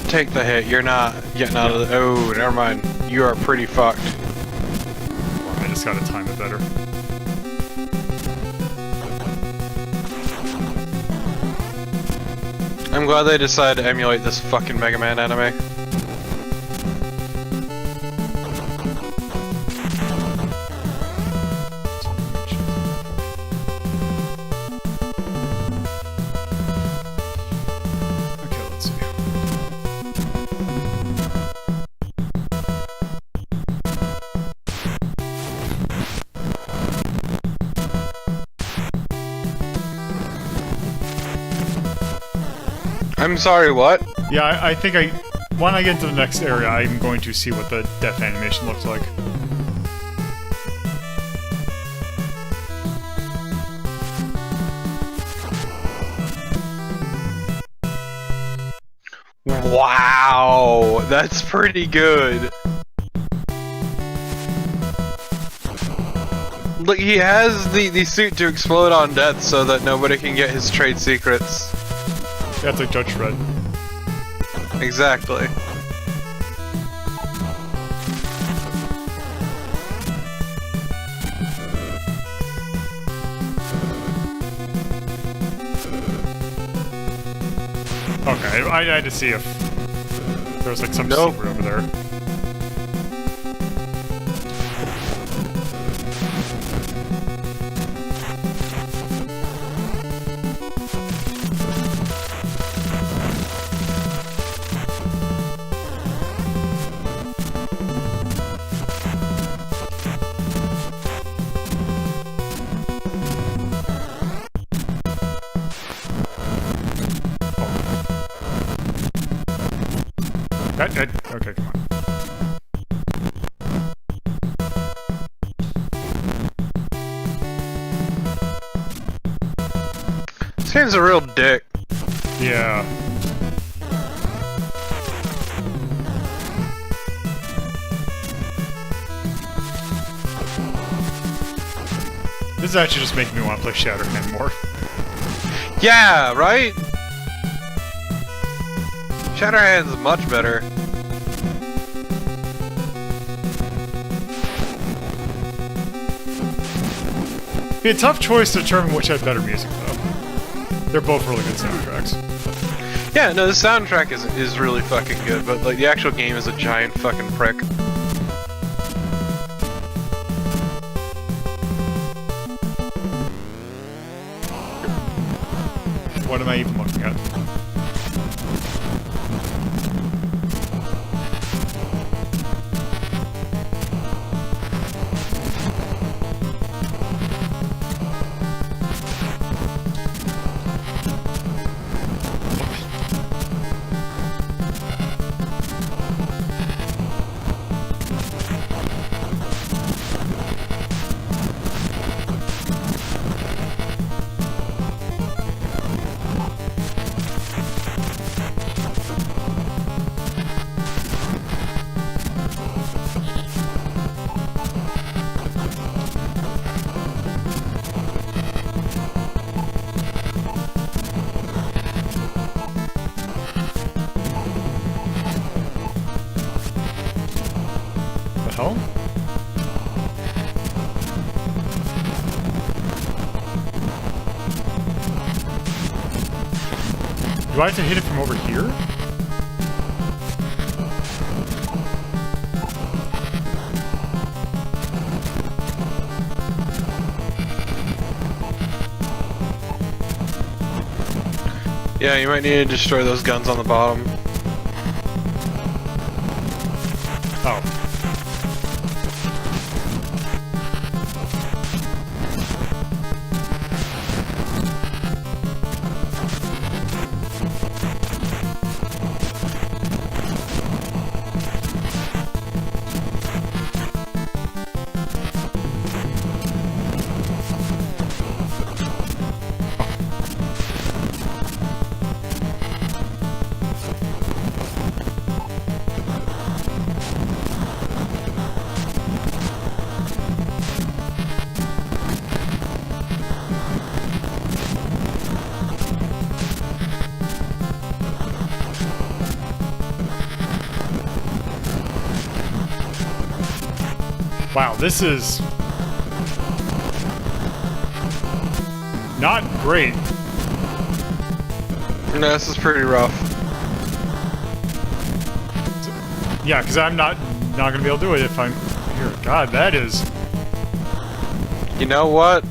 Take the hit. You're not getting out of the... Oh, never mind. You are pretty fucked. I just gotta time it better. I'm glad they decided to emulate this fucking Mega Man anime. I'm sorry, what? Yeah, I think when I get into the next area, I'm going to see what the death animation looks like. Wow, that's pretty good. Look, he has the suit to explode on death so that nobody can get his trade secrets. That's like Judge Dredd. Exactly. Okay, I had to see if there was like some secret over there. Okay, come on. This game's a real dick. Yeah. This is actually just making me want to play Shatterhand more. Yeah, right? Shatterhand's much better. Be a tough choice to determine which had better music, though. They're both really good soundtracks. Yeah, no, the soundtrack is really fucking good, but like the actual game is a giant fucking prick. What am I even looking at? The hell? Do I have to hit it from over here? Yeah, you might need to destroy those guns on the bottom. Oh. Wow, this is not great. No, this is pretty rough. Yeah, because I'm not gonna be able to do it if I'm here. God, that is. You know what?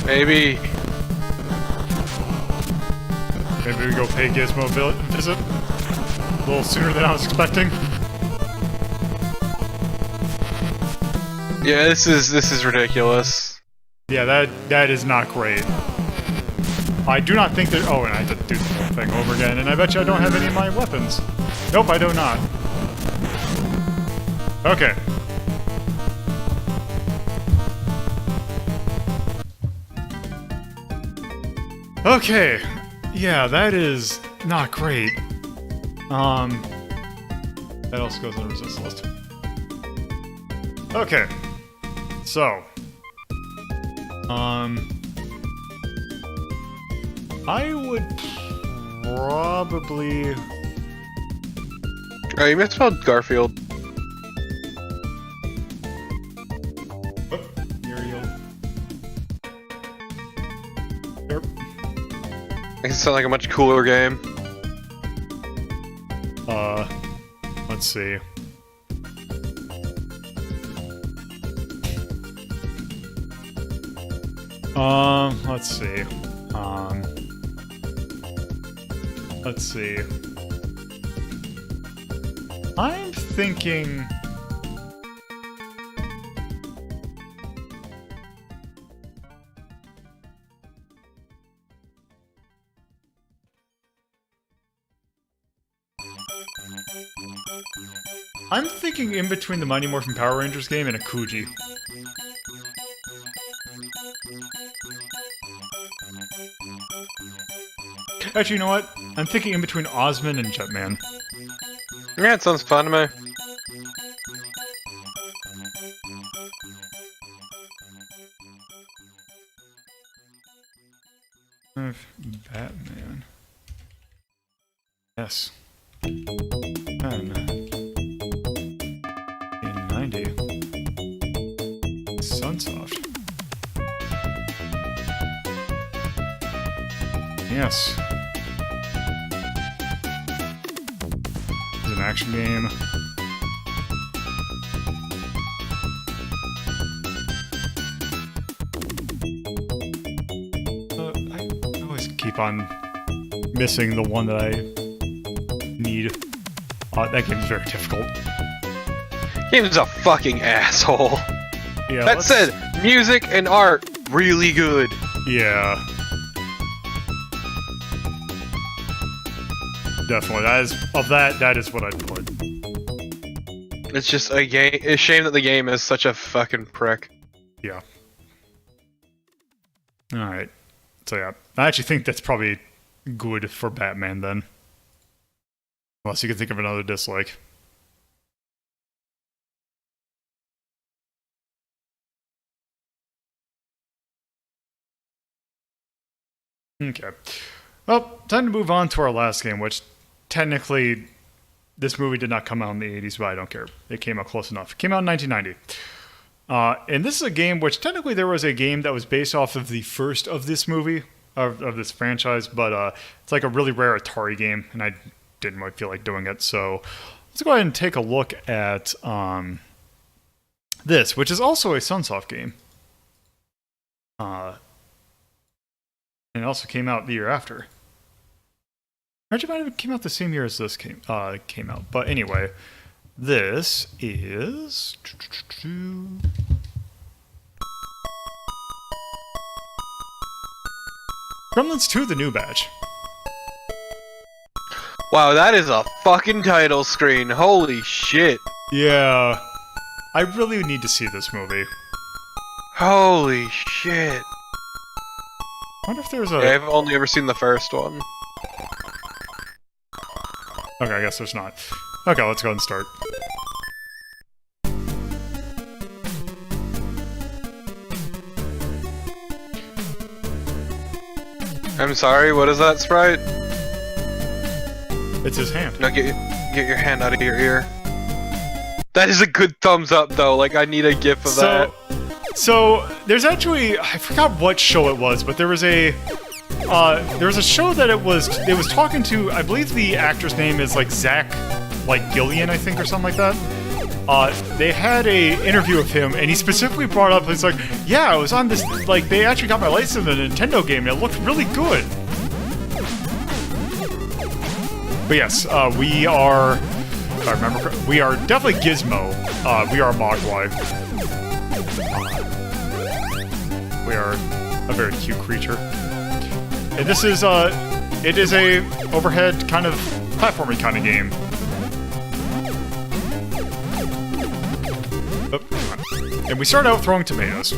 Maybe. Maybe we go pay Gizmo a visit a little sooner than I was expecting. Yeah, this is ridiculous. Yeah, that is not great. I do not think that. Oh, and I have to do the whole thing over again, and I bet you I don't have any of my weapons. Nope, I do not. Okay. Okay. Yeah, that is not great. That also goes on the resistance list. Okay. So. I would probably... Oh, you misspelled Garfield. Oh, Muriel. Derp. Makes it sound like a much cooler game. Let's see. Let's see. Let's see. I'm thinking... I'm thinking in between the Mighty Morphin Power Rangers game and a Kuji. Actually, you know what? I'm thinking in between Osmond and Jetman. Yeah, it sounds fun to me. Batman. Yes. 10. yes. It's an action game. I always keep on missing the one that I need. That game is very difficult. Game's a fucking asshole. Yeah. That said, music and art really good. Yeah. Definitely. That is what I'd put. It's just a game. It's a shame that the game is such a fucking prick. Yeah. Alright. So yeah. I actually think that's probably good for Batman then. Unless you can think of another dislike. Okay. Well, time to move on to our last game, which technically this movie did not come out in the 80s, but I don't care. It came out close enough. It came out in 1990. And this is a game which technically there was a game that was based off of the first of this movie, of this franchise, but it's like a really rare Atari game, and I didn't really feel like doing it. So let's go ahead and take a look at this, which is also a Sunsoft game. And it also came out the year after. Actually, it might have came out the same year as this came out. But anyway, this is Gremlins 2: The New Batch. Wow, that is a fucking title screen. Holy shit. Yeah, I really need to see this movie. Holy shit. I wonder if there's a... Yeah, I've only ever seen the first one. Okay, I guess there's not. Okay, let's go ahead and start. I'm sorry, what is that sprite? It's his hand. No, get your hand out of your ear. That is a good thumbs up, though. Like, I need a gif of that. So there's actually, I forgot what show it was, but there was a show that it was talking to, I believe the actor's name is like Zach, like Gillian, I think, or something like that. They had a interview of him, and he specifically brought up, it's like, yeah, I was on this, like, they actually got my license in a Nintendo game, and it looked really good. But yes, we are, if I remember, we are definitely Gizmo. We are Mogwai. We are a very cute creature. And this is, it is a overhead kind of platforming kind of game. Oh, and we start out throwing tomatoes.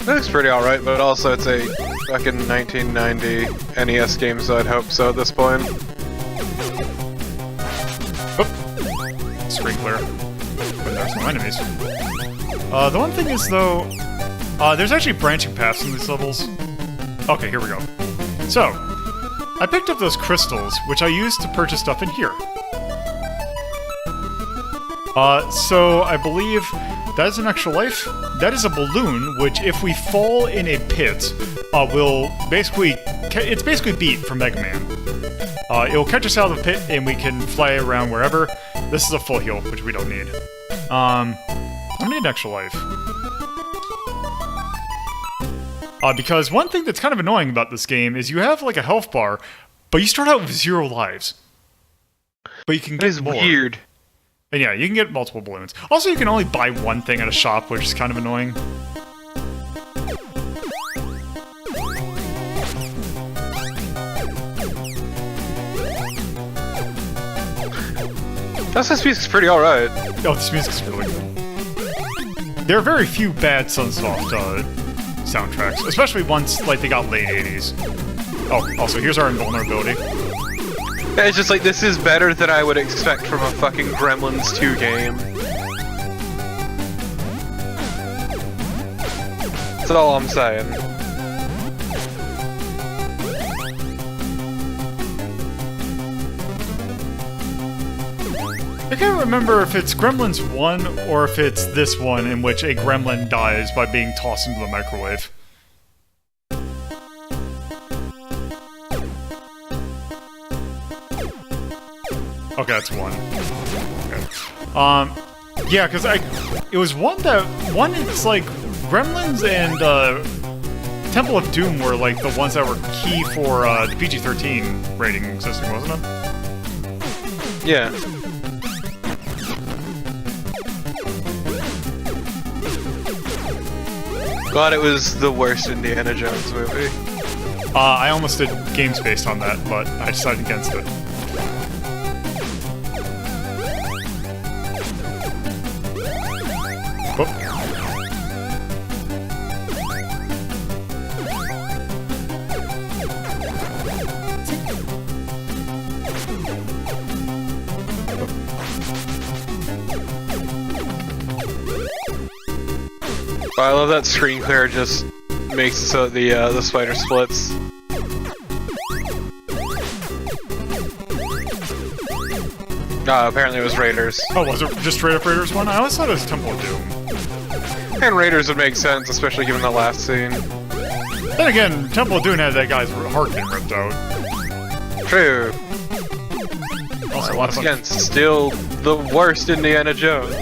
Looks pretty alright, but also it's a fucking 1990 NES game, so I'd hope so at this point. Oh, screen clear. But there's no enemies. The one thing is, though, there's actually branching paths in these levels. Okay, here we go. So, I picked up those crystals, which I used to purchase stuff in here. So I believe that is an extra life. That is a balloon, which if we fall in a pit, will basically... It's basically Beat from Mega Man. It will catch us out of the pit, and we can fly around wherever. This is a full heal, which we don't need. I need an extra life. Because one thing that's kind of annoying about this game is you have, like, a health bar, but you start out with 0 lives. But you can get more. That is weird. And yeah, you can get multiple balloons. Also, you can only buy one thing at a shop, which is kind of annoying. This music's pretty alright. Oh, this music's really good. There are very few bad Sunsoft soundtracks, especially once, like, they got late 80s. Oh, also, here's our invulnerability. Yeah, it's just like, this is better than I would expect from a fucking Gremlins 2 game. That's all I'm saying. I can't remember if it's Gremlins 1 or if it's this one in which a gremlin dies by being tossed into the microwave. Okay, that's one. Okay. Yeah, because it was one it's like Gremlins and Temple of Doom were like the ones that were key for the PG-13 rating system, wasn't it? Yeah. Glad it was the worst Indiana Jones movie. I almost did games based on that, but I decided against it. Whoop. I love that screen clear just makes it so the spider splits. Apparently it was Raiders. Oh, was it just straight up Raiders one? I always thought it was Temple of Doom. And Raiders would make sense, especially given the last scene. Then again, Temple of Doom had that guy's heart getting ripped out. True. Also, a lot Once of again, still the worst Indiana Jones.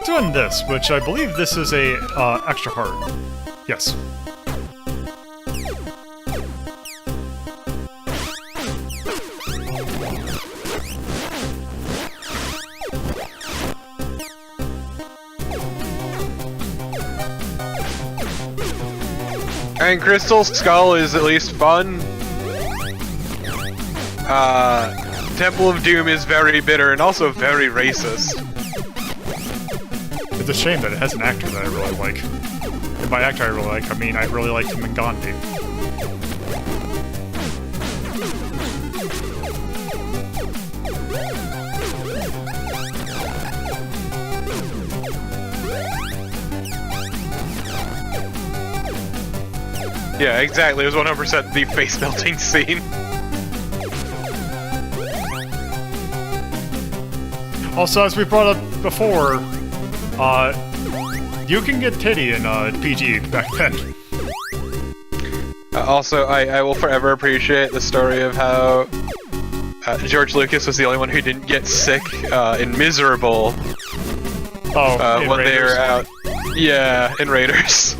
Doing this, which I believe this is a extra heart. Yes. And Crystal Skull is at least fun. Temple of Doom is very bitter and also very racist. It's a shame that it has an actor that I really like. And by actor I really like, I mean I really liked him in Gandhi. Yeah, exactly. It was 100% the face melting scene. Also, as we brought up before, you can get titty in PG back then. Also, I will forever appreciate the story of how George Lucas was the only one who didn't get sick in Miserable Oh, when they were out. Yeah, in Raiders.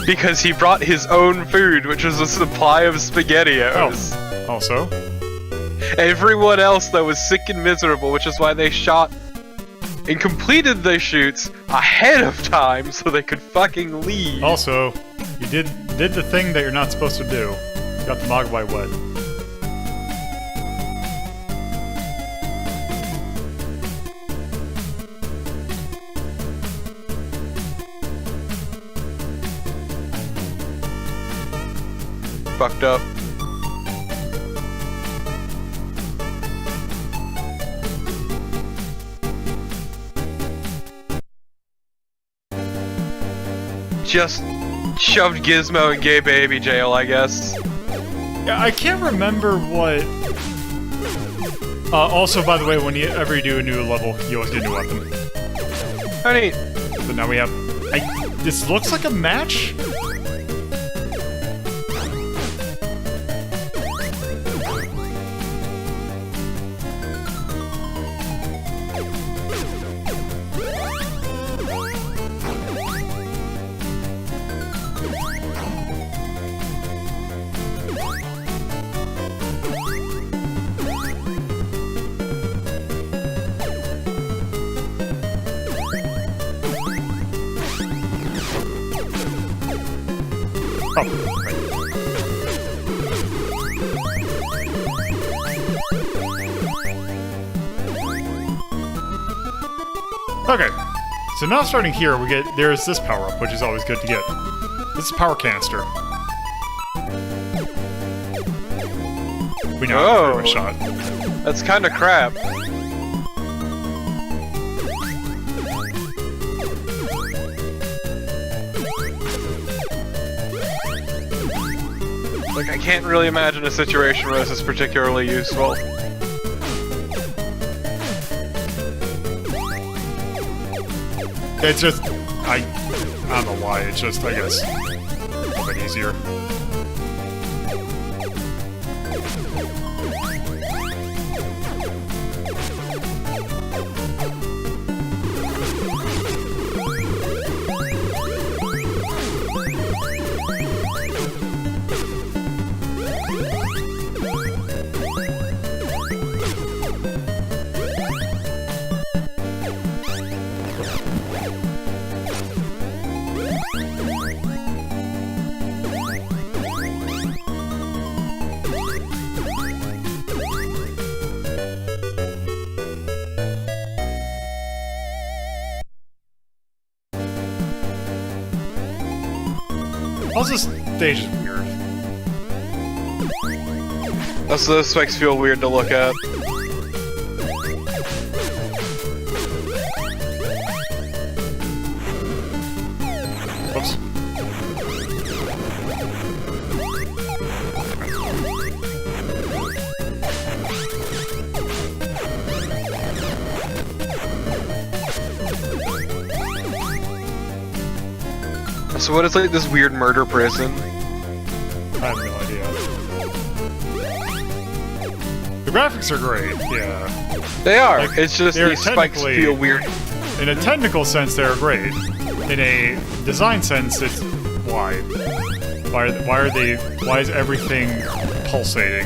Because he brought his own food, which was a supply of SpaghettiOs. Oh, also? Everyone else, though, was sick and miserable, which is why they shot and completed their shoots ahead of time so they could fucking leave. Also, you did the thing that you're not supposed to do. Got the Mogwai wet. Fucked up. Just shoved Gizmo in gay baby jail, I guess. Yeah, I can't remember what... also, by the way, whenever you do a new level, you always get a new weapon. How neat. So now we have... this looks like a match? Oh, right. Okay, so now starting here, there's this power-up, which is always good to get. This is power canister. We now have a shot. That's kinda crap. Like, I can't really imagine a situation where this is particularly useful. It's just, I don't know why, it's just, I guess, a little bit easier. Also, this stage is weird. Also, those spikes feel weird to look at. Oops. So what is like this weird murder prison? I have no idea. The graphics are great, yeah. They are. Like, It's just they're these spikes technically- feel weird. In a technical sense, they're great. In a design sense, it's why? Why is everything pulsating?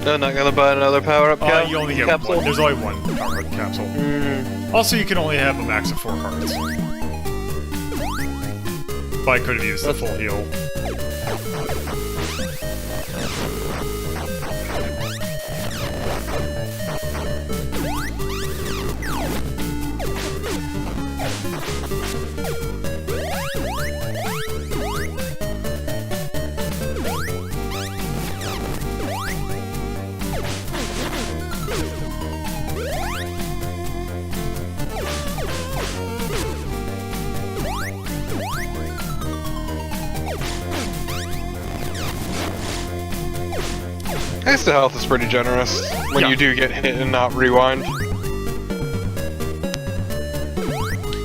No, not gonna buy another power-up You only get capsule. one. There's only one power-up capsule. Also, you can only have a max of 4 hearts. But I could have used the full heal. I guess the health is pretty generous when Yeah. you do get hit and not rewind.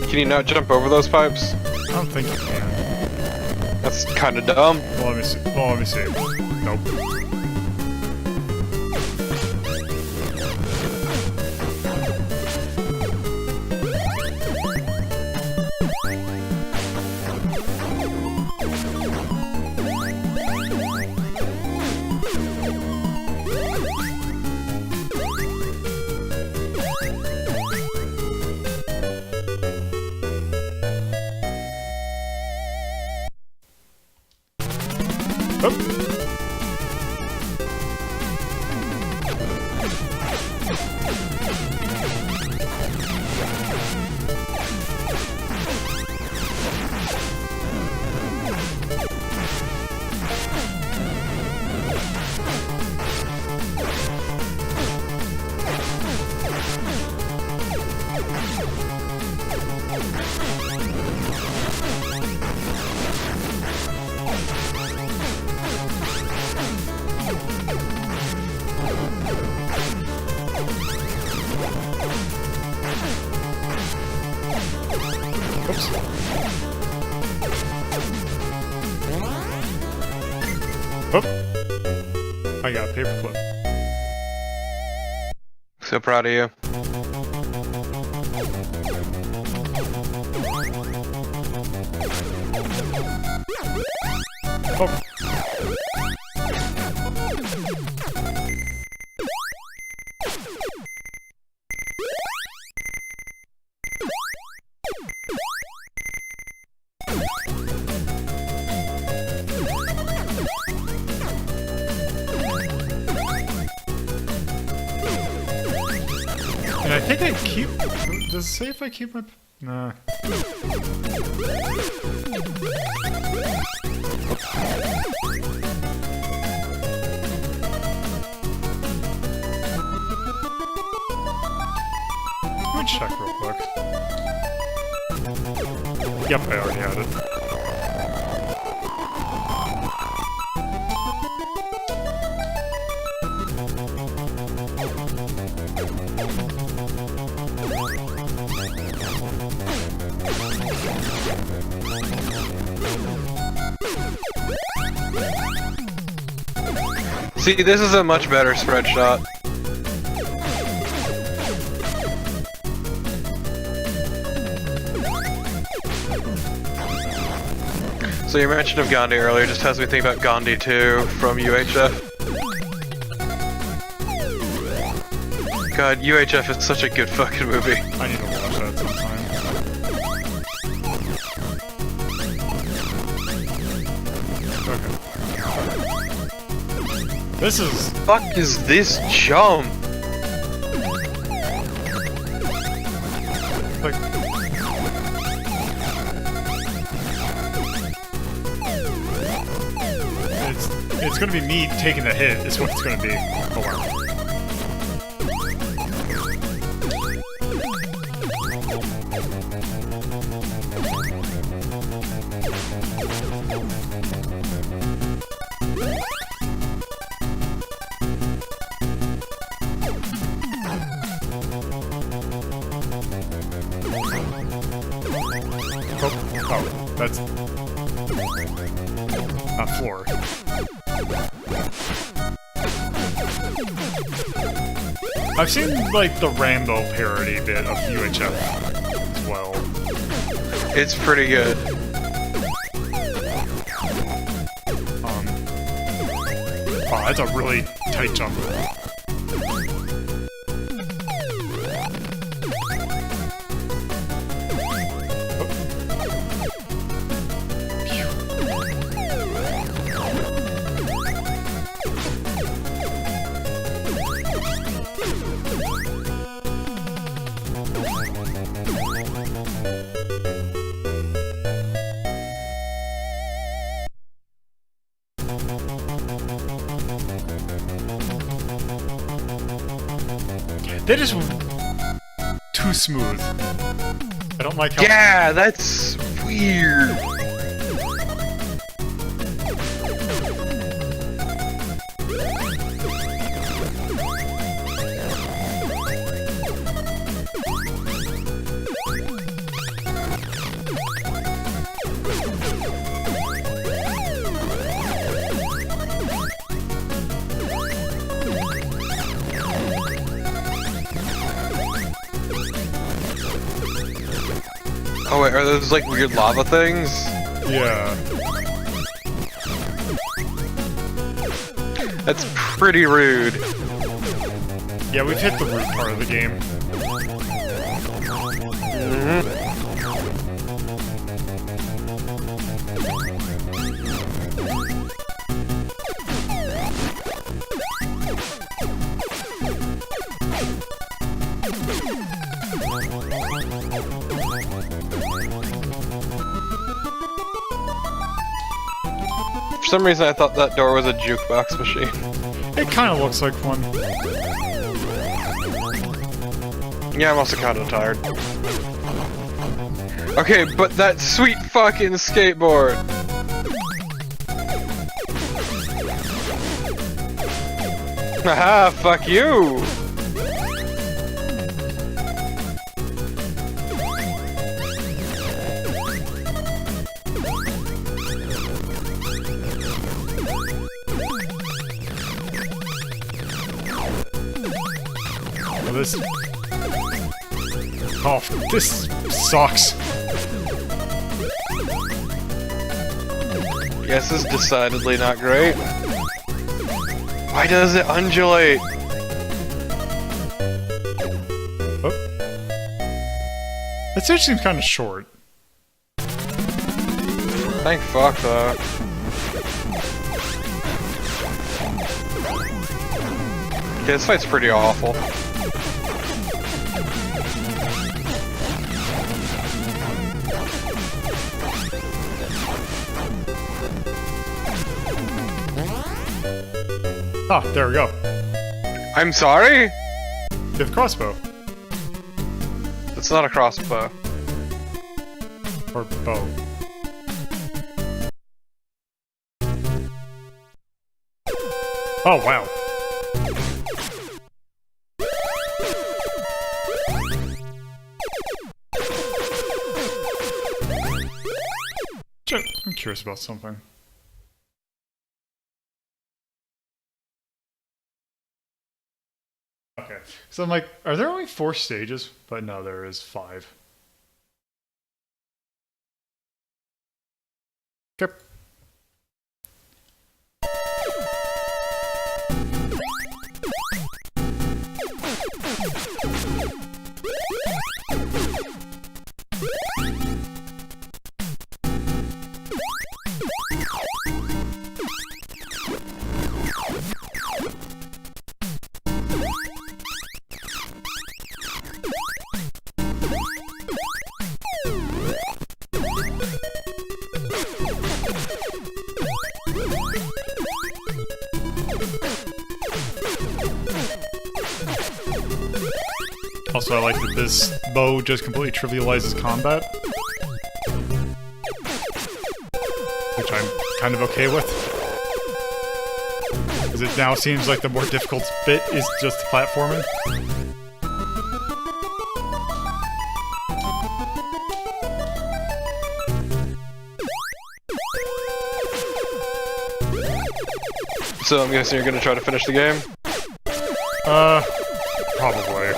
Can you not jump over those pipes? I don't think you can. That's kind of dumb. Well, let me see. Nope. Oh, I got a paperclip. So proud of you. Oh. And I think I keep... Does it say if I keep my... Nah. Let me check real quick. Yep, I already had it. See, this is a much better spread shot. So your mention of Gandhi earlier just has me think about Gandhi 2 from UHF. God, UHF is such a good fucking movie. I need to watch that sometime. Okay. This is... Fuck is this jump? Like... It's gonna be me taking the hit, is what it's gonna be. Oh wow. Oh, that's not floor. I've seen like the Rambo parody bit of UHF as well. It's pretty good. Wow, that's a really tight jump. They just too smooth. I don't like how. Yeah, that's weird. Oh wait, are those like weird lava things? Yeah. That's pretty rude. Yeah, we've hit the root part of the game. For some reason I thought that door was a jukebox machine. It kind of looks like one. Yeah, I'm also kind of tired. Okay, but that sweet fucking skateboard! Haha, fuck you! This. Oh, this sucks. Yes, this is decidedly not great. Why does it undulate? Oh. That stage seems kind of short. Thank fuck, though. Okay, this fight's pretty awful. Ah, there we go. I'm sorry? You have crossbow. It's not a crossbow. Or bow. Oh, wow. I'm curious about something. Okay, so I'm like, are there only 4 stages? But no, there is 5. Okay. Also, I like that this bow just completely trivializes combat. Which I'm kind of okay with. Because it now seems like the more difficult bit is just platforming. So I'm guessing you're gonna try to finish the game? Probably.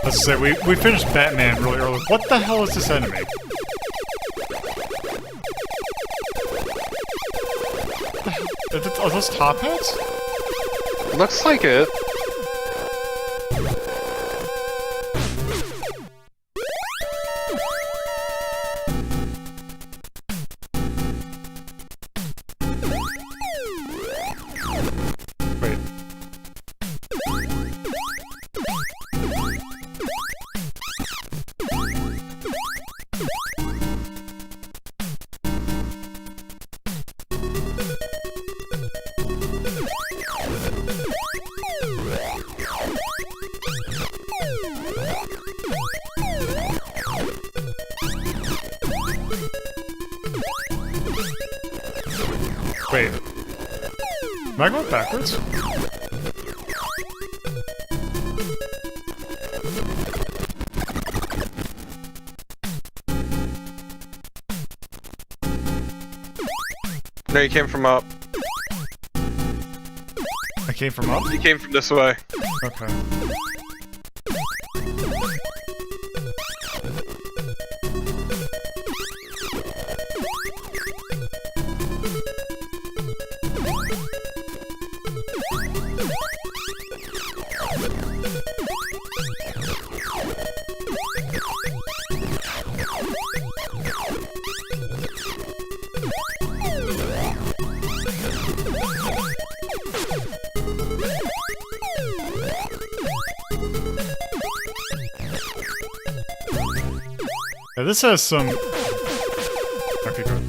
Let's say we finished Batman really early. What the hell is this enemy? Are those top hats? Looks like it. Wait. Wait. Am I going backwards? No, you came from up. I came from up? You came from this way. Okay. Yeah, this has some... Okay, good.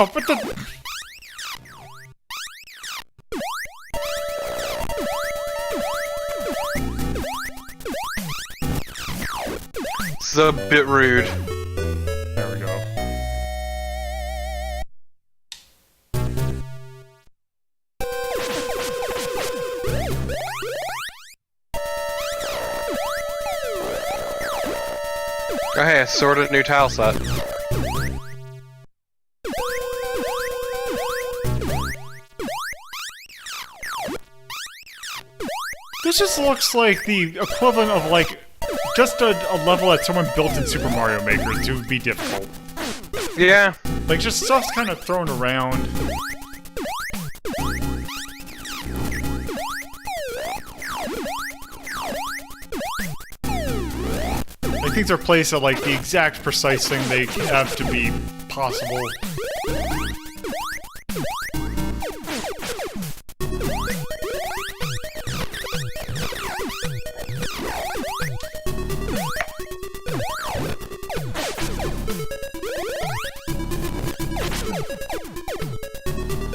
Oh, but the... This is a bit rude. There we go. Oh hey, a sorted new tile set. This just looks like the equivalent of, like, just a level that someone built in Super Mario Maker to be difficult. Yeah. Like, just stuff's kind of thrown around. Like, things are placed at, like, the exact precise thing they have to be possible.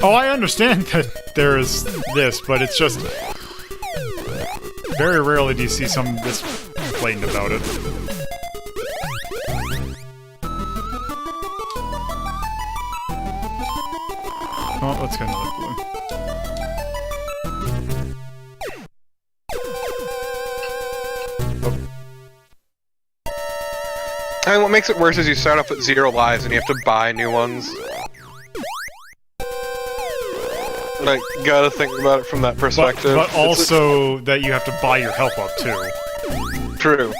Oh, I understand that there is this, but it's just... very rarely do you see some this blatant about it. Oh, let's get another blue. I mean, what makes it worse is you start off with 0 lives and you have to buy new ones. Like, gotta think about it from that perspective. But also that you have to buy your health up, too. True.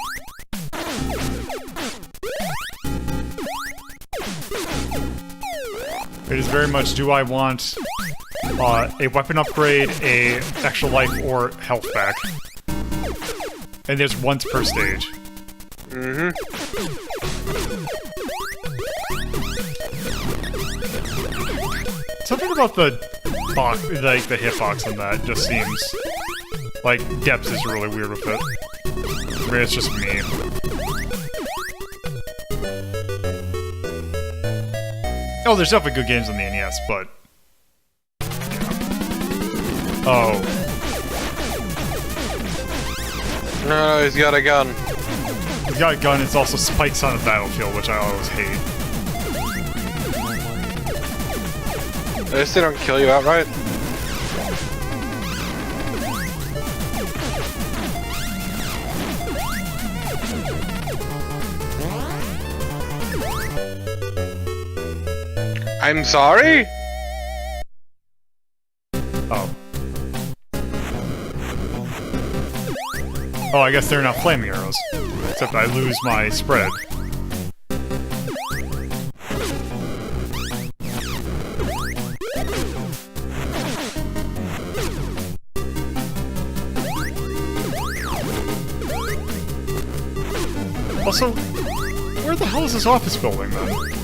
It is very much, do I want a weapon upgrade, a extra life, or health back? And there's once per stage. Mm-hmm. Something about the box, like the hitbox on that, just seems like depth is really weird with it. Maybe it's just me. Oh, there's definitely good games on the NES, but oh, No, he's got a gun. he's got a gun. It's also spikes on a battlefield, which I always hate. At least they don't kill you outright. I'm sorry? Oh. Oh, I guess they're not flaming arrows. Except I lose my spread. Also, where the hell is this office building, then?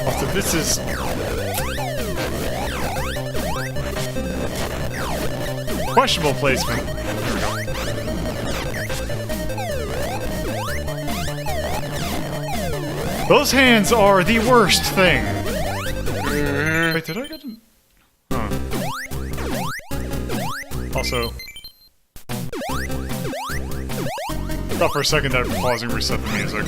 Also, this is... questionable placement. Here we go. Those hands are the worst thing! Wait, did I get an... Huh. Also... I thought for a second that pausing reset the music.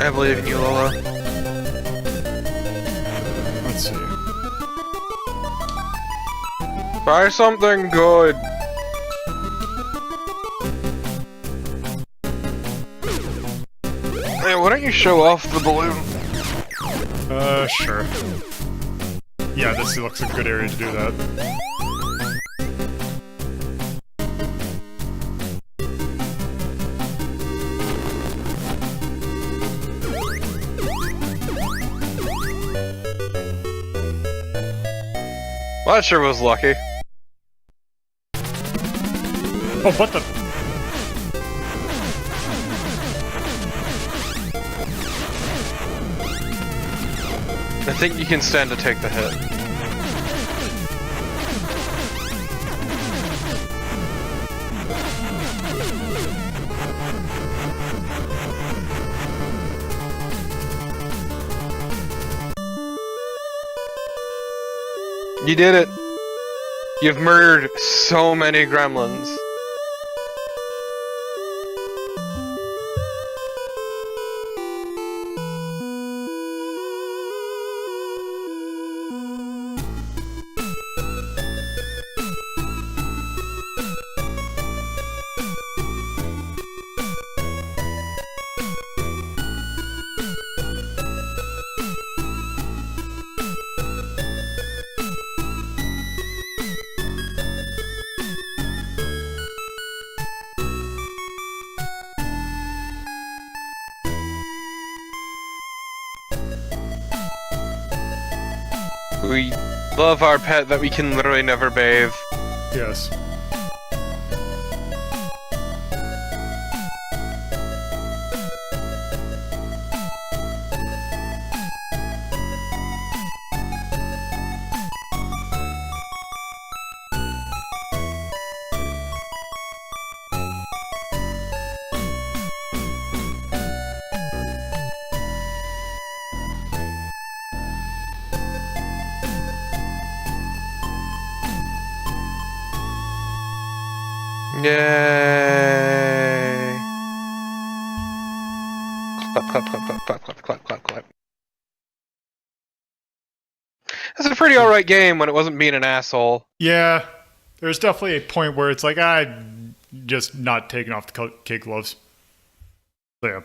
I believe in you, Lola. Let's see. Buy something good. Hey, why don't you show off the balloon? Sure. Yeah, this looks like a good area to do that. Well, that sure was lucky. Oh, what the? I think you can stand to take the hit. You did it! You've murdered so many gremlins. We love our pet that we can literally never bathe. Yes. Yay! Clap, clap, clap, clap, clap, clap, clap, clap, clap. That's a pretty alright game when it wasn't being an asshole. Yeah, there's definitely a point where it's like, just not taking off the kid gloves. So yeah.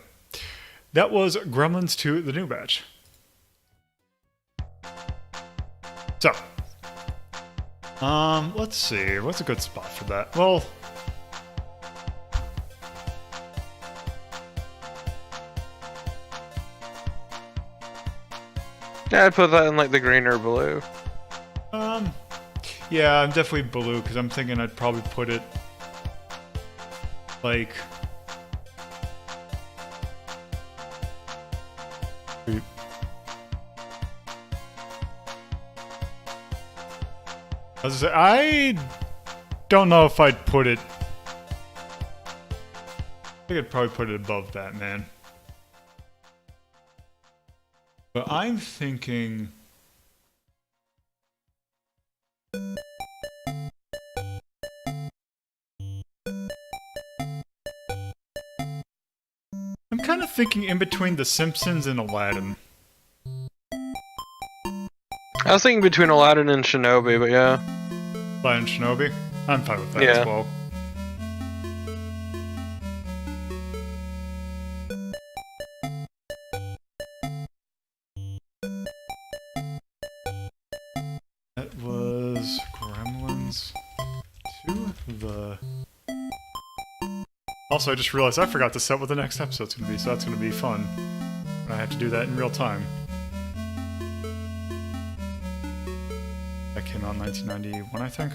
That was Gremlins 2, the new batch. So, let's see, what's a good spot for that? Well, Yeah, I'd put that in like the green or blue. yeah, I'm definitely blue, because I'm thinking I'd probably put it, like... I don't know if I'd put it... I think I'd probably put it above that, man. But I'm thinking... I'm kind of thinking in between The Simpsons and Aladdin. I was thinking between Aladdin and Shinobi, but yeah. Aladdin Shinobi? I'm fine with that Yeah. as well. That was Gremlins 2, the... Also, I just realized I forgot to set what the next episode's gonna be, so that's gonna be fun. I have to do that in real time. That came out in 1991, I think.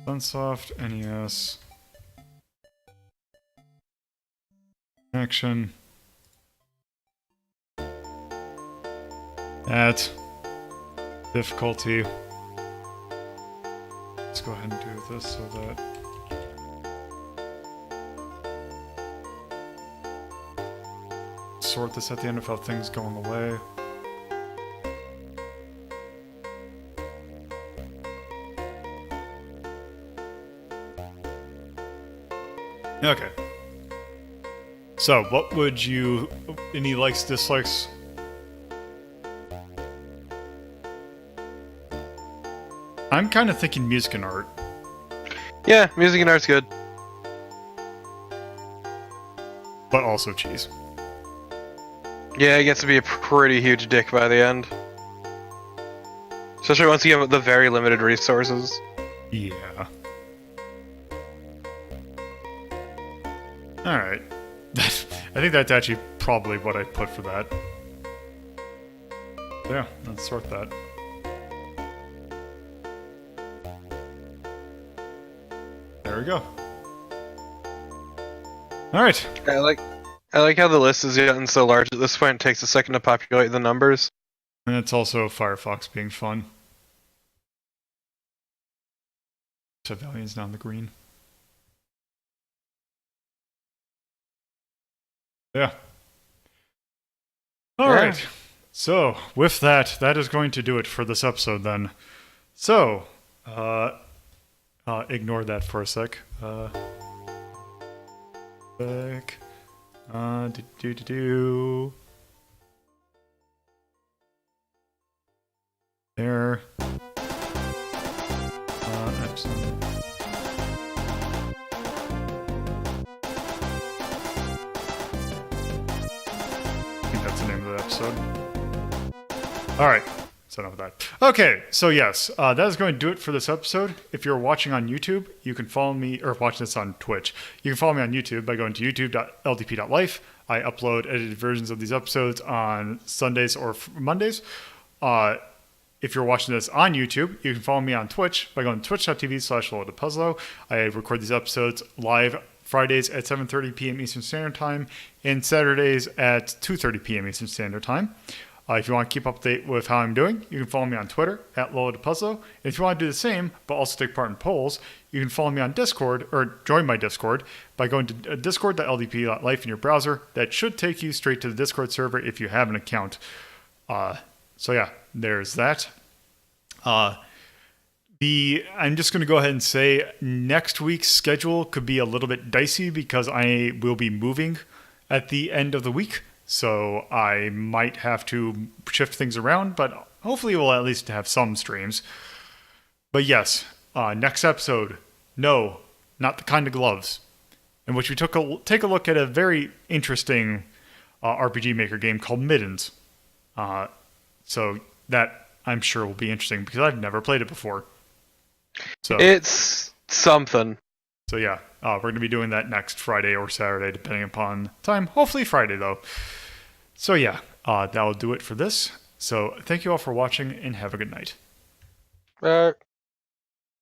Sunsoft, NES. Action. That. Difficulty. Let's go ahead and do this so that... Sort this at the end of how things go on the way. Okay. So, what would you... Any likes, dislikes? I'm kind of thinking music and art. Yeah, music and art's good. But also cheese. Yeah, it gets to be a pretty huge dick by the end. Especially once you have the very limited resources. Yeah. Alright. I think that's actually probably what I'd put for that. Yeah, let's sort that. There we go. All right. I like how the list has gotten so large at this point. It takes a second to populate the numbers. And it's also Firefox being fun. Civilians now in the green. Yeah. All right. So, with that, that is going to do it for this episode then. So, ignore that for a sec. There. Episode. I think that's the name of the episode. Alright, so enough of that. Okay, so yes, that is going to do it for this episode. If you're watching on YouTube, you can follow me, or watching this on Twitch, you can follow me on YouTube by going to youtube.ldp.life. I upload edited versions of these episodes on Sundays or Mondays. If you're watching this on YouTube, you can follow me on Twitch by going to twitch.tv/LoadedPuzzlo. I record these episodes live Fridays at 7:30 p.m. Eastern Standard Time and Saturdays at 2:30 p.m. Eastern Standard Time. If you want to keep up to date with how I'm doing, you can follow me on Twitter at LoadedPuzzlo. And if you want to do the same, but also take part in polls, you can follow me on Discord or join my Discord by going to discord.ldp.life in your browser. That should take you straight to the Discord server if you have an account. So yeah, there's that. I'm just going to go ahead and say next week's schedule could be a little bit dicey because I will be moving at the end of the week. So I might have to shift things around, but hopefully we'll at least have some streams. But yes, next episode, no, not the kind of gloves, in which we take a look at a very interesting RPG Maker game called Middens. So that I'm sure will be interesting because I've never played it before. So it's something. So yeah, we're going to be doing that next Friday or Saturday, depending upon time. Hopefully Friday though. So yeah, that'll do it for this. So thank you all for watching and have a good night.